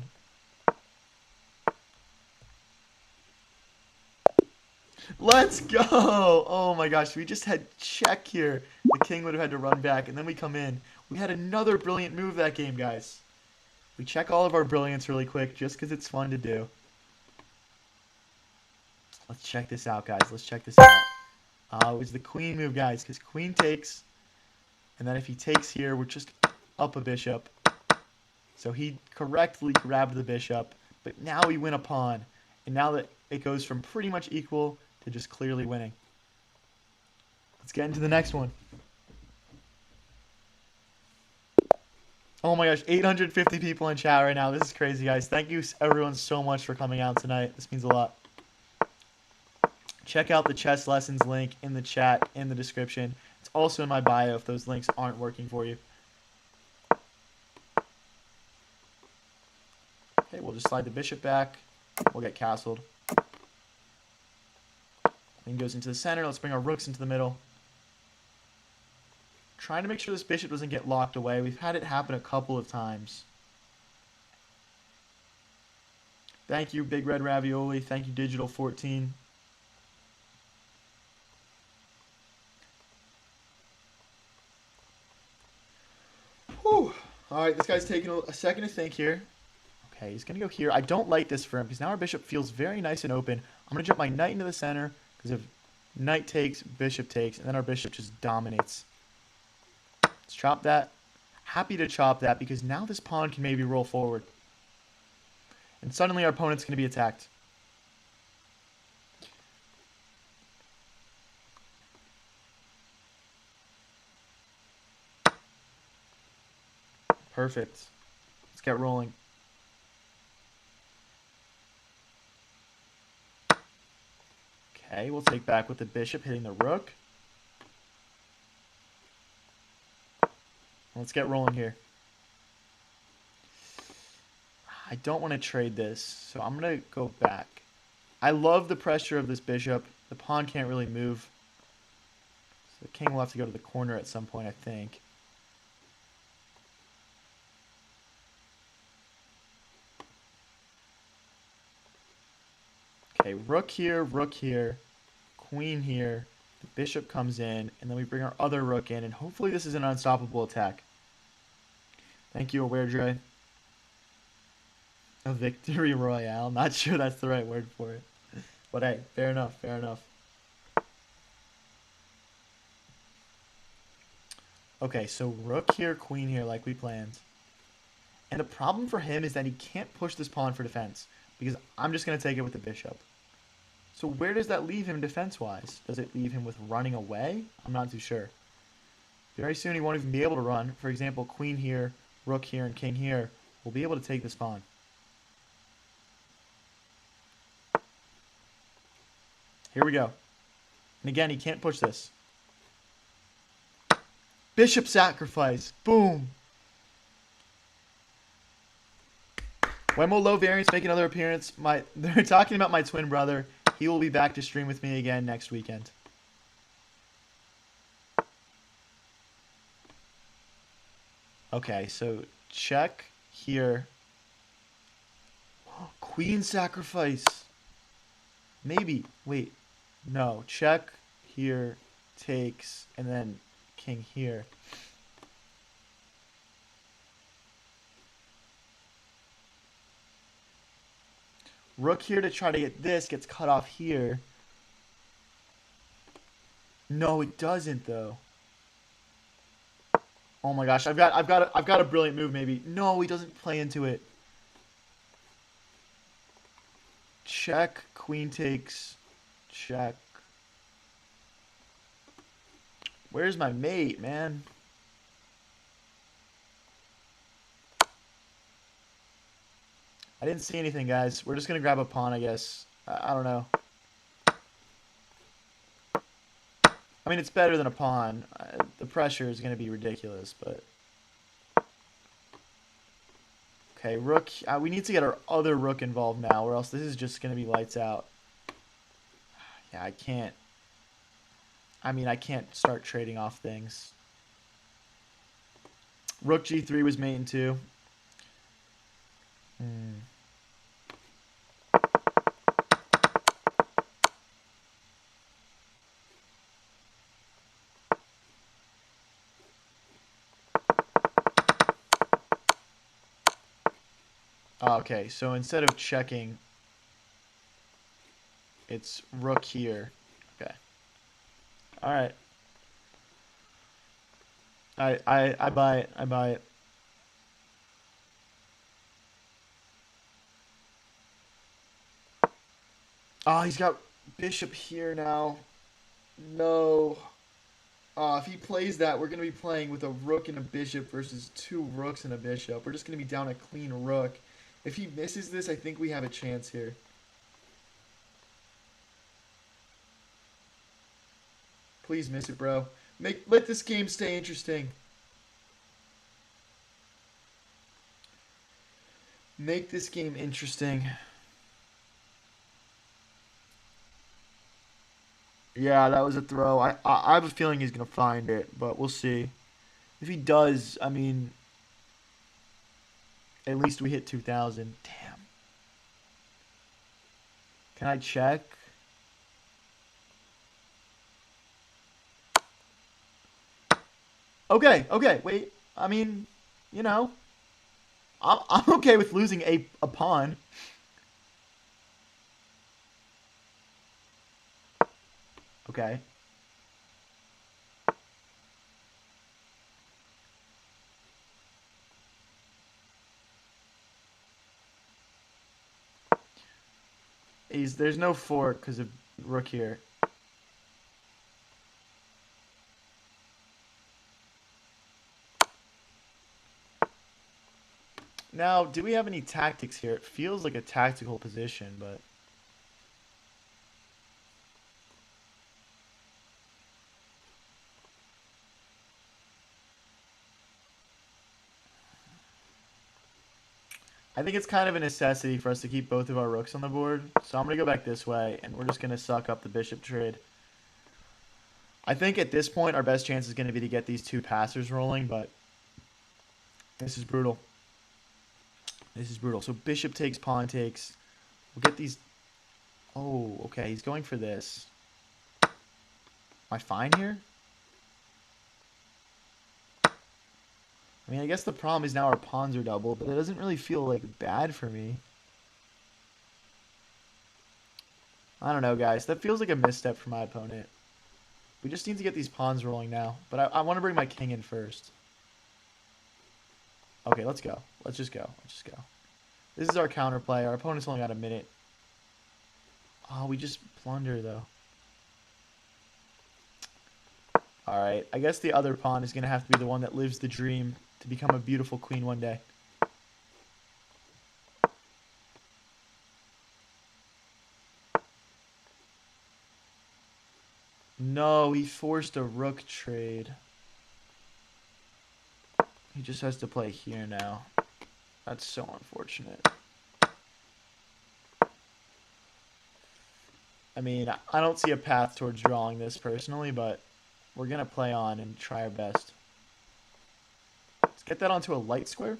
Let's go! Oh my gosh, we just had check here. The king would have had to run back, and then we come in. We had another brilliant move that game, guys. We check all of our brilliance really quick, just because it's fun to do. Let's check this out, guys. Let's check this out. It was the queen move, guys, because queen takes, and then if he takes here, we're just up a bishop. So he correctly grabbed the bishop, but now we win a pawn. And now that it goes from pretty much equal to just clearly winning. Let's get into the next one. Oh my gosh, 850 people in chat right now. This is crazy, guys. Thank you everyone so much for coming out tonight. This means a lot. Check out the chess lessons link in the chat, in the description. It's also in my bio if those links aren't working for you. Okay, we'll just slide the bishop back. We'll get castled. Queen goes into the center. Let's bring our rooks into the middle. Trying to make sure this bishop doesn't get locked away. We've had it happen a couple of times. Thank you, Big Red Ravioli. Thank you, Digital14. Whew. All right, this guy's taking a second to think here. Okay, he's going to go here. I don't like this for him because now our bishop feels very nice and open. I'm going to jump my knight into the center because if knight takes, bishop takes, and then our bishop just dominates. Let's chop that. Happy to chop that because now this pawn can maybe roll forward. And suddenly our opponent's going to be attacked. Perfect. Let's get rolling. Okay, we'll take back with the bishop hitting the rook. Let's get rolling here. I don't want to trade this, so I'm going to go back. I love the pressure of this bishop. The pawn can't really move. So the king will have to go to the corner at some point, I think. Okay, rook here, queen here. The bishop comes in, and then we bring our other rook in, and hopefully this is an unstoppable attack. Thank you, AwareDre. A victory royale. Not sure that's the right word for it. But hey, fair enough, fair enough. Okay, so rook here, queen here, like we planned. And the problem for him is that he can't push this pawn for defense, because I'm just going to take it with the bishop. So where does that leave him defense-wise? Does it leave him with running away? I'm not too sure. Very soon he won't even be able to run. For example, queen here, rook here, and king here will be able to take this pawn. Here we go. And again, he can't push this. Bishop sacrifice. Boom. When will low variance make another appearance? They're talking about my twin brother. He will be back to stream with me again next weekend. Okay, so check here. Queen sacrifice. Maybe. Wait. No. Check here. Takes. And then king here. Rook here to try to get this. Gets cut off here. No, it doesn't though. Oh my gosh. I've got a brilliant move maybe. No, he doesn't play into it. Check. Queen takes. Check. Where's my mate, man? I didn't see anything, guys. We're just going to grab a pawn, I guess. I don't know. I mean, it's better than a pawn. The pressure is going to be ridiculous, but... Okay, rook. We need to get our other rook involved now, or else this is just going to be lights out. Yeah, I can't. I mean, I can't start trading off things. Rook g3 was main too. Okay, so instead of checking, it's rook here. Okay. All right. I buy it. I buy it. Oh, he's got bishop here now. No. If he plays that, we're going to be playing with a rook and a bishop versus two rooks and a bishop. We're just going to be down a clean rook. If he misses this, I think we have a chance here. Please miss it, bro. Let this game stay interesting. Make this game interesting. Yeah, that was a throw. I have a feeling he's going to find it, but we'll see. If he does, I mean, at least we hit 2,000. Damn. Can I check? Okay, okay, wait. I mean, you know, I'm okay with losing a pawn. Okay. There's no fork because of rook here. Now, do we have any tactics here? It feels like a tactical position, but... I think it's kind of a necessity for us to keep both of our rooks on the board. So I'm going to go back this way, and we're just going to suck up the bishop trade. I think at this point, our best chance is going to be to get these two passers rolling, but this is brutal. This is brutal. So bishop takes, pawn takes. We'll get these... Oh, okay. He's going for this. Am I fine here? I mean, I guess the problem is now our pawns are double, but it doesn't really feel, like, bad for me. I don't know, guys. That feels like a misstep for my opponent. We just need to get these pawns rolling now. But I want to bring my king in first. Okay, let's go. Let's just go. Let's just go. This is our counterplay. Our opponent's only got a minute. Oh, we just plunder, though. Alright, I guess the other pawn is going to have to be the one that lives the dream to become a beautiful queen one day. No, he forced a rook trade. He just has to play here now. That's so unfortunate. I mean, I don't see a path towards drawing this personally, but we're going to play on and try our best. Let's get that onto a light square.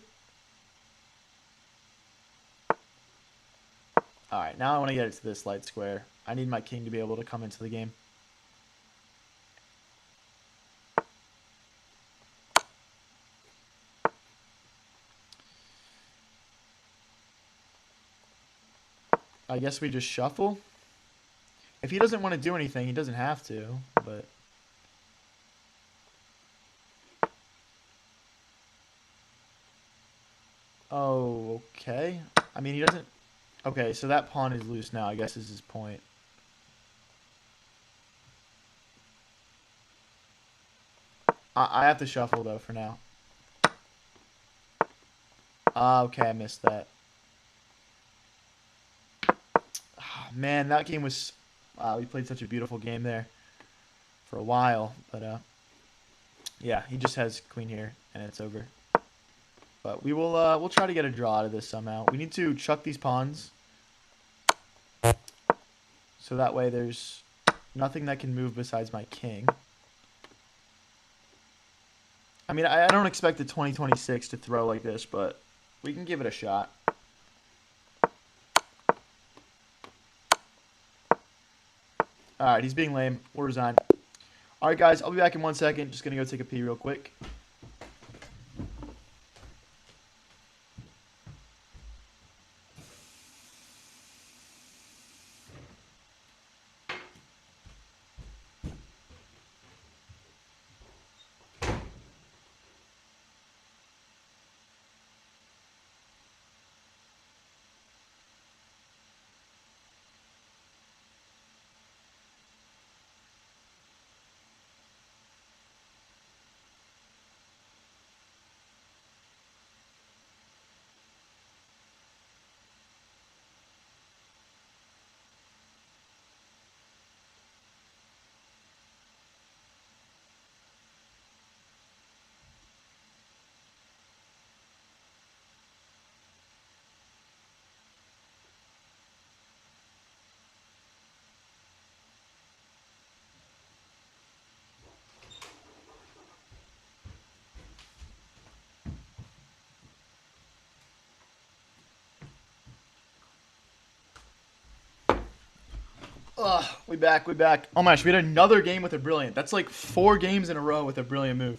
Alright, now I want to get it to this light square. I need my king to be able to come into the game. I guess we just shuffle. If he doesn't want to do anything, he doesn't have to, but... Oh, okay. I mean, he doesn't... Okay, so that pawn is loose now, I guess is his point. I have to shuffle, though, for now. Okay, I missed that. Man, that game was... Wow, we played such a beautiful game there for a while. But, yeah, he just has queen here, and it's over. But we will, we'll try to get a draw out of this somehow. We need to chuck these pawns. So that way there's nothing that can move besides my king. I mean, I don't expect the 2026 to throw like this, but we can give it a shot. Alright, he's being lame. We'll resign. Alright, guys, I'll be back in 1 second. Just going to go take a pee real quick. Ugh, we back, we back. Oh my gosh, we had another game with a brilliant. That's like 4 games in a row with a brilliant move.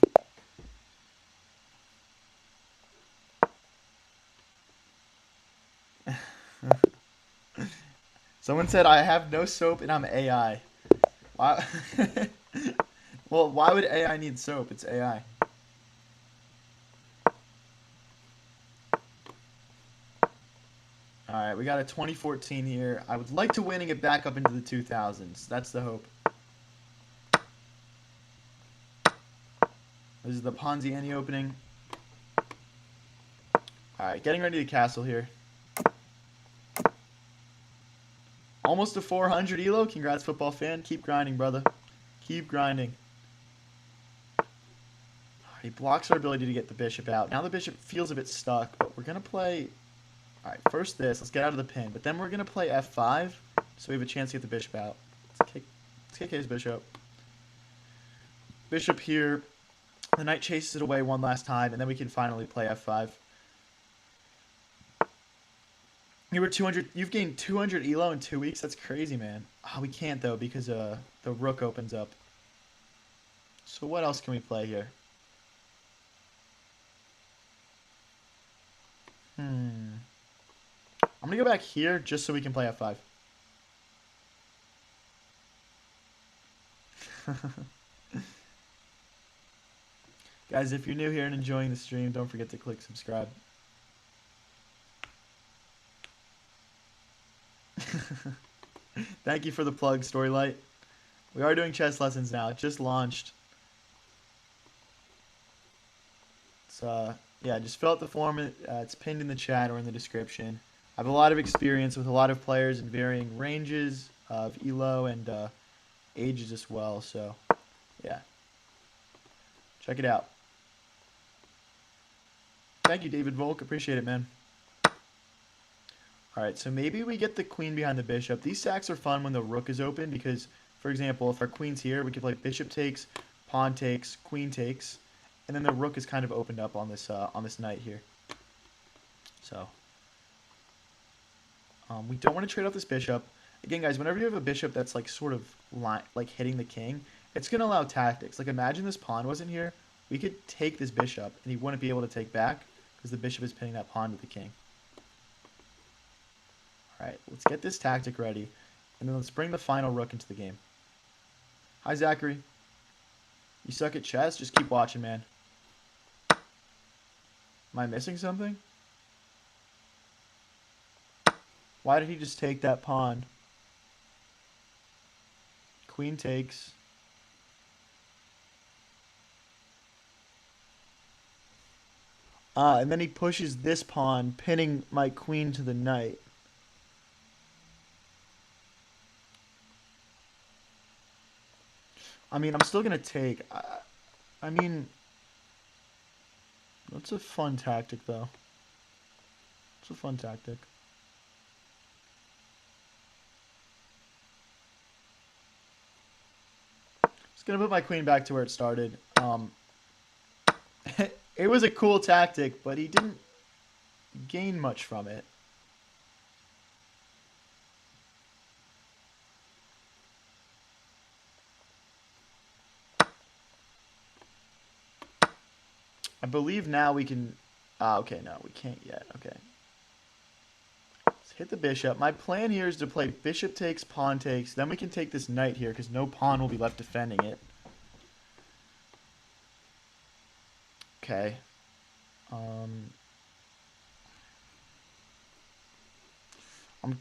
Someone said I have no soap and I'm AI. Why? Well, why would AI need soap? It's AI. Alright, we got a 2014 here. I would like to win and get back up into the 2000s. That's the hope. This is the Ponziani opening. Alright, getting ready to castle here. Almost a 400 elo. Congrats, football fan. Keep grinding, brother. Keep grinding. He blocks our ability to get the bishop out. Now the bishop feels a bit stuck, but we're going to play... Alright, first this. Let's get out of the pin. But then we're going to play f5, so we have a chance to get the bishop out. Let's kick his bishop. Bishop here. The knight chases it away one last time, and then we can finally play f5. You were 200. You've gained 200 elo in 2 weeks. That's crazy, man. Oh, we can't though because the rook opens up. So what else can we play here? I'm gonna go back here just so we can play f5. Guys, if you're new here and enjoying the stream, don't forget to click subscribe. Thank you for the plug, Storylight. We are doing chess lessons now. It just launched. So, yeah, just fill out the form. It's pinned in the chat or in the description. I have a lot of experience with a lot of players in varying ranges of elo and ages as well. So, yeah. Check it out. Thank you, David Volk. Appreciate it, man. All right, so maybe we get the queen behind the bishop. These sacks are fun when the rook is open because, for example, if our queen's here, we could play bishop takes, pawn takes, queen takes, and then the rook is kind of opened up on this knight here. So we don't want to trade off this bishop. Again, guys, whenever you have a bishop that's like sort of like hitting the king, it's going to allow tactics. Like imagine this pawn wasn't here. We could take this bishop, and he wouldn't be able to take back because the bishop is pinning that pawn to the king. All right, let's get this tactic ready, and then let's bring the final rook into the game. Hi, Zachary. You suck at chess? Just keep watching, man. Am I missing something? Why did he just take that pawn? Queen takes. And then he pushes this pawn, pinning my queen to the knight. I mean, I'm still going to take. I mean, that's a fun tactic, though. It's a fun tactic. Just going to put my queen back to where it started. It was a cool tactic, but he didn't gain much from it. I believe now we can... okay, no, we can't yet. Okay. Let's hit the bishop. My plan here is to play bishop takes, pawn takes. Then we can take this knight here because no pawn will be left defending it. Okay. I'm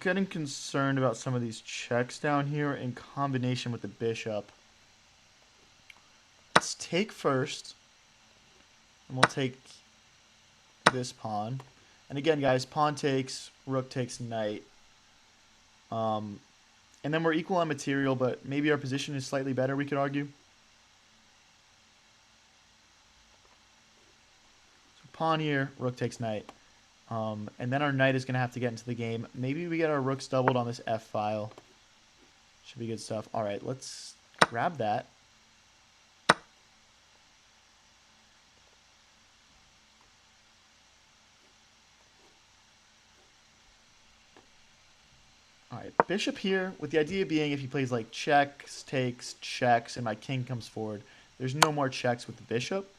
getting concerned about some of these checks down here in combination with the bishop. Let's take first. And we'll take this pawn. And again, guys, pawn takes, rook takes, knight. And then we're equal on material, but maybe our position is slightly better, we could argue. So pawn here, rook takes knight. And then our knight is going to have to get into the game. Maybe we get our rooks doubled on this F file. Should be good stuff. All right, let's grab that. All right, bishop here, with the idea being if he plays like checks, takes, checks, and my king comes forward, there's no more checks with the bishop.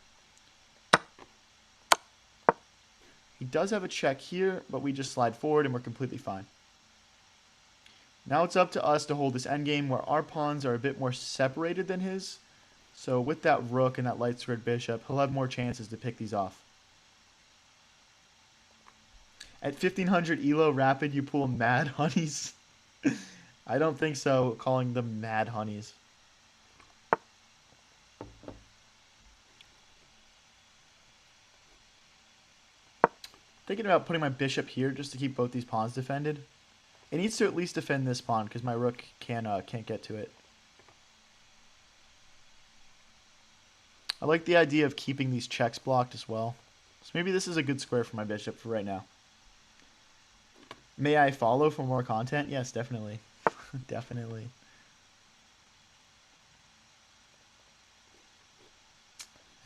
He does have a check here, but we just slide forward and we're completely fine. Now it's up to us to hold this endgame where our pawns are a bit more separated than his. So with that rook and that light squared bishop, he'll have more chances to pick these off. At 1500 ELO rapid, you pull mad honeys. I don't think so, calling them mad honeys. Thinking about putting my bishop here just to keep both these pawns defended. It needs to at least defend this pawn because my rook can't get to it. I like the idea of keeping these checks blocked as well. So maybe this is a good square for my bishop for right now. May I follow for more content? Yes, definitely. Definitely.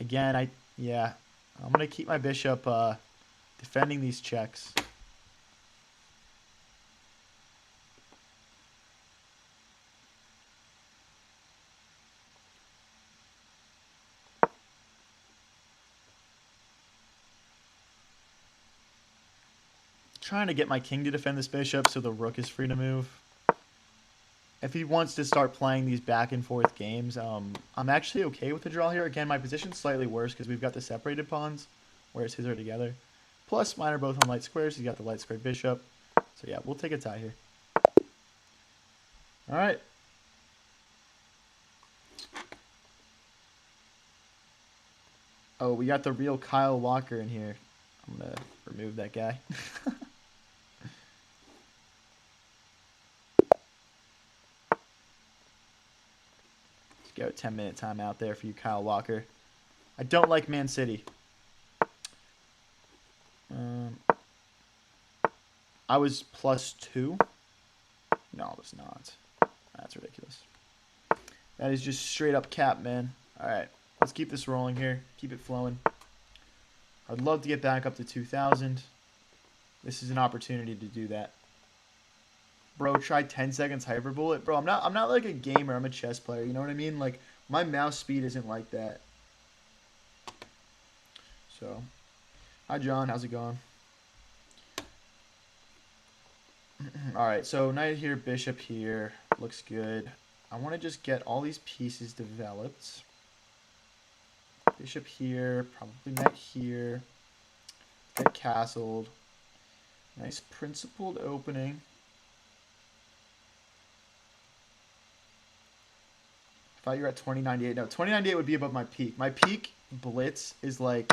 Again, I'm going to keep my bishop defending these checks. Trying to get my king to defend this bishop so the rook is free to move. If he wants to start playing these back and forth games, I'm actually okay with the draw here. Again, my position's slightly worse because we've got the separated pawns, whereas his are together. Plus, mine are both on light squares. He's got the light squared bishop. So yeah, we'll take a tie here. All right. Oh, we got the real Kyle Walker in here. I'm going to remove that guy. Go 10-minute timeout there for you, Kyle Walker. I don't like Man City. I was +2. No, I was not. That's ridiculous. That is just straight up cap, man. All right, let's keep this rolling here. Keep it flowing. I'd love to get back up to 2,000. This is an opportunity to do that. Bro, try 10 seconds hyper bullet. Bro, I'm not like a gamer. I'm a chess player. You know what I mean? Like, my mouse speed isn't like that. So, hi, John. How's it going? All right, so knight here, bishop here. Looks good. I want to just get all these pieces developed. Bishop here, probably knight here. Get castled. Nice principled opening. I thought you were at 2098. No, 2098 would be above my peak. My peak blitz is like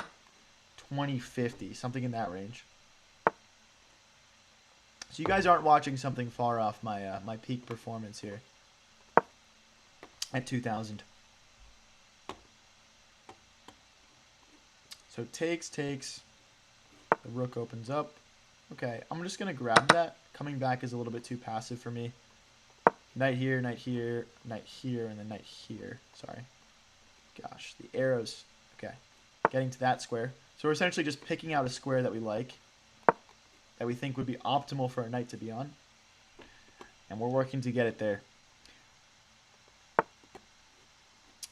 2050, something in that range. So you guys aren't watching something far off my my peak performance here at 2000. So takes. The rook opens up. Okay, I'm just going to grab that. Coming back is a little bit too passive for me. Knight here, knight here, knight here, and then knight here. Sorry. Gosh, the arrows. Okay, getting to that square. So we're essentially just picking out a square that we like, that we think would be optimal for a knight to be on. And we're working to get it there.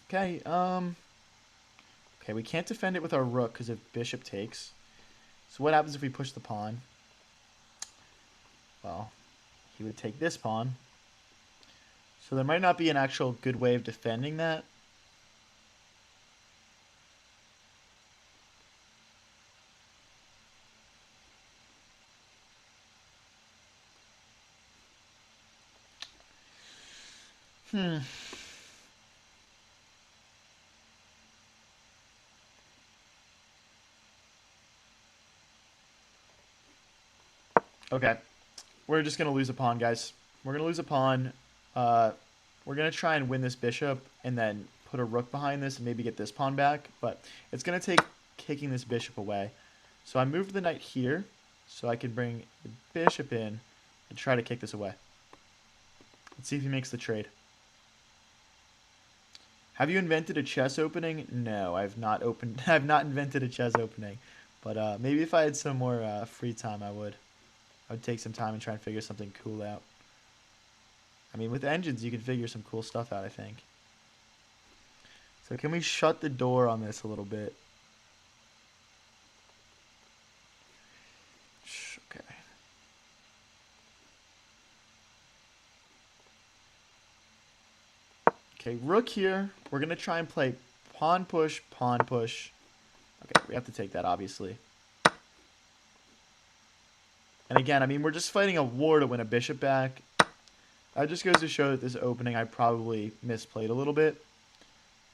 Okay, okay, we can't defend it with our rook because of bishop takes. So what happens if we push the pawn? Well, he would take this pawn. So there might not be an actual good way of defending that. Okay. We're just going to lose a pawn, guys. We're going to lose a pawn. We're going to try and win this bishop and then put a rook behind this and maybe get this pawn back. But it's going to take kicking this bishop away. So I moved the knight here so I can bring the bishop in and try to kick this away. Let's see if he makes the trade. Have you invented a chess opening? No, I've not invented a chess opening. But maybe if I had some more free time, I would take some time and try and figure something cool out. I mean, with engines, you can figure some cool stuff out, I think. So can we shut the door on this a little bit? Okay. Okay, rook here. We're going to try and play pawn push, pawn push. Okay, we have to take that, obviously. And again, I mean, we're just fighting a war to win a bishop back. That just goes to show that this opening I probably misplayed a little bit.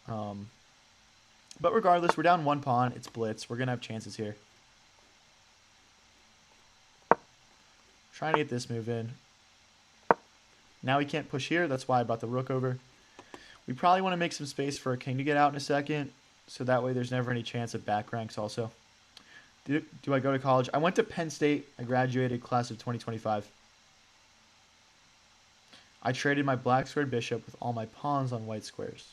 But regardless, we're down one pawn. It's blitz. We're going to have chances here. Trying to get this move in. Now we can't push here. That's why I brought the rook over. We probably want to make some space for a king to get out in a second. So that way there's never any chance of back ranks also. Do I go to college? I went to Penn State. I graduated class of 2025. I traded my black squared bishop with all my pawns on white squares.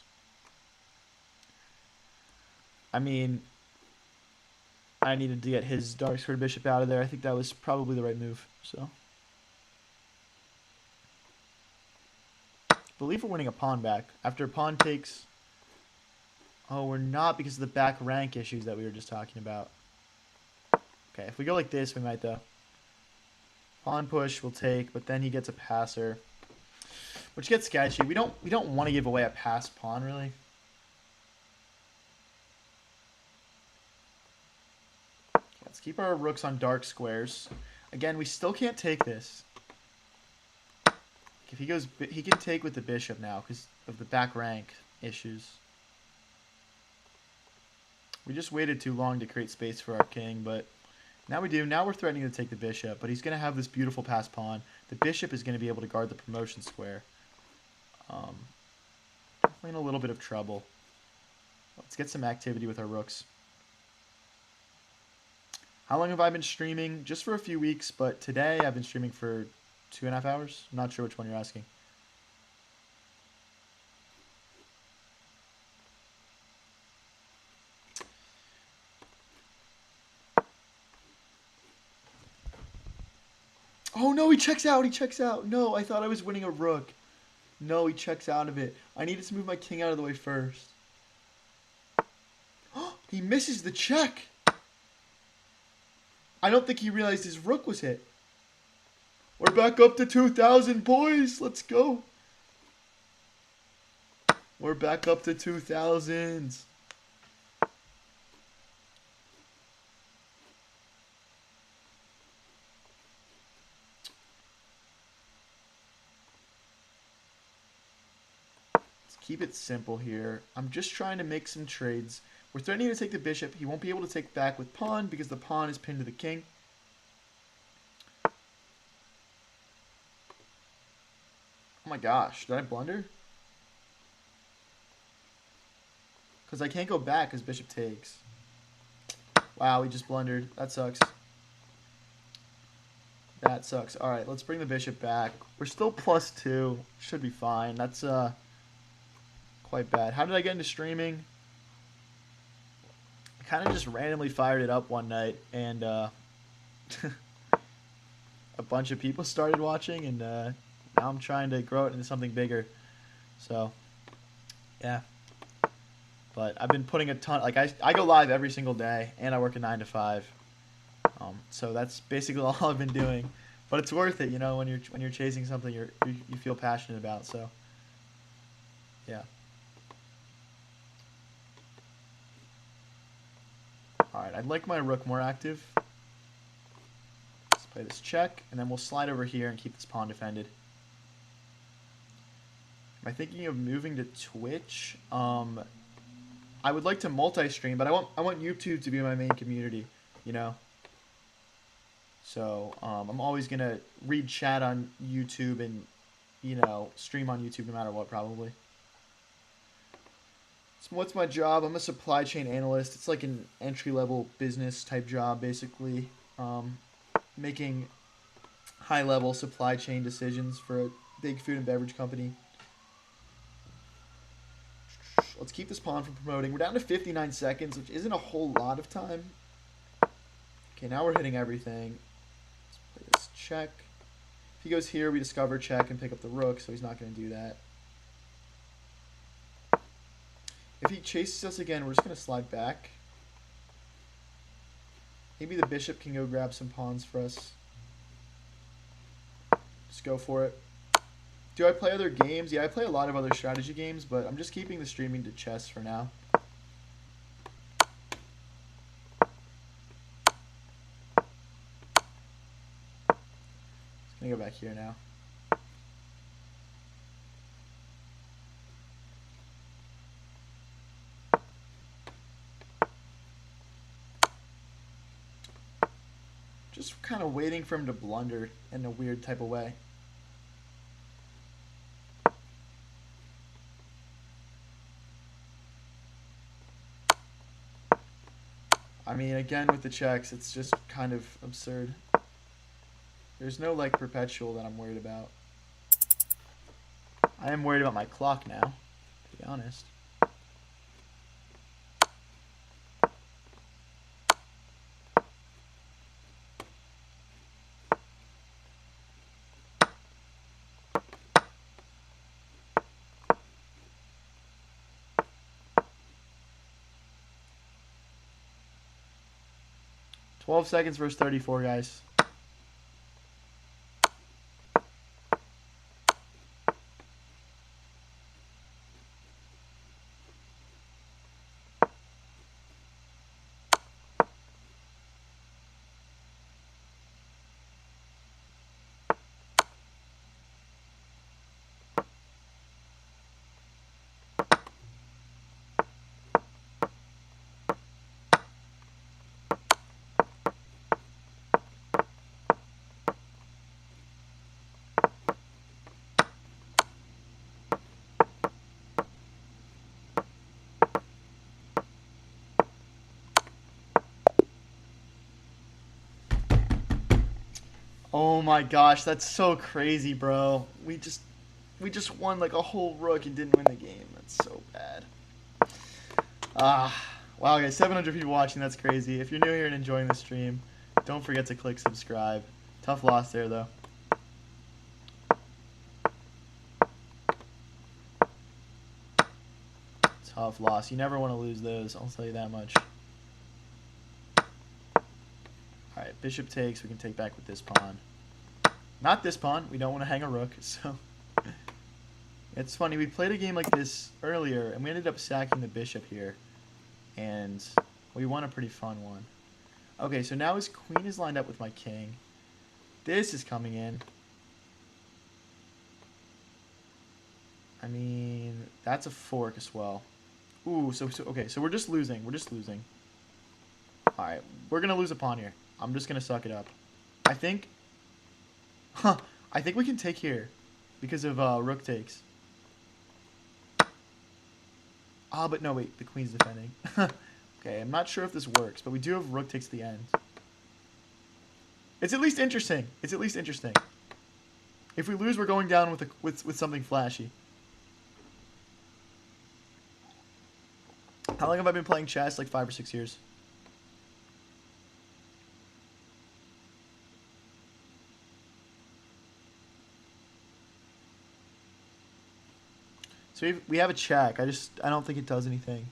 I mean, I needed to get his dark squared bishop out of there. I think that was probably the right move. So, I believe we're winning a pawn back. After a pawn takes... Oh, we're not because of the back rank issues that we were just talking about. Okay, if we go like this, we might though. Pawn push will take, but then he gets a passer, which gets sketchy. We don't want to give away a passed pawn really. Let's keep our rooks on dark squares. Again, we still can't take this. If he goes, he can take with the bishop now because of the back rank issues. We just waited too long to create space for our king, but now we do. Now we're threatening to take the bishop, but he's going to have this beautiful passed pawn. The bishop is going to be able to guard the promotion square. Definitely in a little bit of trouble. Let's get some activity with our rooks. How long have I been streaming? Just for a few weeks, but today I've been streaming for 2.5 hours. I'm not sure which one you're asking. Oh no, he checks out. He checks out. No, I thought I was winning a rook. No, he checks out of it. I needed to move my king out of the way first. He misses the check. I don't think he realized his rook was hit. We're back up to 2,000, boys. Let's go. We're back up to 2,000s. Keep it simple here. I'm just trying to make some trades. We're threatening to take the bishop. He won't be able to take back with pawn because the pawn is pinned to the king. Oh my gosh, did I blunder? Because I can't go back because bishop takes. Wow, we just blundered. That sucks. That sucks. Alright, let's bring the bishop back. We're still +2. Should be fine. That's quite bad. How did I get into streaming? I kind of just randomly fired it up one night, and a bunch of people started watching, and now I'm trying to grow it into something bigger. So, yeah. But I've been putting a ton. Like I go live every single day, and I work a 9 to 5. So that's basically all I've been doing. But it's worth it, you know, when you're chasing something you feel passionate about. So, yeah. Alright, I'd like my rook more active. Let's play this check, and then we'll slide over here and keep this pawn defended. Am I thinking of moving to Twitch? I would like to multi-stream, but I want YouTube to be my main community, you know? So, I'm always going to read chat on YouTube and, you know, stream on YouTube no matter what, probably. So what's my job? I'm a supply chain analyst. It's like an entry-level business type job, basically. Making high-level supply chain decisions for a big food and beverage company. Let's keep this pawn from promoting. We're down to 59 seconds, which isn't a whole lot of time. Okay, now we're hitting everything. Let's play this check. If he goes here, we discover check and pick up the rook, so he's not going to do that. If he chases us again, we're just going to slide back. Maybe the bishop can go grab some pawns for us. Just go for it. Do I play other games? Yeah, I play a lot of other strategy games, but I'm just keeping the streaming to chess for now. Just gonna go back here now. Just kind of waiting for him to blunder in a weird type of way. I mean, again, with the checks, it's just kind of absurd. There's no, like, perpetual that I'm worried about. I am worried about my clock now, to be honest. $12 seconds versus 34, guys. Oh my gosh, that's so crazy, bro. We just won like a whole rook and didn't win the game. That's so bad. Wow, guys, 700 people watching. That's crazy. If you're new here and enjoying the stream, don't forget to click subscribe. Tough loss there, though. Tough loss. You never want to lose those. I'll tell you that much. All right, bishop takes. We can take back with this pawn. Not this pawn. We don't want to hang a rook. So it's funny. We played a game like this earlier, and we ended up sacking the bishop here, and we won a pretty fun one. Okay, so now his queen is lined up with my king. This is coming in. I mean, that's a fork as well. Ooh, okay, so we're just losing. We're just losing. All right, we're gonna lose a pawn here. I'm just gonna suck it up. I think. I think we can take here because of rook takes. Ah, but no, wait, the queen's defending. Okay, I'm not sure if this works, but we do have rook takes at the end. It's at least interesting. It's at least interesting. If we lose, we're going down with something flashy. How long have I been playing chess? Like 5 or 6 years. So we have a check. I don't think it does anything.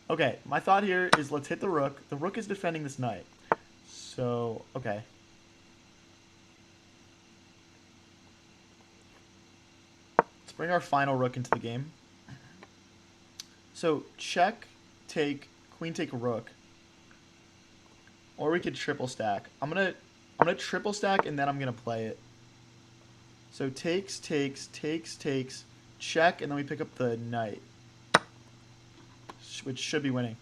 Okay, my thought here is let's hit the rook. The rook is defending this knight. So, okay. Let's bring our final rook into the game. So, check, take, queen take rook. Or we could triple stack. I'm gonna triple stack and then I'm gonna play it. So takes, takes, takes, takes, check, and then we pick up the knight, which should be winning.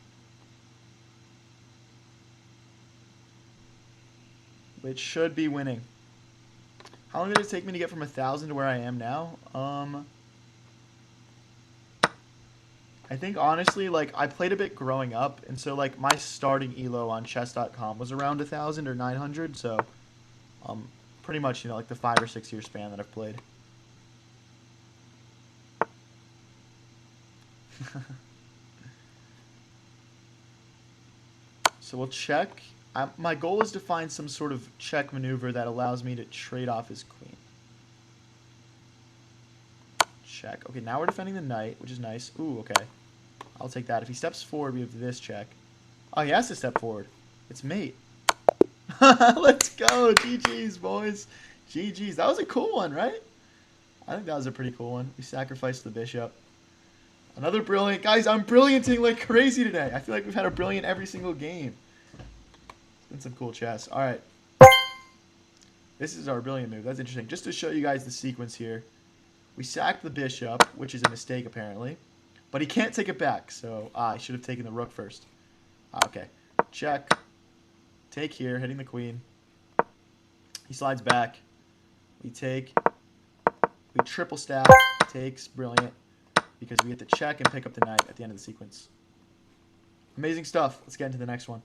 Which should be winning. How long did it take me to get from 1,000 to where I am now? I think honestly, like I played a bit growing up, and so like my starting elo on chess.com was around 1,000 or 900. So, pretty much like the 5 or 6 year span that I've played. So we'll check. My goal is to find some sort of check maneuver that allows me to trade off his queen. Check. Okay, now we're defending the knight, which is nice. Ooh, okay. I'll take that. If he steps forward, we have this check. Oh, he has to step forward. It's mate. Let's go. GG's, boys. GG's. That was a cool one, right? I think that was a pretty cool one. We sacrificed the bishop. Another brilliant. Guys, I'm brillianting like crazy today. I feel like we've had a brilliant every single game. It's been some cool chess. All right. This is our brilliant move. That's interesting. Just to show you guys the sequence here. We sacked the bishop, which is a mistake apparently. But he can't take it back, so I should have taken the rook first. Okay. Check. Take here, hitting the queen. He slides back. We take. We triple stack. Takes. Brilliant. Because we get to check and pick up the knight at the end of the sequence. Amazing stuff. Let's get into the next one.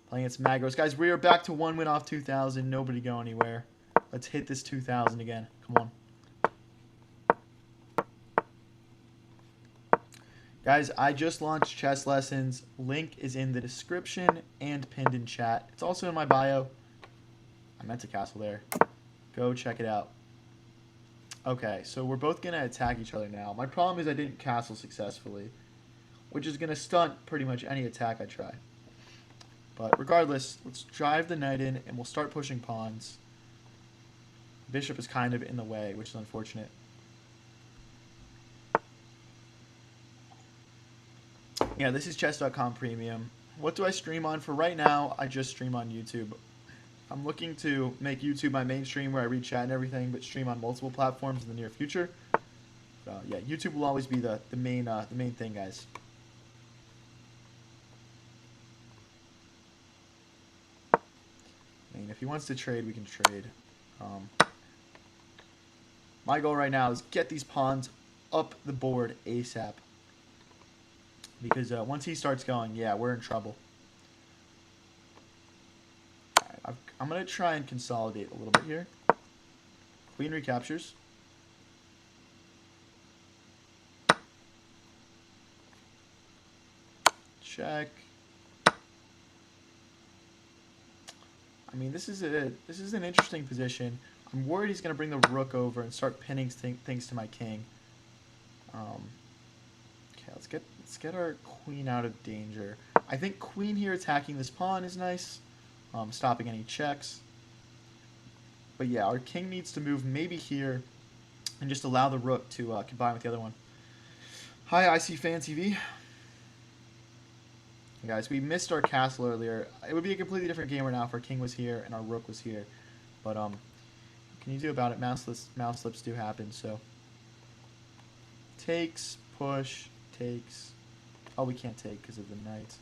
Playing against Magros. Guys, we are back to 1 win off 2,000. Nobody go anywhere. Let's hit this 2,000 again. Come on. Guys, I just launched chess lessons. Link is in the description and pinned in chat. It's also in my bio. I meant to castle there. Go check it out. Okay, so we're both going to attack each other now. My problem is I didn't castle successfully, which is going to stunt pretty much any attack I try. But regardless, let's drive the knight in, and we'll start pushing pawns. Bishop is kind of in the way, which is unfortunate. Yeah, this is chess.com Premium. What do I stream on? For right now, I just stream on YouTube. I'm looking to make YouTube my main stream where I read chat and everything, but stream on multiple platforms in the near future. So yeah, YouTube will always be the main thing, guys. I mean, if he wants to trade, we can trade. My goal right now is get these pawns up the board ASAP. Because once he starts going, yeah, we're in trouble. All right, I'm going to try and consolidate a little bit here. Queen recaptures. Check. I mean, this is an interesting position. I'm worried he's going to bring the rook over and start pinning things to my king. Okay, let's get our queen out of danger. I think queen here attacking this pawn is nice, stopping any checks. But yeah, our king needs to move maybe here and just allow the rook to combine with the other one. Hi, IC Fan TV. Hey guys, we missed our castle earlier. It would be a completely different game right now if our king was here and our rook was here. But can you do about it? Mouse slips do happen. So takes, push, takes. Oh, we can't take because of the knight.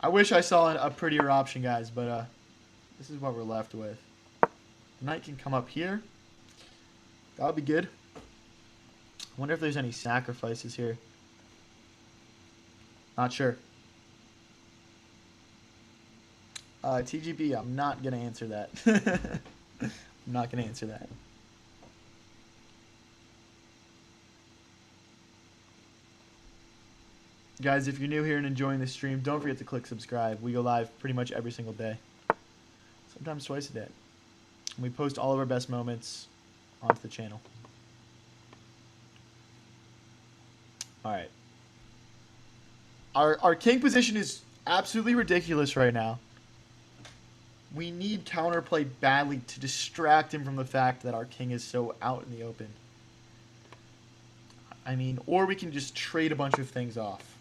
I wish I saw a prettier option, guys, but this is what we're left with. The knight can come up here. That would be good. I wonder if there's any sacrifices here. Not sure. TGB, I'm not going to answer that. I'm not going to answer that. Guys, if you're new here and enjoying the stream, don't forget to click subscribe. We go live pretty much every single day. Sometimes twice a day. And we post all of our best moments onto the channel. Alright. Our king position is absolutely ridiculous right now. We need counterplay badly to distract him from the fact that our king is so out in the open. I mean, or we can just trade a bunch of things off.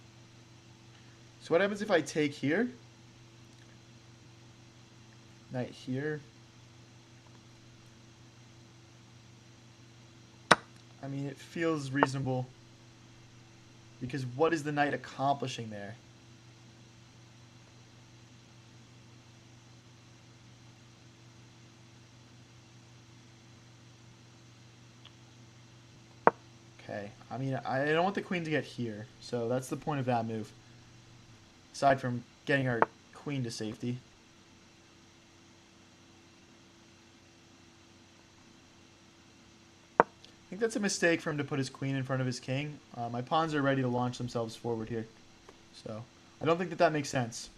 So what happens if I take here? Knight here. I mean, it feels reasonable. Because what is the knight accomplishing there? Okay, I mean, I don't want the queen to get here, so that's the point of that move. Aside from getting our queen to safety. I think that's a mistake for him to put his queen in front of his king. My pawns are ready to launch themselves forward here. So, I don't think that makes sense.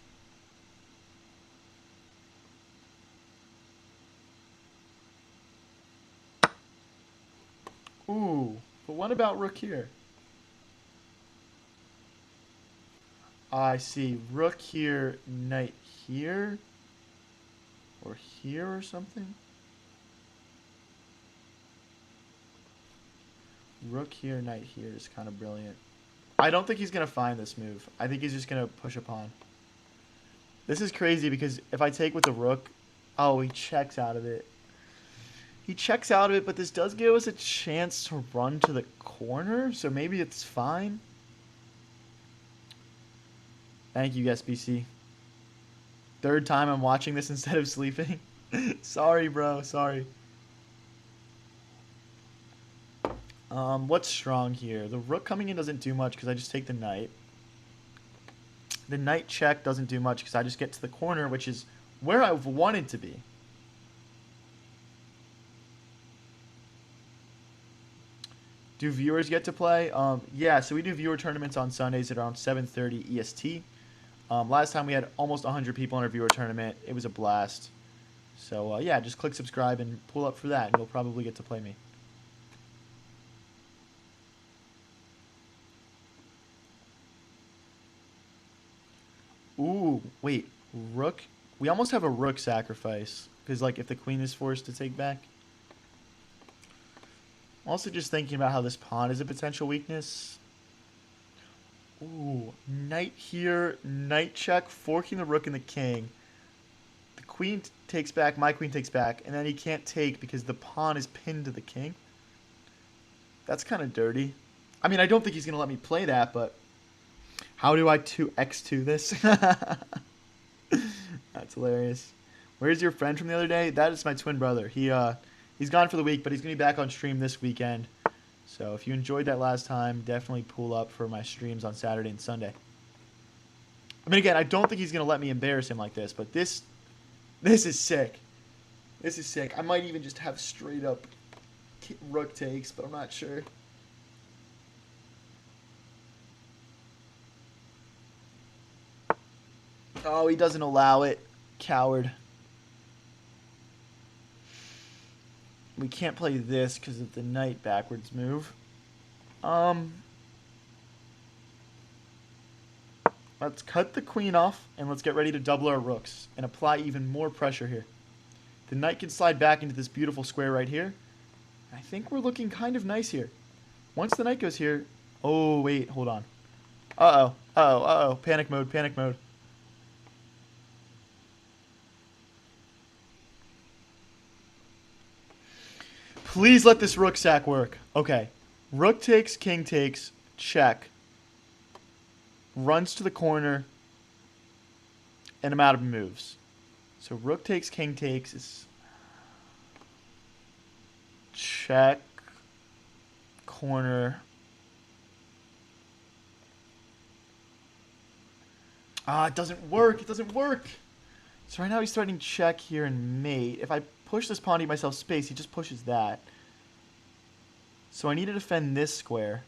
Ooh, but what about rook here? I see. Rook here, knight here? Or here or something? Rook here, knight here is kind of brilliant. I don't think he's going to find this move. I think he's just going to push a pawn. This is crazy because if I take with the rook... Oh, he checks out of it. He checks out of it, but this does give us a chance to run to the corner, so maybe it's fine. Thank you, SBC. Third time I'm watching this instead of sleeping. Sorry, bro. Sorry. What's strong here? The rook coming in doesn't do much because I just take the knight. The knight check doesn't do much because I just get to the corner, which is where I've wanted to be. Do viewers get to play? Yeah, so we do viewer tournaments on Sundays at around 7:30 EST. Last time we had almost 100 people in our viewer tournament. It was a blast. So, yeah, just click subscribe and pull up for that, and you'll probably get to play me. Ooh, wait, rook? We almost have a rook sacrifice, because, like, if the queen is forced to take back. I'm also just thinking about how this pawn is a potential weakness. Ooh, knight here, knight check, forking the rook and the king. The queen takes back, my queen takes back, and then he can't take because the pawn is pinned to the king. That's kind of dirty. I mean, I don't think he's going to let me play that, but how do I 2x2 this? That's hilarious. Where's your friend from the other day? That is my twin brother. He's gone for the week, but he's gonna be back on stream this weekend. So if you enjoyed that last time, definitely pull up for my streams on Saturday and Sunday. I mean, again, I don't think he's gonna let me embarrass him like this, but this is sick. This is sick. I might even just have straight up rook takes, but I'm not sure. Oh, he doesn't allow it. Coward. We can't play this because of the knight backwards move. Let's cut the queen off, and let's get ready to double our rooks and apply even more pressure here. The knight can slide back into this beautiful square right here. I think we're looking kind of nice here. Once the knight goes here... Oh, wait, hold on. Uh-oh, uh-oh, uh-oh. Panic mode, panic mode. Please let this rook sack work. Okay. Rook takes, king takes, check. Runs to the corner, and I'm out of moves. So rook takes, king takes is check, corner. Ah, it doesn't work. It doesn't work. So right now he's threatening check here and mate. If I push this pawn to give myself space, he just pushes that. So I need to defend this square.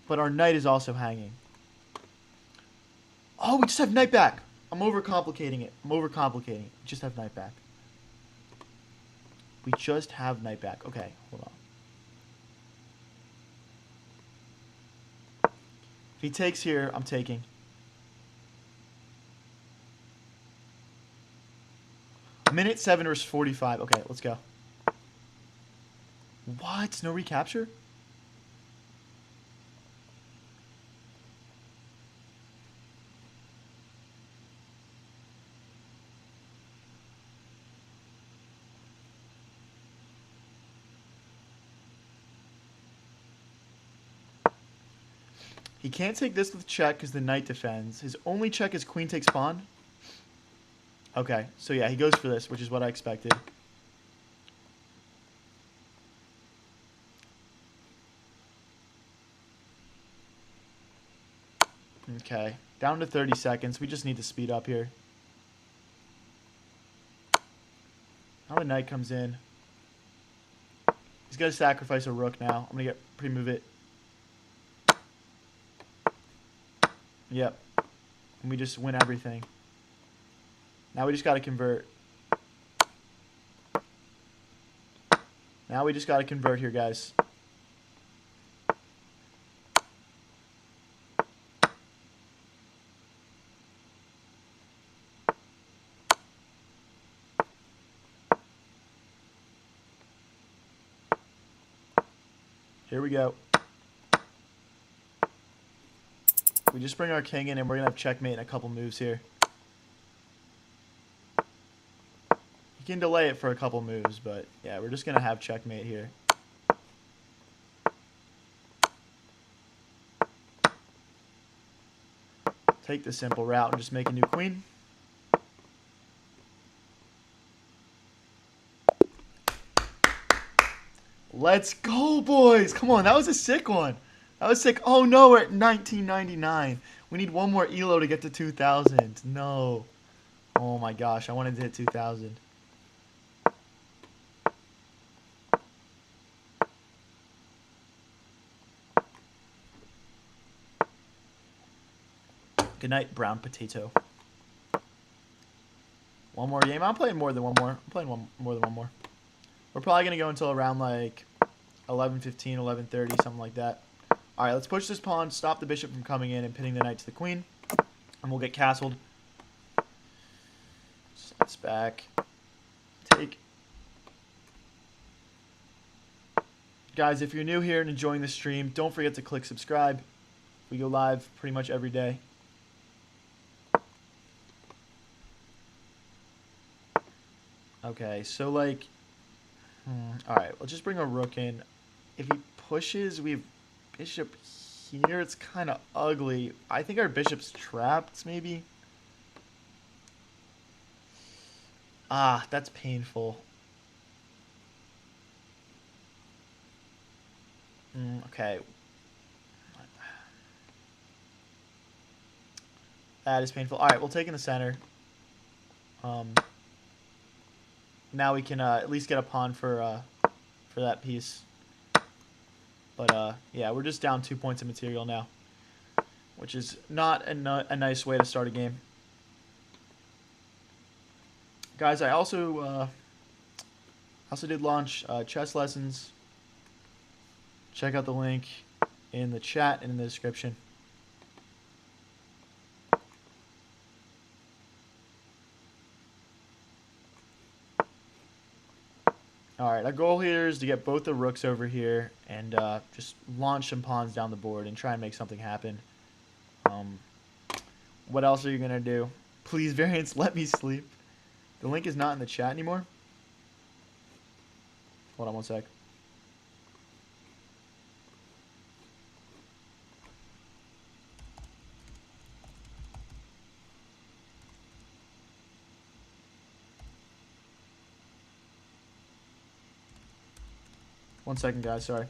But our knight is also hanging. Oh, we just have knight back. I'm overcomplicating it. I'm overcomplicating it. We just have knight back. We just have knight back. Okay, hold on. If he takes here, I'm taking. Minute 7 versus 45. Okay, let's go. What? No recapture? He can't take this with check because the knight defends. His only check is queen takes pawn. Okay, so yeah, he goes for this, which is what I expected. Okay, down to 30 seconds. We just need to speed up here. Now the knight comes in. He's got to sacrifice a rook now. I'm going to pre-move it. Yep. And we just win everything. Now we just got to convert. Now we just got to convert here, guys. Here we go. We just bring our king in and we're going to have checkmate in a couple moves here. He can delay it for a couple moves, but yeah, we're just going to have checkmate here. Take the simple route and just make a new queen. Let's go, boys. Come on, that was a sick one. That was sick. Oh, no, we're at 1999. We need one more ELO to get to 2,000. No. Oh, my gosh. I wanted to hit 2,000. Good night, brown potato. One more game. I'm playing more than one more. I'm playing more than one more. We're probably going to go until around like 11:15, 11:30, something like that. All right, let's push this pawn, stop the bishop from coming in and pinning the knight to the queen, and we'll get castled. Slides back. Take. Guys, if you're new here and enjoying the stream, don't forget to click subscribe. We go live pretty much every day. Okay, so like, all right, let's just bring our rook in. If he pushes, we have bishop here, it's kind of ugly. I think our bishop's trapped, maybe. Ah, that's painful. Okay. That is painful. All right, we'll take in the center. Now we can at least get a pawn for that piece. But yeah, we're just down 2 points of material now, which is not a nice way to start a game. Guys, I also did launch chess lessons. Check out the link in the chat and in the description. Alright, our goal here is to get both the rooks over here and just launch some pawns down the board and try and make something happen. What else are you going to do? Please, variants, let me sleep. The link is not in the chat anymore. Hold on one sec. One second, guys, sorry.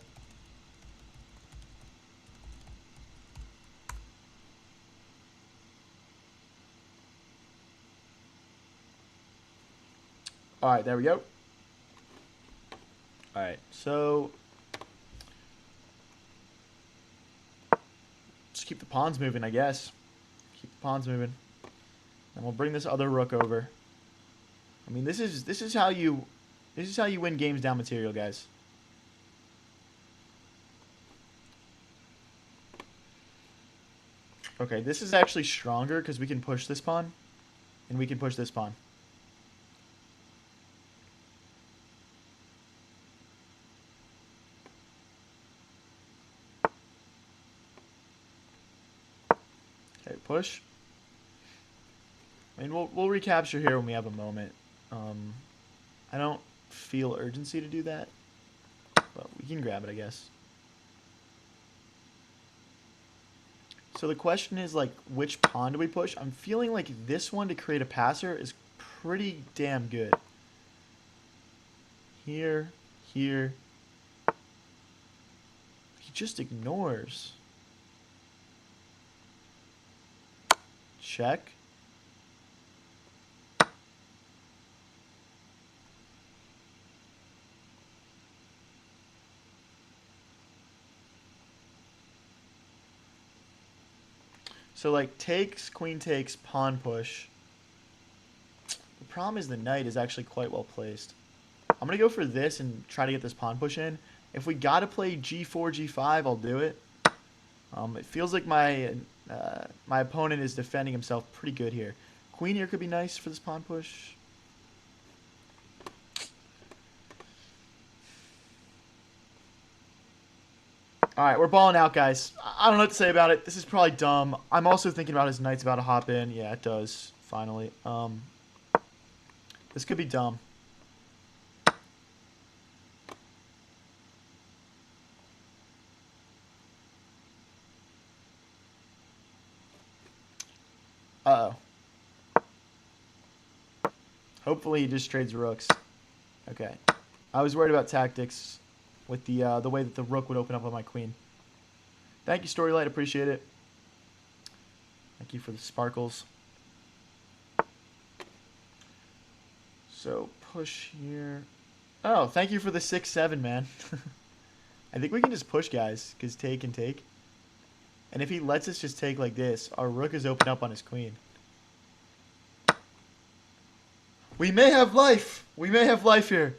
Alright, there we go. Alright, so just keep the pawns moving, I guess. Keep the pawns moving. And we'll bring this other rook over. I mean, this is how you win games down material, guys. Okay, this is actually stronger because we can push this pawn, and we can push this pawn. Okay, push. I mean, we'll recapture here when we have a moment. I don't feel urgency to do that, but we can grab it, I guess. So the question is, like, which pawn do we push? I'm feeling like this one to create a passer is pretty damn good. Here, here. He just ignores. Check. So, like, takes, queen takes, pawn push. The problem is the knight is actually quite well placed. I'm going to go for this and try to get this pawn push in. If we got to play g4, g5, I'll do it. It feels like my opponent is defending himself pretty good here. Queen here could be nice for this pawn push. Alright, we're balling out, guys. I don't know what to say about it. This is probably dumb. I'm also thinking about his knight's about to hop in. Yeah, it does, finally. This could be dumb. Uh-oh. Hopefully he just trades rooks. Okay. I was worried about tactics with the way that the rook would open up on my queen. Thank you, Storylight. Appreciate it. Thank you for the sparkles. So, push here. Oh, thank you for the 6-7, man. I think we can just push, guys, because take and take. And if he lets us just take like this, our rook is open up on his queen. We may have life. We may have life here.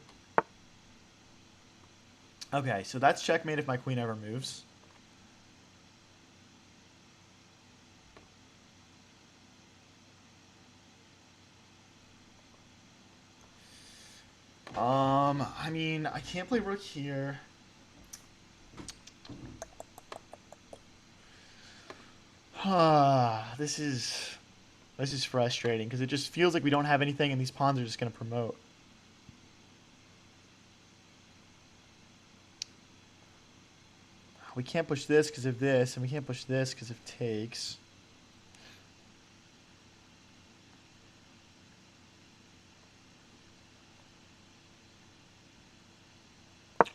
Okay, so that's checkmate if my queen ever moves. I mean, I can't play rook here. This is frustrating because it just feels like we don't have anything and these pawns are just going to promote. We can't push this because of this, and we can't push this because of takes.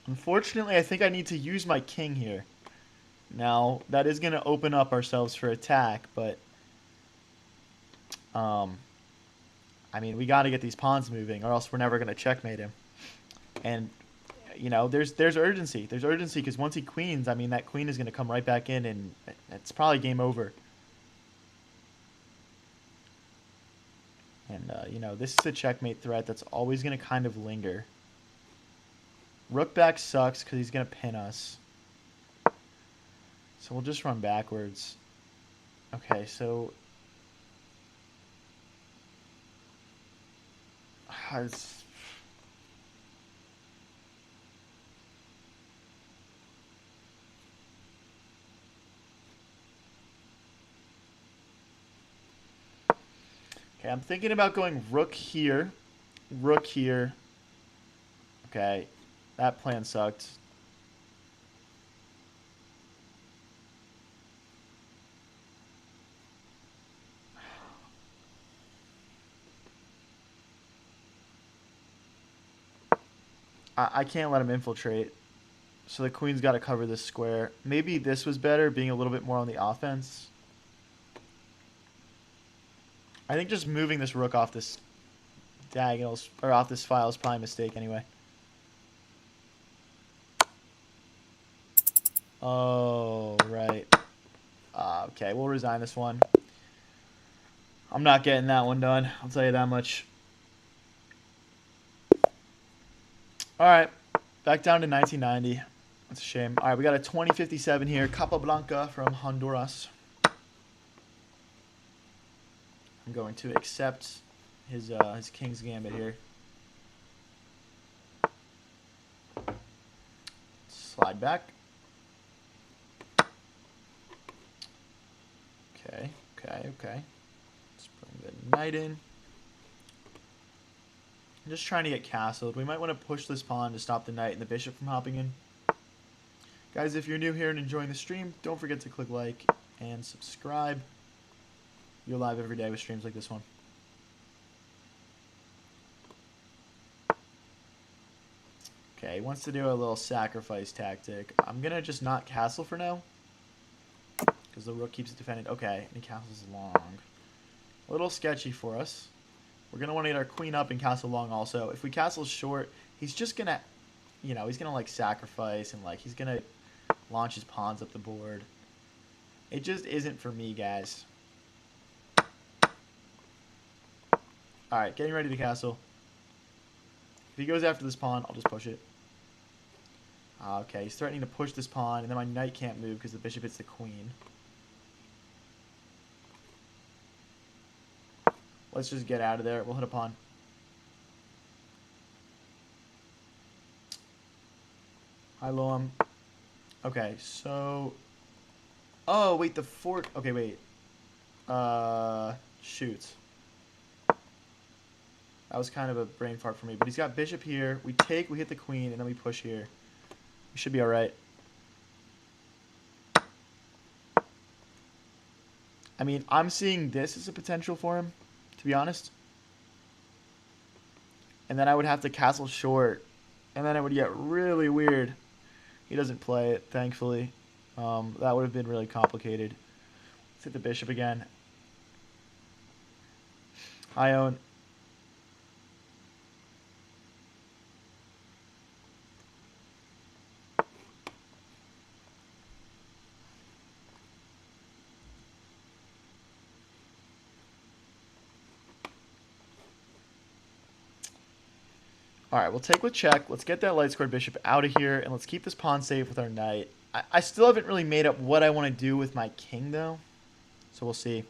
Unfortunately, I think I need to use my king here. Now, that is going to open up ourselves for attack, but... I mean, we got to get these pawns moving, or else we're never going to checkmate him. And, you know, there's urgency. There's urgency, because once he queens, I mean, that queen is going to come right back in, and it's probably game over. And, you know, this is a checkmate threat that's always going to kind of linger. Rook back sucks because he's going to pin us. So we'll just run backwards. Okay, so... It's... Okay, I'm thinking about going rook here. Rook here. Okay, that plan sucked. I can't let him infiltrate. So the queen's got to cover this square. Maybe this was better, being a little bit more on the offense. I think just moving this rook off this diagonals, or off this file, is probably a mistake anyway. Oh, right. Okay, we'll resign this one. I'm not getting that one done. I'll tell you that much. Alright, back down to 1990. That's a shame. Alright, we got a 2057 here. Capablanca from Honduras. I'm going to accept his King's Gambit here. Slide back. Okay. Let's bring the knight in. I'm just trying to get castled. We might want to push this pawn to stop the knight and the bishop from hopping in. Guys, if you're new here and enjoying the stream, don't forget to click like and subscribe. You're live every day with streams like this one. Okay, he wants to do a little sacrifice tactic. I'm going to just not castle for now, because the rook keeps it defended. Okay, and he castles long. A little sketchy for us. We're going to want to get our queen up and castle long also. If we castle short, he's just going to, you know, he's going to, like, sacrifice and, like, he's going to launch his pawns up the board. It just isn't for me, guys. Alright, getting ready to castle. If he goes after this pawn, I'll just push it. Okay, he's threatening to push this pawn, and then my knight can't move because the bishop hits the queen. Let's just get out of there. We'll hit a pawn. Hi, Loam. Okay, so... Oh, wait, the fort... Okay, wait. Shoot. That was kind of a brain fart for me. But he's got bishop here. We take, we hit the queen, and then we push here. We should be alright. I mean, I'm seeing this as a potential for him, to be honest. And then I would have to castle short. And then it would get really weird. He doesn't play it, thankfully. That would have been really complicated. Let's hit the bishop again. I own. Alright, we'll take with check. Let's get that light squared bishop out of here, and let's keep this pawn safe with our knight. I still haven't really made up what I want to do with my king, though. So we'll see.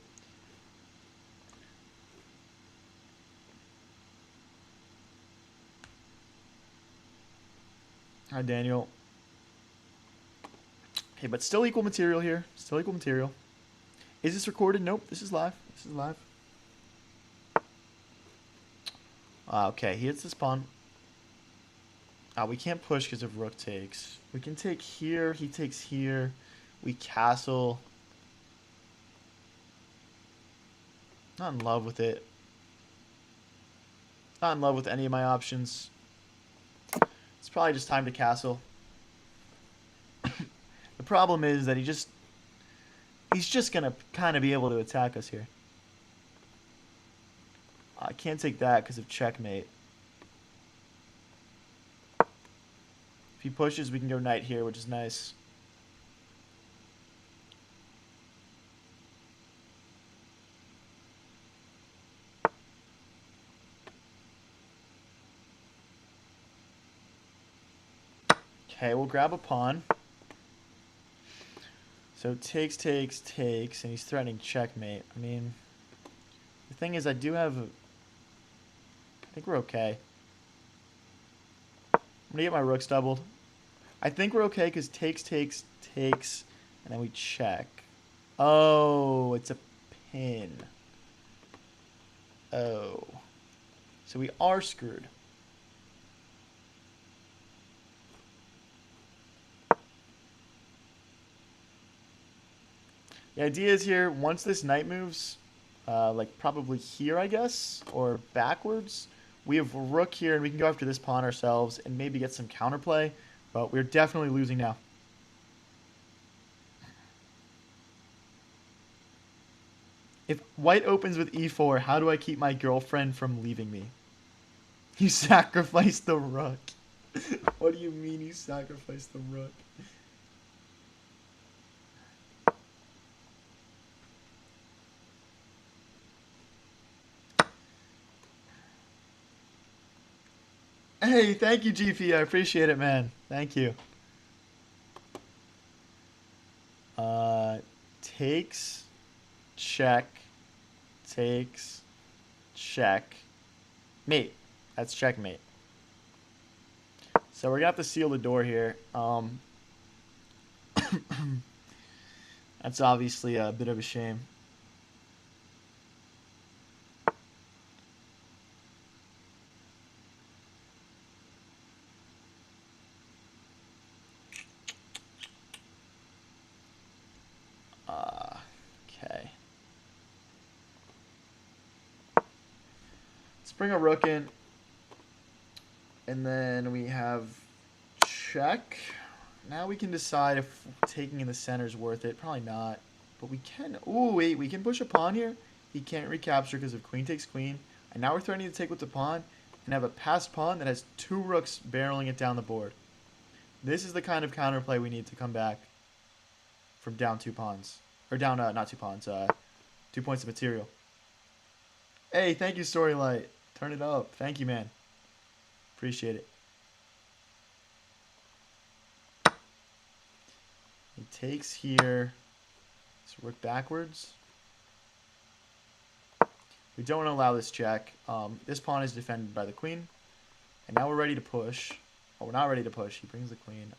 Hi, Daniel. Okay, but still equal material here. Still equal material. Is this recorded? Nope, this is live. This is live. Okay, he hits this pawn. We can't push because of rook takes. We can take here. He takes here. We castle. Not in love with it. Not in love with any of my options. It's probably just time to castle. The problem is that he's just going to kind of be able to attack us here. I can't take that because of checkmate. If he pushes, we can go knight here, which is nice. Okay, we'll grab a pawn. So takes, and he's threatening checkmate. I mean, the thing is, I think we're okay. I'm gonna get my rooks doubled. I think we're okay because takes, and then we check. Oh, it's a pin. Oh. So we are screwed. The idea is here, once this knight moves, like probably here, I guess, or backwards, we have rook here, and we can go after this pawn ourselves and maybe get some counterplay, but we're definitely losing now. If white opens with e4, how do I keep my girlfriend from leaving me? You sacrificed the rook. What do you mean you sacrificed the rook? Hey, thank you, GP. I appreciate it, man. Thank you. Takes, check, takes, check, mate. That's checkmate. So we're gonna have to seal the door here. That's obviously a bit of a shame. Okay. Let's bring a rook in. And then we have check. Now we can decide if taking in the center is worth it. Probably not. But we can... Ooh, wait. We can push a pawn here. He can't recapture because of queen takes queen. And now we're threatening to take with the pawn and have a passed pawn that has two rooks barreling it down the board. This is the kind of counterplay we need to come back from down two pawns. Or down, not two pawns, 2 points of material. Hey, thank you, Storylight. Turn it up. Thank you, man. Appreciate it. He takes here. Let's work backwards. We don't want to allow this check. This pawn is defended by the queen. And now we're ready to push. Oh, we're not ready to push. He brings the queen.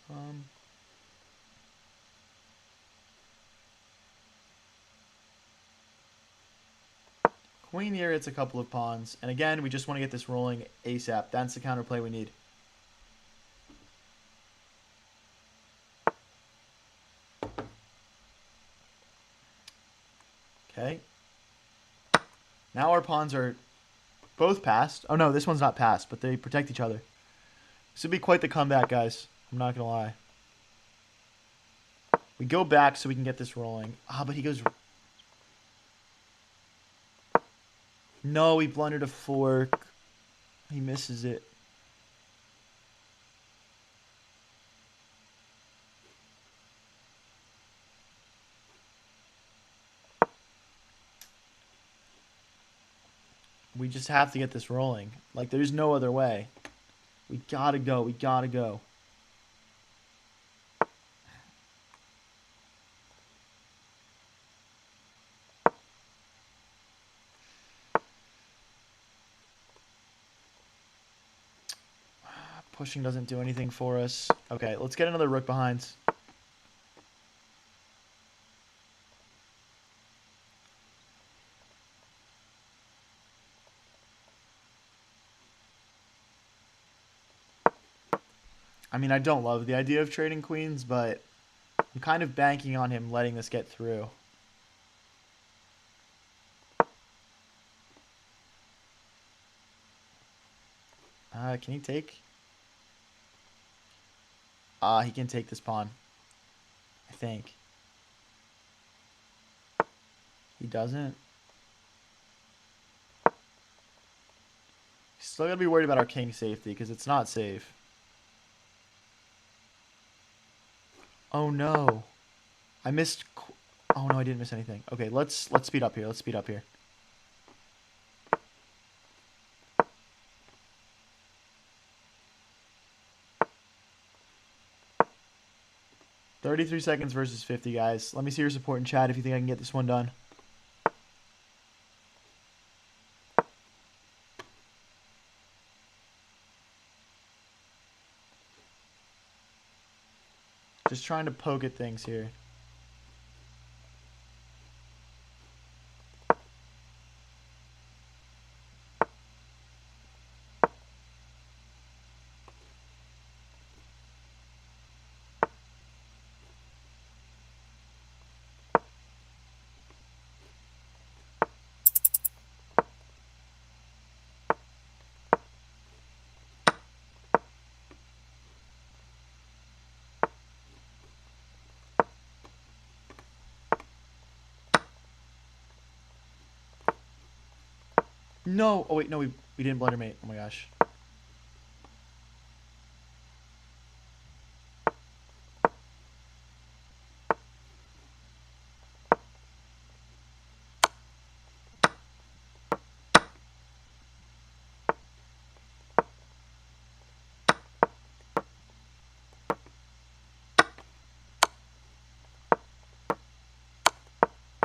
Queen here hits a couple of pawns. And again, we just want to get this rolling ASAP. That's the counterplay we need. Okay. Now our pawns are both passed. Oh no, this one's not passed, but they protect each other. This would be quite the comeback, guys. I'm not going to lie. We go back so we can get this rolling. But he goes... No, he blundered a fork. He misses it. We just have to get this rolling. Like, there's no other way. We gotta go. We gotta go. Pushing doesn't do anything for us. Okay, let's get another rook behind. I mean, I don't love the idea of trading queens, but I'm kind of banking on him letting this get through. Can he take? He can take this pawn. I think. He doesn't. He's still gotta be worried about our king's safety because it's not safe. Oh no. I missed. Oh no, I didn't miss anything. Okay, let's speed up here. Let's speed up here. 33 seconds versus 50, guys. Let me see your support in chat if you think I can get this one done. Just trying to poke at things here. No. Oh, wait. No, we didn't blunder mate. Oh, my gosh.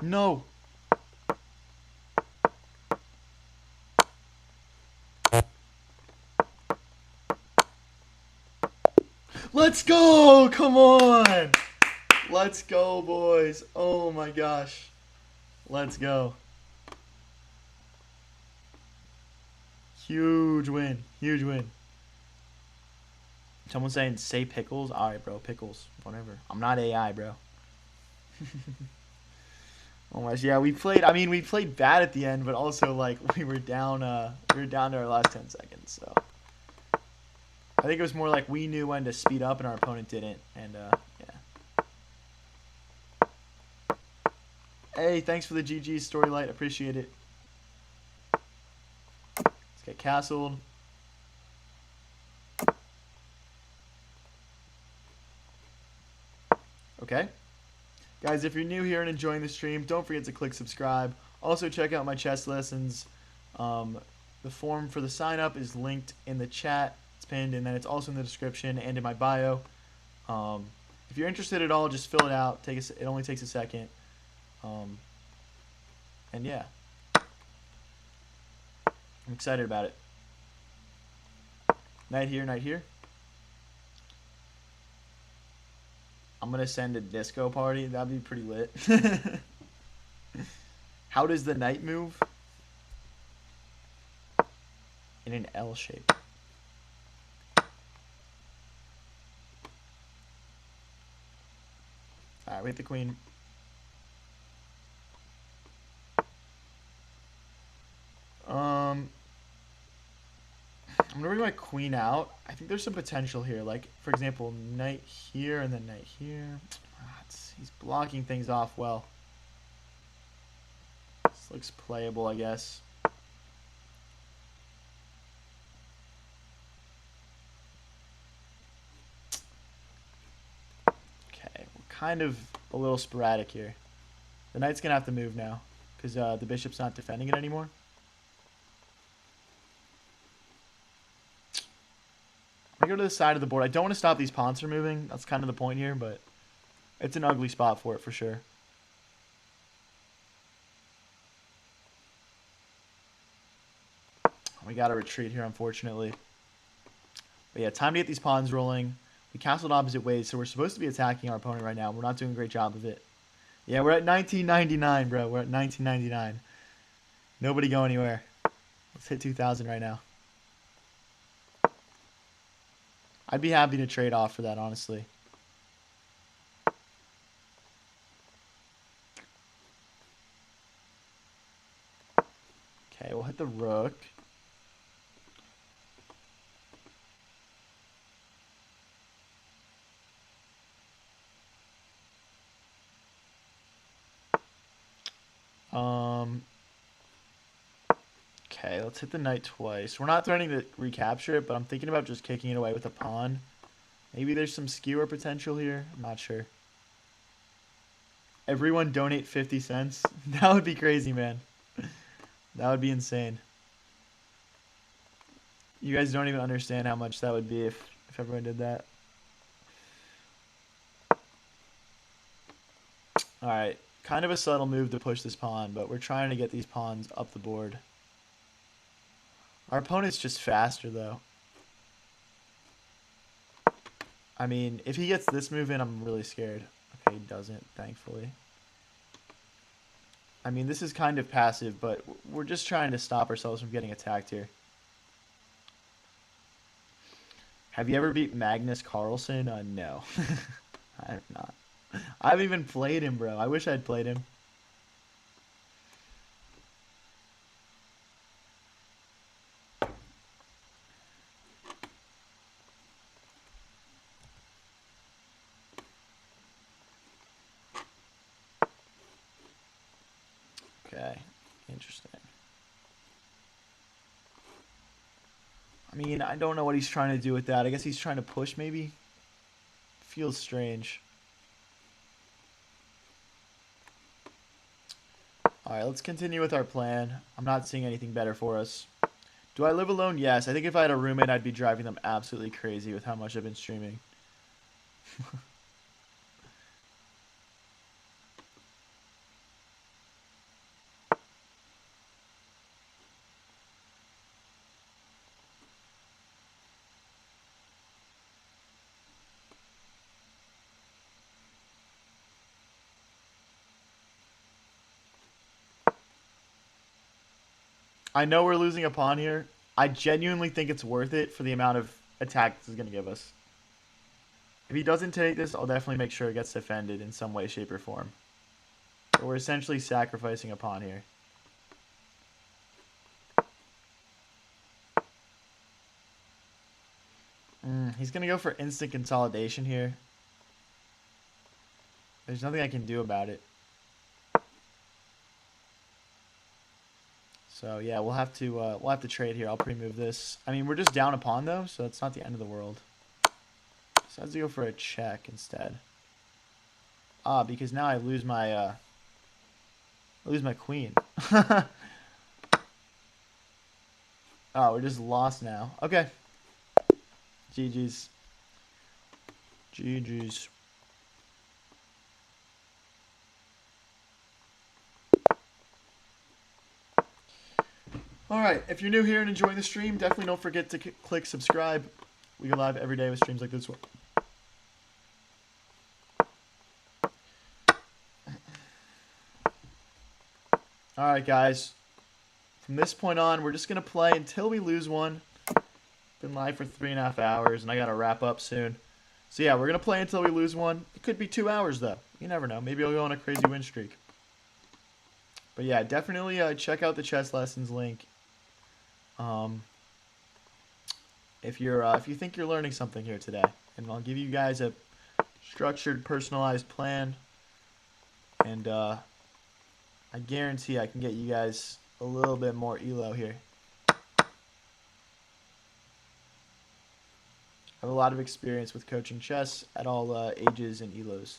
No. Let's go. Come on. Let's go, boys. Oh, my gosh. Let's go. Huge win. Huge win. Someone's saying, say pickles. All right, bro. Pickles. Whatever. I'm not AI, bro. Oh my gosh, yeah, we played. I mean, we played bad at the end, but also like we were down. We were down to our last 10 seconds. So I think it was more like we knew when to speed up and our opponent didn't. And yeah. Hey, thanks for the GG Storylight. Appreciate it. Let's get castled. Okay. Guys, if you're new here and enjoying the stream, don't forget to click subscribe. Also, check out my chess lessons. The form for the sign up is linked in the chat. It's pinned, and then it's also in the description and in my bio. If you're interested at all, just fill it out. It only takes a second. And yeah, I'm excited about it. Knight here, knight here. I'm going to send a disco party. That'd be pretty lit. How does the knight move? In an L shape. Alright, we hit the queen. I'm going to bring my queen out. I think there's some potential here. Like, for example, knight here and then knight here. He's blocking things off well. This looks playable, I guess. Okay, we're kind of a little sporadic here. The knight's going to have to move now because the bishop's not defending it anymore. I go to the side of the board. I don't want to stop these pawns from moving. That's kind of the point here, but it's an ugly spot for it for sure. We got to retreat here, unfortunately. But yeah, time to get these pawns rolling. We castled opposite ways, so we're supposed to be attacking our opponent right now. We're not doing a great job of it. Yeah, we're at 1999, bro. We're at 1999. Nobody go anywhere. Let's hit 2000 right now. I'd be happy to trade off for that, honestly. Okay, we'll hit the rook. Okay, let's hit the knight twice. We're not threatening to recapture it, but I'm thinking about just kicking it away with a pawn. Maybe there's some skewer potential here. I'm not sure. Everyone donate 50 cents. That would be crazy, man. That would be insane. You guys don't even understand how much that would be if everyone did that. Alright, kind of a subtle move to push this pawn, but we're trying to get these pawns up the board. Our opponent's just faster, though. I mean, if he gets this move in, I'm really scared. Okay, he doesn't, thankfully. I mean, this is kind of passive, but we're just trying to stop ourselves from getting attacked here. Have you ever beat Magnus Carlsen? No. I have not. I haven't even played him, bro. I wish I'd played him. Okay, interesting. I mean, I don't know what he's trying to do with that. I guess he's trying to push, maybe? Feels strange. Alright, let's continue with our plan. I'm not seeing anything better for us. Do I live alone? Yes. I think if I had a roommate, I'd be driving them absolutely crazy with how much I've been streaming. I know we're losing a pawn here. I genuinely think it's worth it for the amount of attack this is going to give us. If he doesn't take this, I'll definitely make sure it gets defended in some way, shape, or form. But we're essentially sacrificing a pawn here. He's going to go for instant consolidation here. There's nothing I can do about it. So yeah, we'll have to trade here. I'll pre-move this. I mean, we're just down a pawn though, so it's not the end of the world. So I have to go for a check instead. Because now I lose my queen. Oh, we're just lost now. Okay. GG's. GG's. Alright, if you're new here and enjoying the stream, definitely don't forget to click subscribe. We go live every day with streams like this one. Alright, guys. From this point on, we're just going to play until we lose one. Been live for 3.5 hours, and I got to wrap up soon. So yeah, we're going to play until we lose one. It could be 2 hours, though. You never know. Maybe I'll go on a crazy win streak. But yeah, definitely check out the chess lessons link. If you think you're learning something here today, and I'll give you guys a structured, personalized plan, and I guarantee I can get you guys a little bit more elo here. I have a lot of experience with coaching chess at all ages and elos.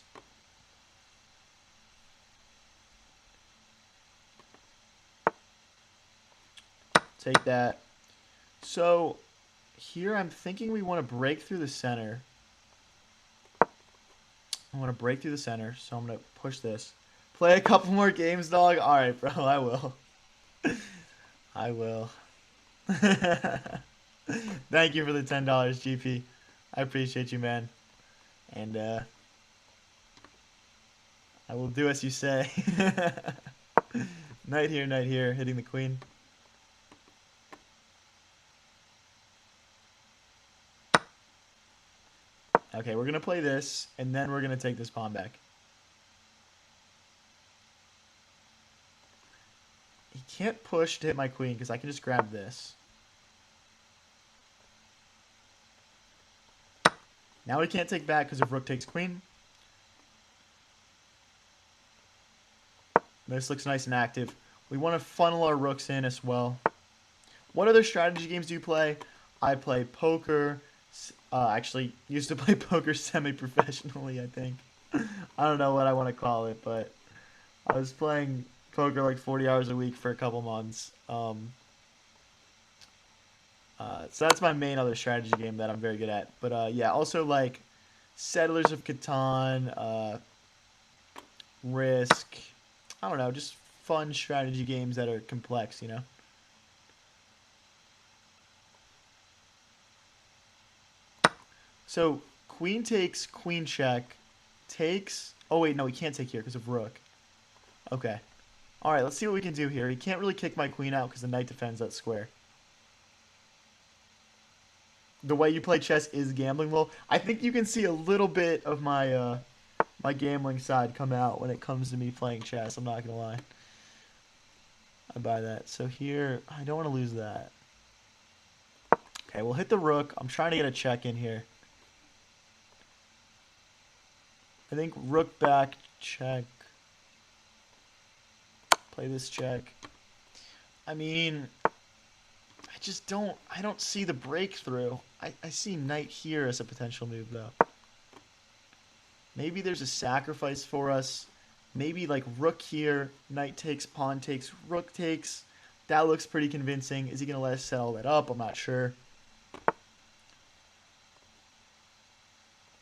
Take that. So here I'm thinking we want to break through the center. I want to break through the center, so I'm going to push this. Play a couple more games, dog? Alright, bro, I will. I will. Thank you for the $10, GP. I appreciate you, man. And I will do as you say. Knight here, hitting the queen. Okay, we're going to play this, and then we're going to take this pawn back. He can't push to hit my queen because I can just grab this. Now he can't take back because if rook takes queen. This looks nice and active. We want to funnel our rooks in as well. What other strategy games do you play? I play poker. Actually, used to play poker semi-professionally, I think. I don't know what I want to call it, but I was playing poker like 40 hours a week for a couple months. So that's my main other strategy game that I'm very good at. But yeah, also like Settlers of Catan, Risk. I don't know, just fun strategy games that are complex, you know? So queen takes, queen check, takes. Oh wait, no, he can't take here because of rook. Okay. All right, let's see what we can do here. He can't really kick my queen out because the knight defends that square. The way you play chess is gambling. Well, I think you can see a little bit of my gambling side come out when it comes to me playing chess. I'm not gonna lie. I buy that. So here, I don't want to lose that. Okay, we'll hit the rook. I'm trying to get a check in here. I think rook back, check. Play this check. I mean, I don't see the breakthrough. I see knight here as a potential move, though. Maybe there's a sacrifice for us. Maybe like rook here, knight takes, pawn takes, rook takes. That looks pretty convincing. Is he going to let us set all that up? I'm not sure.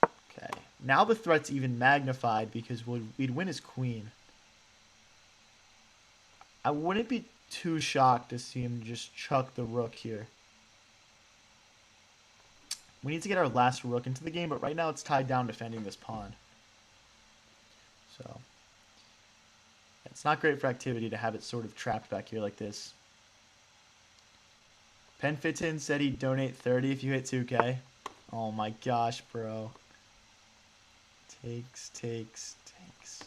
Okay. Now the threat's even magnified because we'd win his queen. I wouldn't be too shocked to see him just chuck the rook here. We need to get our last rook into the game, but right now it's tied down defending this pawn. So it's not great for activity to have it sort of trapped back here like this. Penfitin said he'd donate 30 if you hit 2K. Oh my gosh, bro. Takes, takes, takes.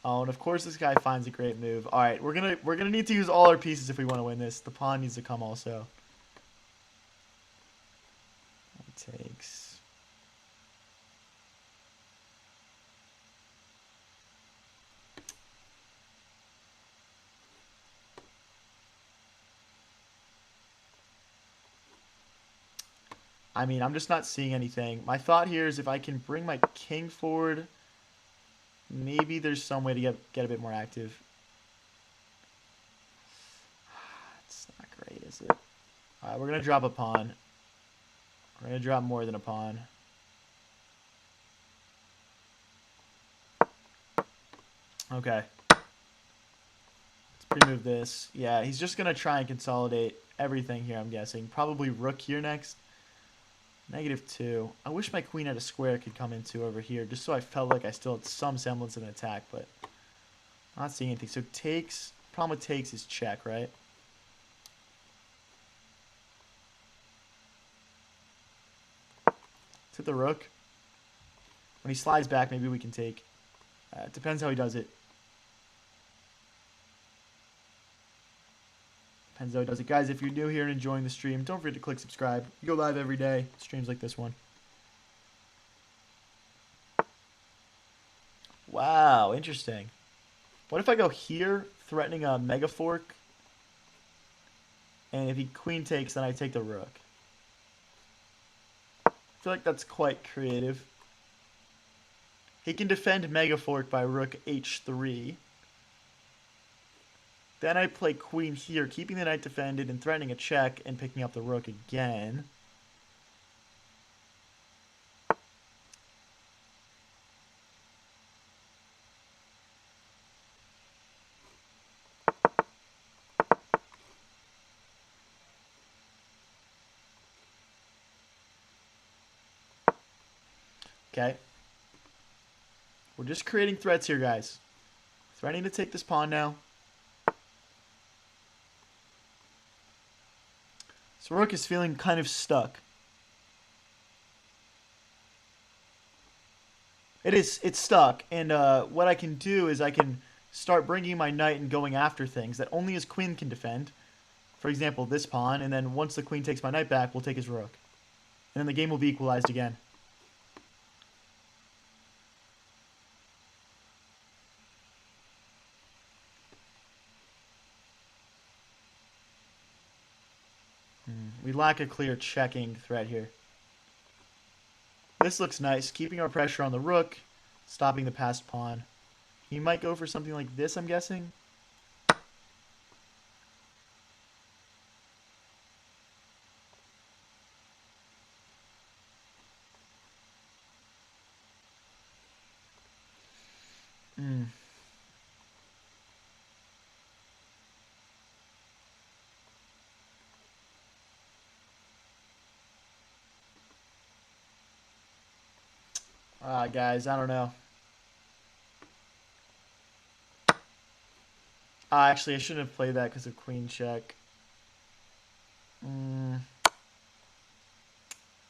Oh, and of course this guy finds a great move. All right, we're gonna need to use all our pieces if we want to win this. The pawn needs to come also. Takes. I mean, I'm just not seeing anything. My thought here is if I can bring my king forward, maybe there's some way to get a bit more active. It's not great, is it? All right, we're going to drop a pawn. We're going to drop more than a pawn. Okay. Let's pre-move this. Yeah, he's just going to try and consolidate everything here, I'm guessing. Probably rook here next. -2. I wish my queen had a square could come into over here, just so I felt like I still had some semblance of an attack, but I'm not seeing anything. So takes, problem with takes is check, right? Let's hit the rook. When he slides back, maybe we can take. It depends how he does it. Depends how he does it. Guys, if you're new here and enjoying the stream, don't forget to click subscribe. We go live every day. Streams like this one. Wow, interesting. What if I go here, threatening a mega fork? And if he queen takes, then I take the rook. I feel like that's quite creative. He can defend mega fork by rook h3. Then I play queen here, keeping the knight defended and threatening a check and picking up the rook again. Okay. We're just creating threats here, guys. Threatening to take this pawn now. So rook is feeling kind of stuck. It's stuck. And what I can do is I can start bringing my knight and going after things that only his queen can defend. For example, this pawn. And then once the queen takes my knight back, we'll take his rook. And then the game will be equalized again. We lack a clear checking threat here. This looks nice. Keeping our pressure on the rook. Stopping the passed pawn. He might go for something like this, I'm guessing. Hmm. Guys, I don't know. Actually, I shouldn't have played that because of queen check.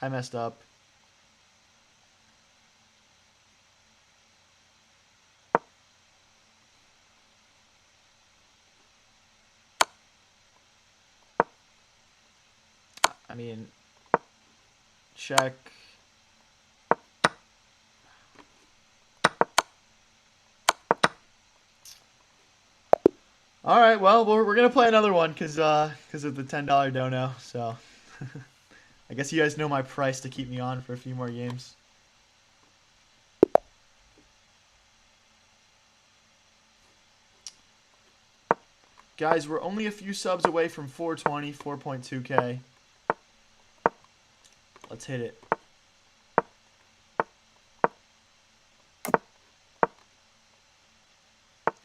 I messed up. I mean, check. All right, well, we're gonna play another one because of the $10 dono. So I guess you guys know my price to keep me on for a few more games. Guys, we're only a few subs away from 420, 4.2K. Let's hit it.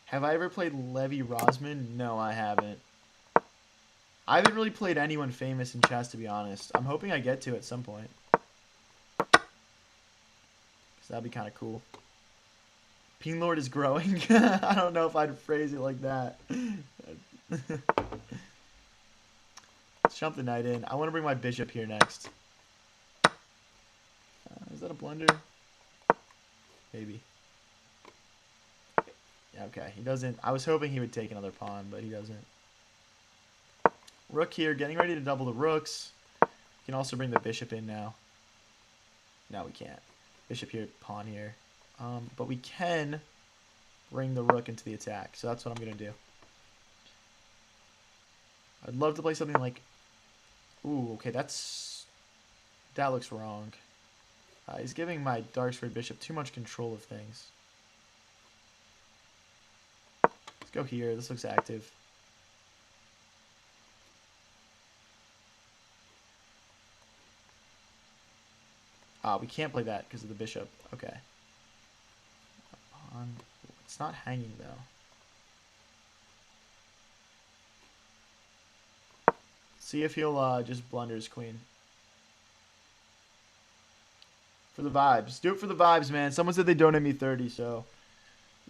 Have I ever played Levi Rosman? No, I haven't. I haven't really played anyone famous in chess, to be honest. I'm hoping I get to at some point. Because that'd be kind of cool. Peen Lord is growing? I don't know if I'd phrase it like that. Let's jump the knight in. I want to bring my bishop here next. Is that a blunder? Maybe. Yeah, okay, he doesn't. I was hoping he would take another pawn, but he doesn't. Rook here, getting ready to double the rooks. We can also bring the bishop in now. No, we can't. Bishop here, pawn here. But we can bring the rook into the attack, so that's what I'm going to do. I'd love to play something like... Ooh, okay, that looks wrong. He's giving my dark squared bishop too much control of things. Let's go here. This looks active. We can't play that because of the bishop. Okay. It's not hanging, though. See if he'll just blunder his queen. For the vibes. Do it for the vibes, man. Someone said they donated me 30, so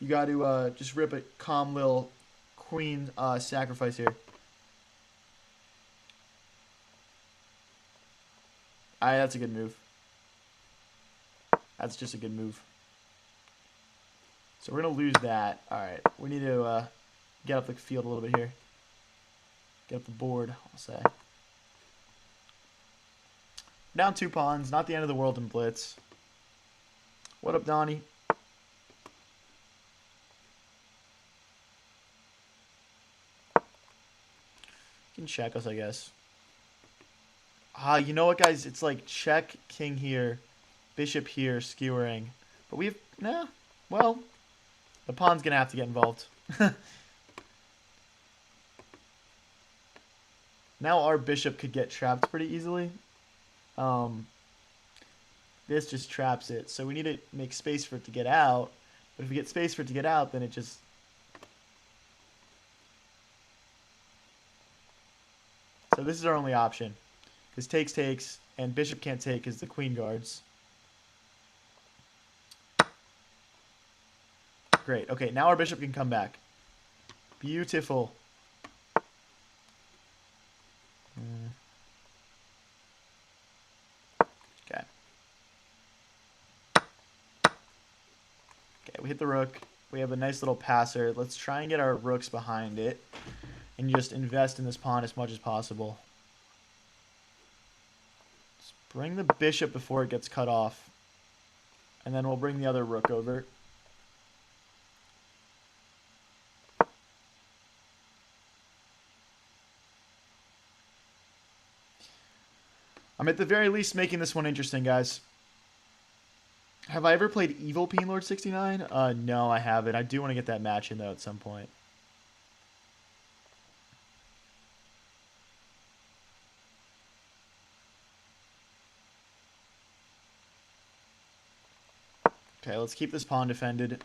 you got to just rip a calm little queen sacrifice here. Alright, that's a good move. That's just a good move. So we're going to lose that. Alright, we need to get up the field a little bit here. Get up the board, I'll say. Down 2 pawns. Not the end of the world in blitz. What up, Donnie? You can check us, I guess. You know what, guys? It's like check, king here, bishop here, skewering. But we have... Nah. Well, the pawn's going to have to get involved. Now our bishop could get trapped pretty easily. This just traps it. So we need to make space for it to get out. But if we get space for it to get out, then it just... So this is our only option. Because takes, and bishop can't take because the queen guards. Great. Okay, now our bishop can come back. Beautiful. Okay. we hit the rook. We have a nice little passer. Let's try and get our rooks behind it and just invest in this pawn as much as possible. Let's bring the bishop before it gets cut off. And then we'll bring the other rook over. I'm at the very least making this one interesting, guys. Have I ever played Evil Peen Lord 69? No, I haven't. I do want to get that match in, though, at some point. Okay, let's keep this pawn defended.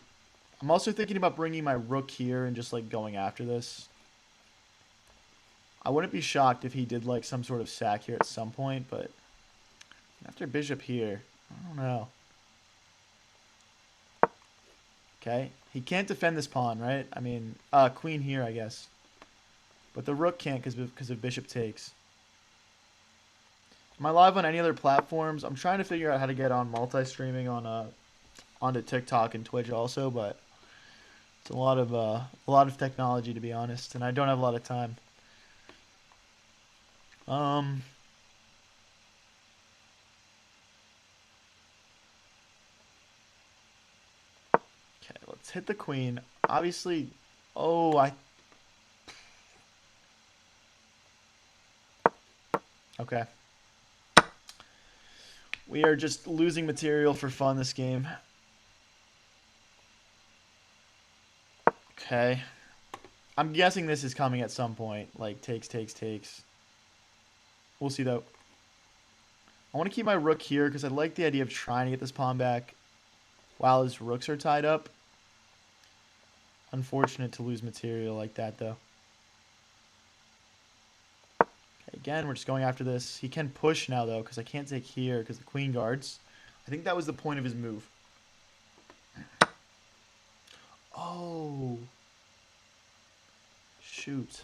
I'm also thinking about bringing my rook here and just, like, going after this. I wouldn't be shocked if he did, like, some sort of sack here at some point, but after bishop here, I don't know. Okay, he can't defend this pawn, right? I mean, queen here, I guess. But the rook can't because of bishop takes. Am I live on any other platforms? I'm trying to figure out how to get on multi-streaming on onto TikTok and Twitch also, but it's a lot of technology, to be honest, and I don't have a lot of time. Okay, let's hit the queen. Obviously, okay. We are just losing material for fun this game. Okay. I'm guessing this is coming at some point. Like, takes. We'll see, though. I want to keep my rook here because I like the idea of trying to get this pawn back while his rooks are tied up. Unfortunate to lose material like that, though. Okay, again, we're just going after this. He can push now, though, because I can't take here because the queen guards. I think that was the point of his move. Oh. Shoot.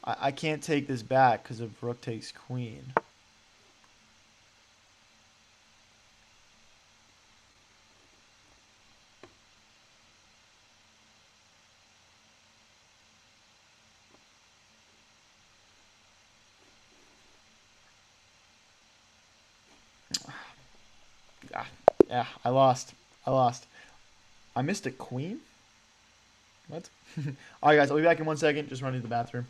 I can't take this back because of rook takes queen. Yeah, I lost. I missed a queen? What? Alright, guys, I'll be back in 1 second. Just running to the bathroom.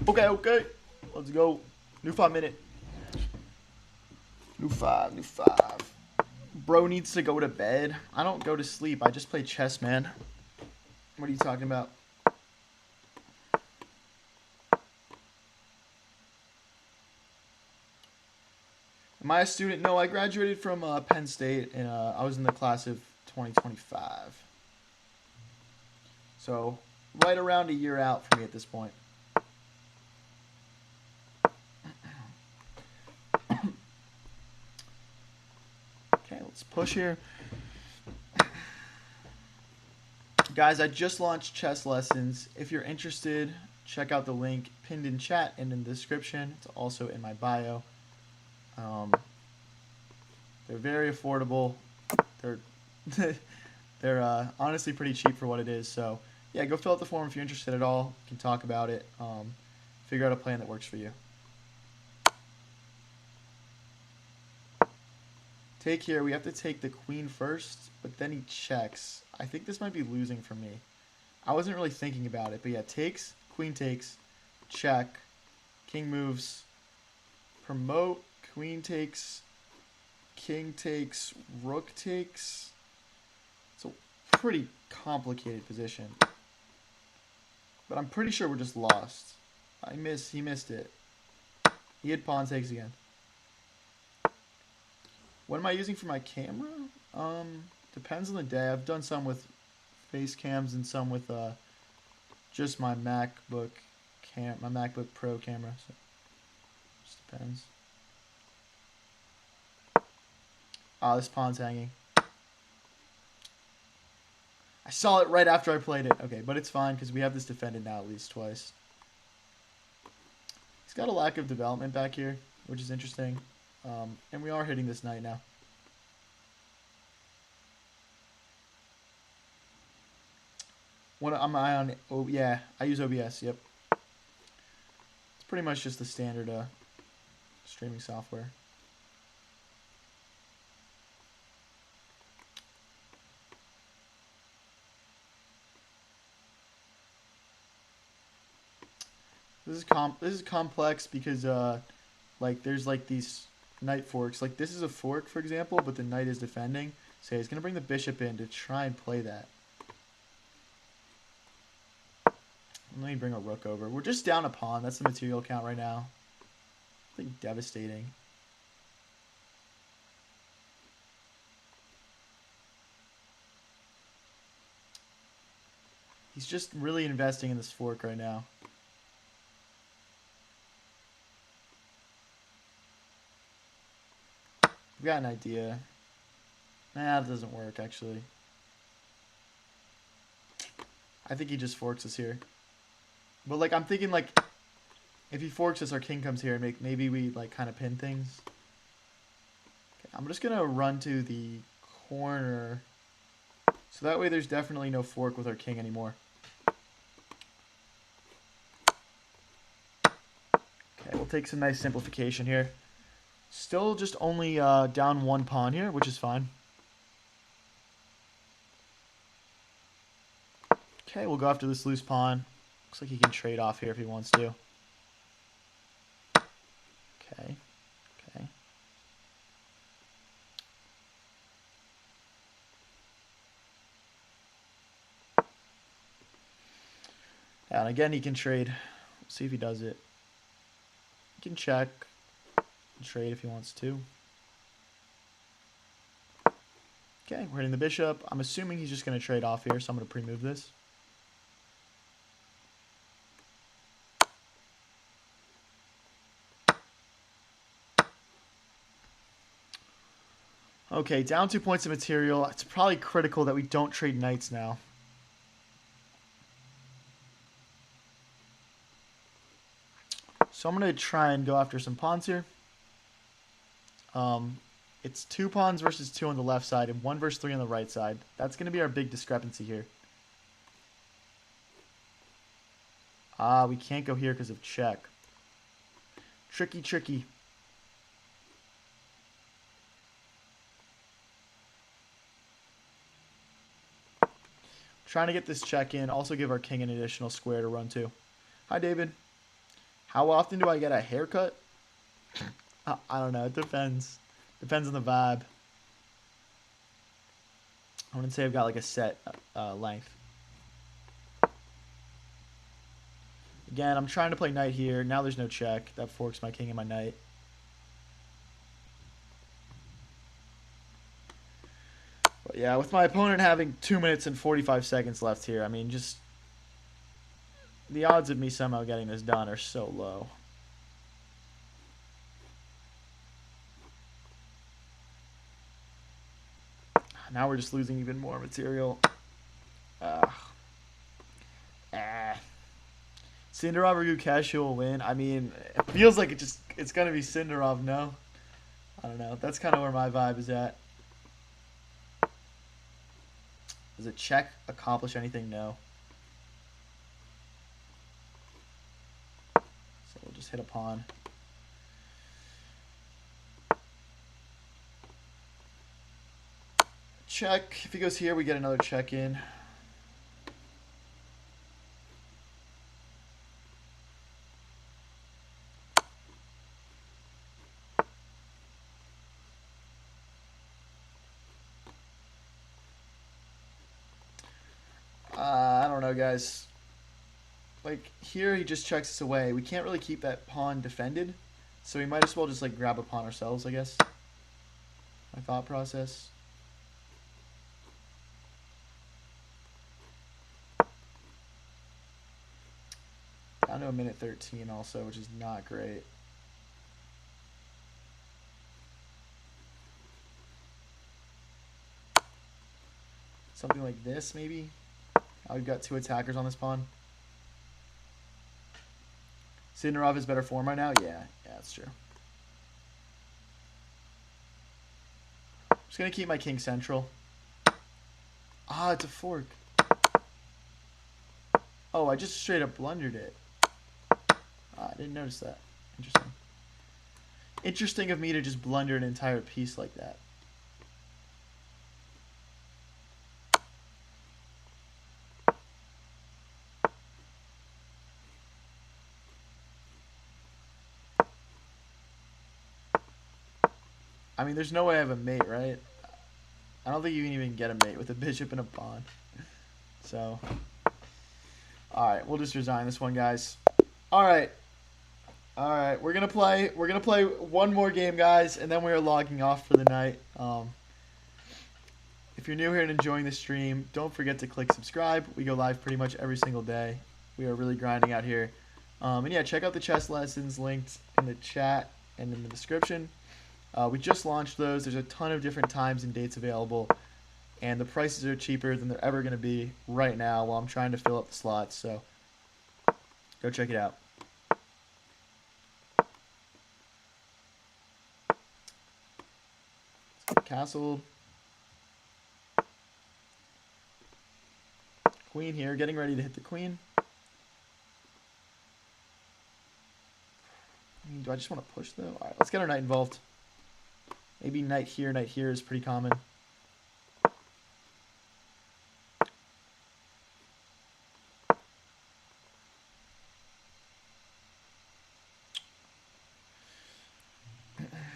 Okay. Let's go. New 5 minute. New five. Bro needs to go to bed. I don't go to sleep. I just play chess, man. What are you talking about? Am I a student? No, I graduated from Penn State, and I was in the class of 2025. So, right around a year out for me at this point. Okay, let's push here. Guys, I just launched chess lessons. If you're interested, check out the link pinned in chat and in the description. It's also in my bio. They're very affordable. They're they're honestly pretty cheap for what it is. So yeah, go fill out the form if you're interested at all. We can talk about it. Figure out a plan that works for you. Take here. We have to take the queen first, but then he checks. I think this might be losing for me. I wasn't really thinking about it, but yeah, takes, queen takes, check, king moves, promote, queen takes, king takes, rook takes. It's a pretty complicated position. But I'm pretty sure we're just lost. He missed it. He had pawn takes again. What am I using for my camera? Depends on the day. I've done some with face cams and some with just my MacBook Pro camera. So just depends. This pawn's hanging. I saw it right after I played it. Okay, but it's fine because we have this defended now at least twice. He's got a lack of development back here, which is interesting. And we are hitting this knight now. What am I on? Oh, yeah, I use OBS, yep. It's pretty much just the standard streaming software. This is complex because like there's like these knight forks. Like this is a fork, for example, but the knight is defending. So he's gonna bring the bishop in to try and play that. Let me bring a rook over. We're just down a pawn. That's the material count right now. I think devastating. He's just really investing in this fork right now. I've got an idea. Nah, that doesn't work, actually. I think he just forks us here. But, like, I'm thinking, like, if he forks us, our king comes here and maybe we, like, kind of pin things. Okay, I'm just going to run to the corner. So that way there's definitely no fork with our king anymore. Okay, we'll take some nice simplification here. Still just only down one pawn here, which is fine. Okay, we'll go after this loose pawn. Looks like he can trade off here if he wants to. Okay. Okay. And again, he can trade. We'll see if he does it. He can check. Trade if he wants to. Okay, we're hitting the bishop. I'm assuming he's just going to trade off here, so I'm going to pre-move this. Okay, down 2 points of material. It's probably critical that we don't trade knights now. So I'm going to try and go after some pawns here. It's 2 pawns versus 2 on the left side and 1 versus 3 on the right side. That's going to be our big discrepancy here. We can't go here because of check. Tricky, tricky. Trying to get this check in. Also give our king an additional square to run to. Hi, David. How often do I get a haircut? I don't know. It depends. Depends on the vibe. I wouldn't say I've got like a set length. Again, I'm trying to play knight here. Now there's no check. That forks my king and my knight. But yeah, with my opponent having 2 minutes and 45 seconds left here, I mean, just the odds of me somehow getting this done are so low. Now we're just losing even more material. Sindarov or Gukesh will win. I mean, it feels like it's gonna be Sindarov, no? I don't know. That's kind of where my vibe is at. Does a check accomplish anything? No. So we'll just hit a pawn. Check. If he goes here, we get another check in. I don't know, guys. Like, here he just checks us away. We can't really keep that pawn defended, so we might as well just, like, grab a pawn ourselves, I guess. My thought process. Down to a minute 13 also, which is not great. Something like this, maybe? We've got 2 attackers on this pawn. Sidorov is better form right now? Yeah, that's true. I'm just going to keep my king central. Ah, it's a fork. Oh, I just straight up blundered it. I didn't notice that. Interesting. Interesting of me to just blunder an entire piece like that. I mean, there's no way I have a mate, right? I don't think you can even get a mate with a bishop and a pawn. So, alright, we'll just resign this one, guys. Alright. Alright, we're gonna play one more game, guys, and then we are logging off for the night. If you're new here and enjoying the stream, don't forget to click subscribe. We go live pretty much every single day. We are really grinding out here. And yeah, check out the chess lessons linked in the chat and in the description. We just launched those. There's a ton of different times and dates available, and the prices are cheaper than they're ever going to be right now while I'm trying to fill up the slots. So go check it out. Let's get castled. Queen here, getting ready to hit the queen. Do I just want to push though? All right, let's get our knight involved. Maybe knight here is pretty common.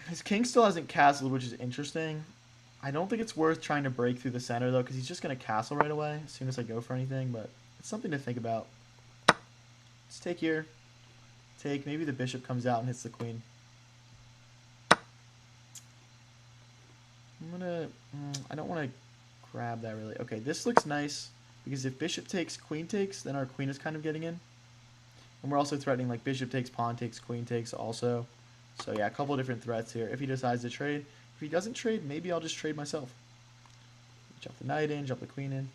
His king still hasn't castled, which is interesting. I don't think it's worth trying to break through the center, though, because he's just going to castle right away as soon as I go for anything, but it's something to think about. Let's take here. Take. Maybe the bishop comes out and hits the queen. I don't want to grab that really. Okay, this looks nice because if bishop takes, queen takes, then our queen is kind of getting in. And we're also threatening like bishop takes, pawn takes, queen takes also. So yeah, a couple of different threats here. If he decides to trade. If he doesn't trade, maybe I'll just trade myself. Jump the knight in, jump the queen in.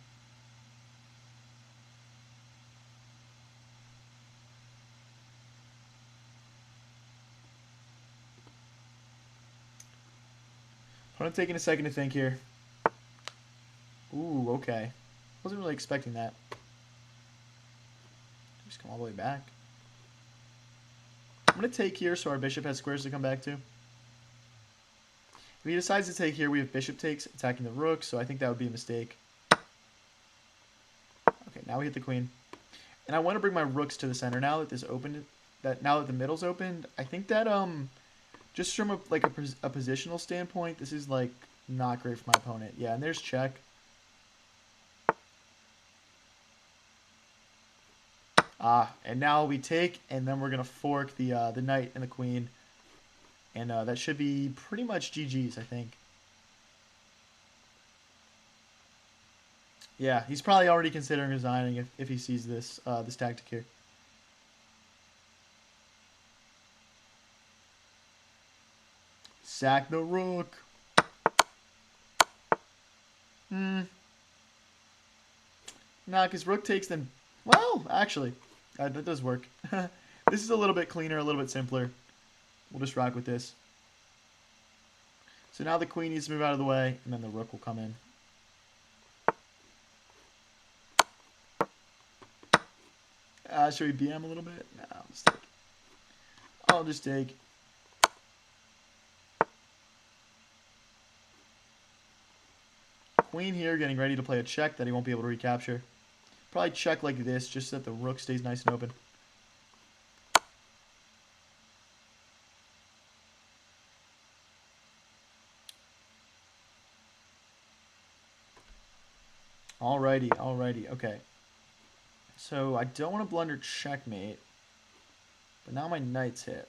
I'm taking a second to think here. Ooh, okay. Wasn't really expecting that. Just come all the way back. I'm going to take here so our bishop has squares to come back to. If he decides to take here, we have bishop takes, attacking the rook, so I think that would be a mistake. Okay, now we hit the queen. And I want to bring my rooks to the center now that this opened. Now that the middle's opened, I think that just from a positional standpoint, this is like not great for my opponent. Yeah, and there's check. And now we take, and then we're gonna fork the knight and the queen, and that should be pretty much GG's, I think. Yeah, he's probably already considering resigning if he sees this this tactic here. Sack the rook. Nah, because rook takes then. Well, actually, that does work. This is a little bit cleaner, a little bit simpler. We'll just rock with this. So now the queen needs to move out of the way, and then the rook will come in. Should we BM a little bit? No, I'll just take. Queen here, getting ready to play a check that he won't be able to recapture. Probably check like this, just so that the rook stays nice and open. Alrighty, okay. So I don't want to blunder checkmate, but now my knight's hit.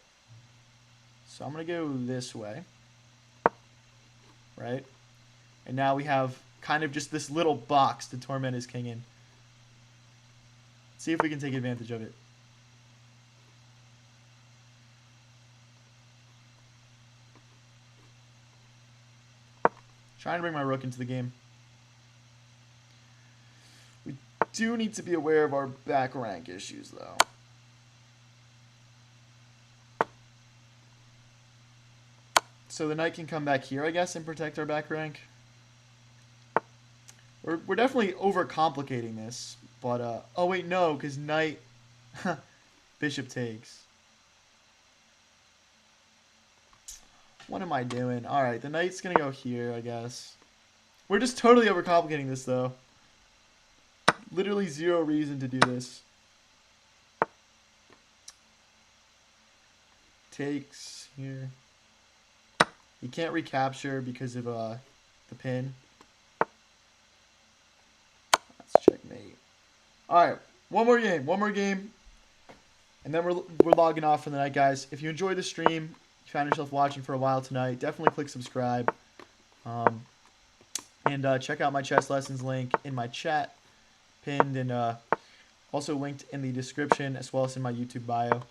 So I'm going to go this way, right? And now we have kind of just this little box to torment his king in. See if we can take advantage of it. Trying to bring my rook into the game. We do need to be aware of our back rank issues, though. So the knight can come back here, I guess, and protect our back rank. We're definitely overcomplicating this, but, oh wait, no, because knight, bishop takes. What am I doing? Alright, the knight's going to go here, I guess. We're just totally overcomplicating this, though. Literally zero reason to do this. Takes here. He can't recapture because of the pin. That's checkmate. Alright, one more game. And then we're logging off for the night, guys. If you enjoyed the stream, you found yourself watching for a while tonight, definitely click subscribe. And check out my chess lessons link in my chat, pinned and also linked in the description, as well as in my YouTube bio.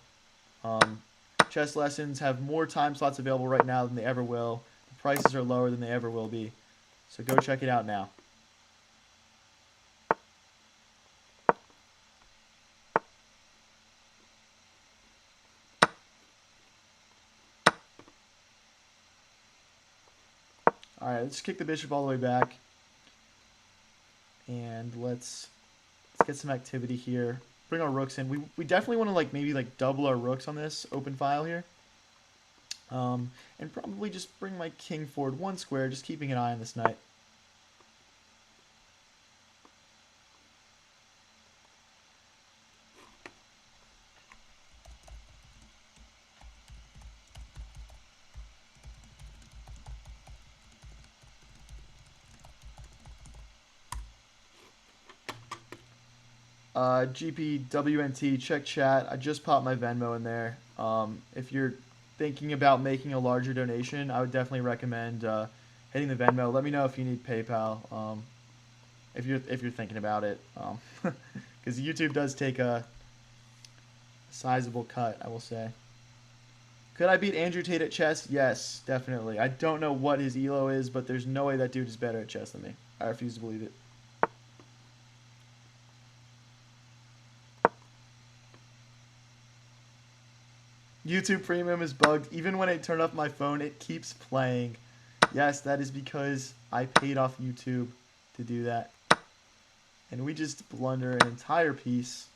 Chess lessons have more time slots available right now than they ever will. The prices are lower than they ever will be. So go check it out now. Alright, let's kick the bishop all the way back. And let's get some activity here. Bring our rooks in. We definitely want to maybe double our rooks on this open file here. And probably just bring my king forward one square, just keeping an eye on this knight. GPWNT, check chat. I just popped my Venmo in there. If you're thinking about making a larger donation, I would definitely recommend hitting the Venmo. Let me know if you need PayPal. If you're thinking about it, because YouTube does take a sizable cut, I will say. Could I beat Andrew Tate at chess? Yes, definitely. I don't know what his elo is, but there's no way that dude is better at chess than me. I refuse to believe it. YouTube Premium is bugged. Even when I turn off my phone, it keeps playing. Yes, that is because I paid off YouTube to do that. And we just blunder an entire piece.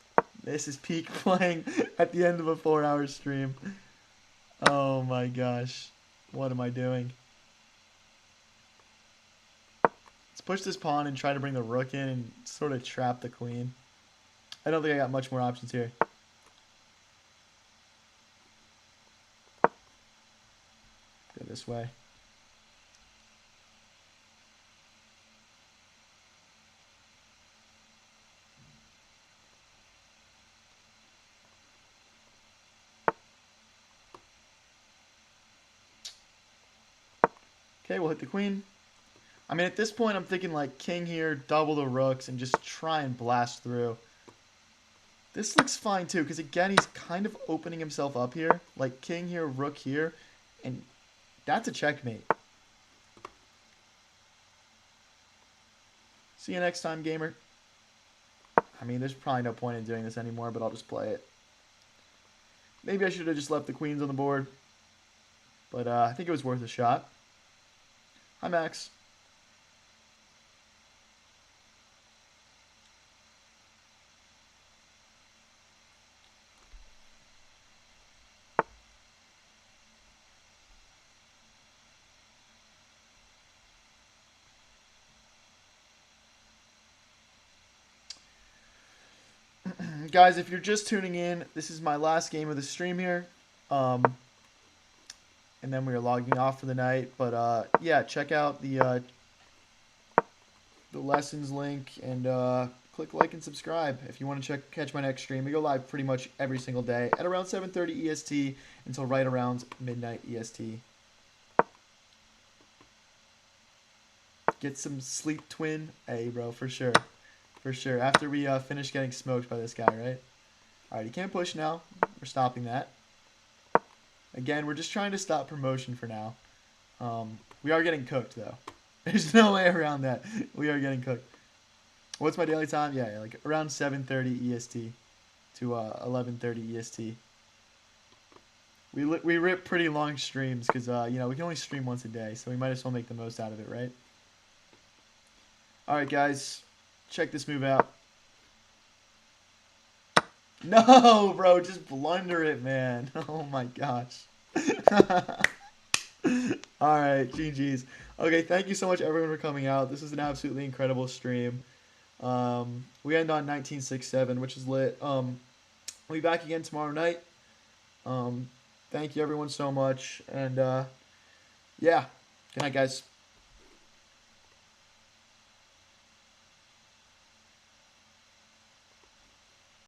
This is peak playing at the end of a 4-hour stream. Oh my gosh. What am I doing? Let's push this pawn and try to bring the rook in and sort of trap the queen. I don't think I got much more options here. Go this way. Okay, we'll hit the queen. I mean, at this point, I'm thinking king here, double the rooks, and just try and blast through. This looks fine, too, because, again, he's kind of opening himself up here. King here, rook here, and that's a checkmate. See you next time, gamer. I mean, there's probably no point in doing this anymore, but I'll just play it. Maybe I should have just left the queens on the board. But I think it was worth a shot. Hi, Max. Guys, if you're just tuning in, this is my last game of the stream here. And then we are logging off for the night. But yeah, check out the lessons link and click like and subscribe if you want to catch my next stream. We go live pretty much every single day at around 7:30 EST until right around midnight EST. Get some sleep, twin. Hey, bro, for sure. For sure. After we finish getting smoked by this guy, right? Alright, he can't push now. We're stopping that. Again, we're just trying to stop promotion for now. We are getting cooked, though. There's no way around that. We are getting cooked. What's my daily time? Yeah, like around 7:30 EST to 11:30 EST. We rip pretty long streams because you know, we can only stream once a day, so we might as well make the most out of it, right? All right, guys, check this move out. No, bro, just blunder it, man. Oh my gosh. All right, GG's. Okay, thank you so much, everyone, for coming out. This is an absolutely incredible stream. We end on 1967, which is lit. We'll be back again tomorrow night. Thank you, everyone, so much. And, yeah. Good night, guys.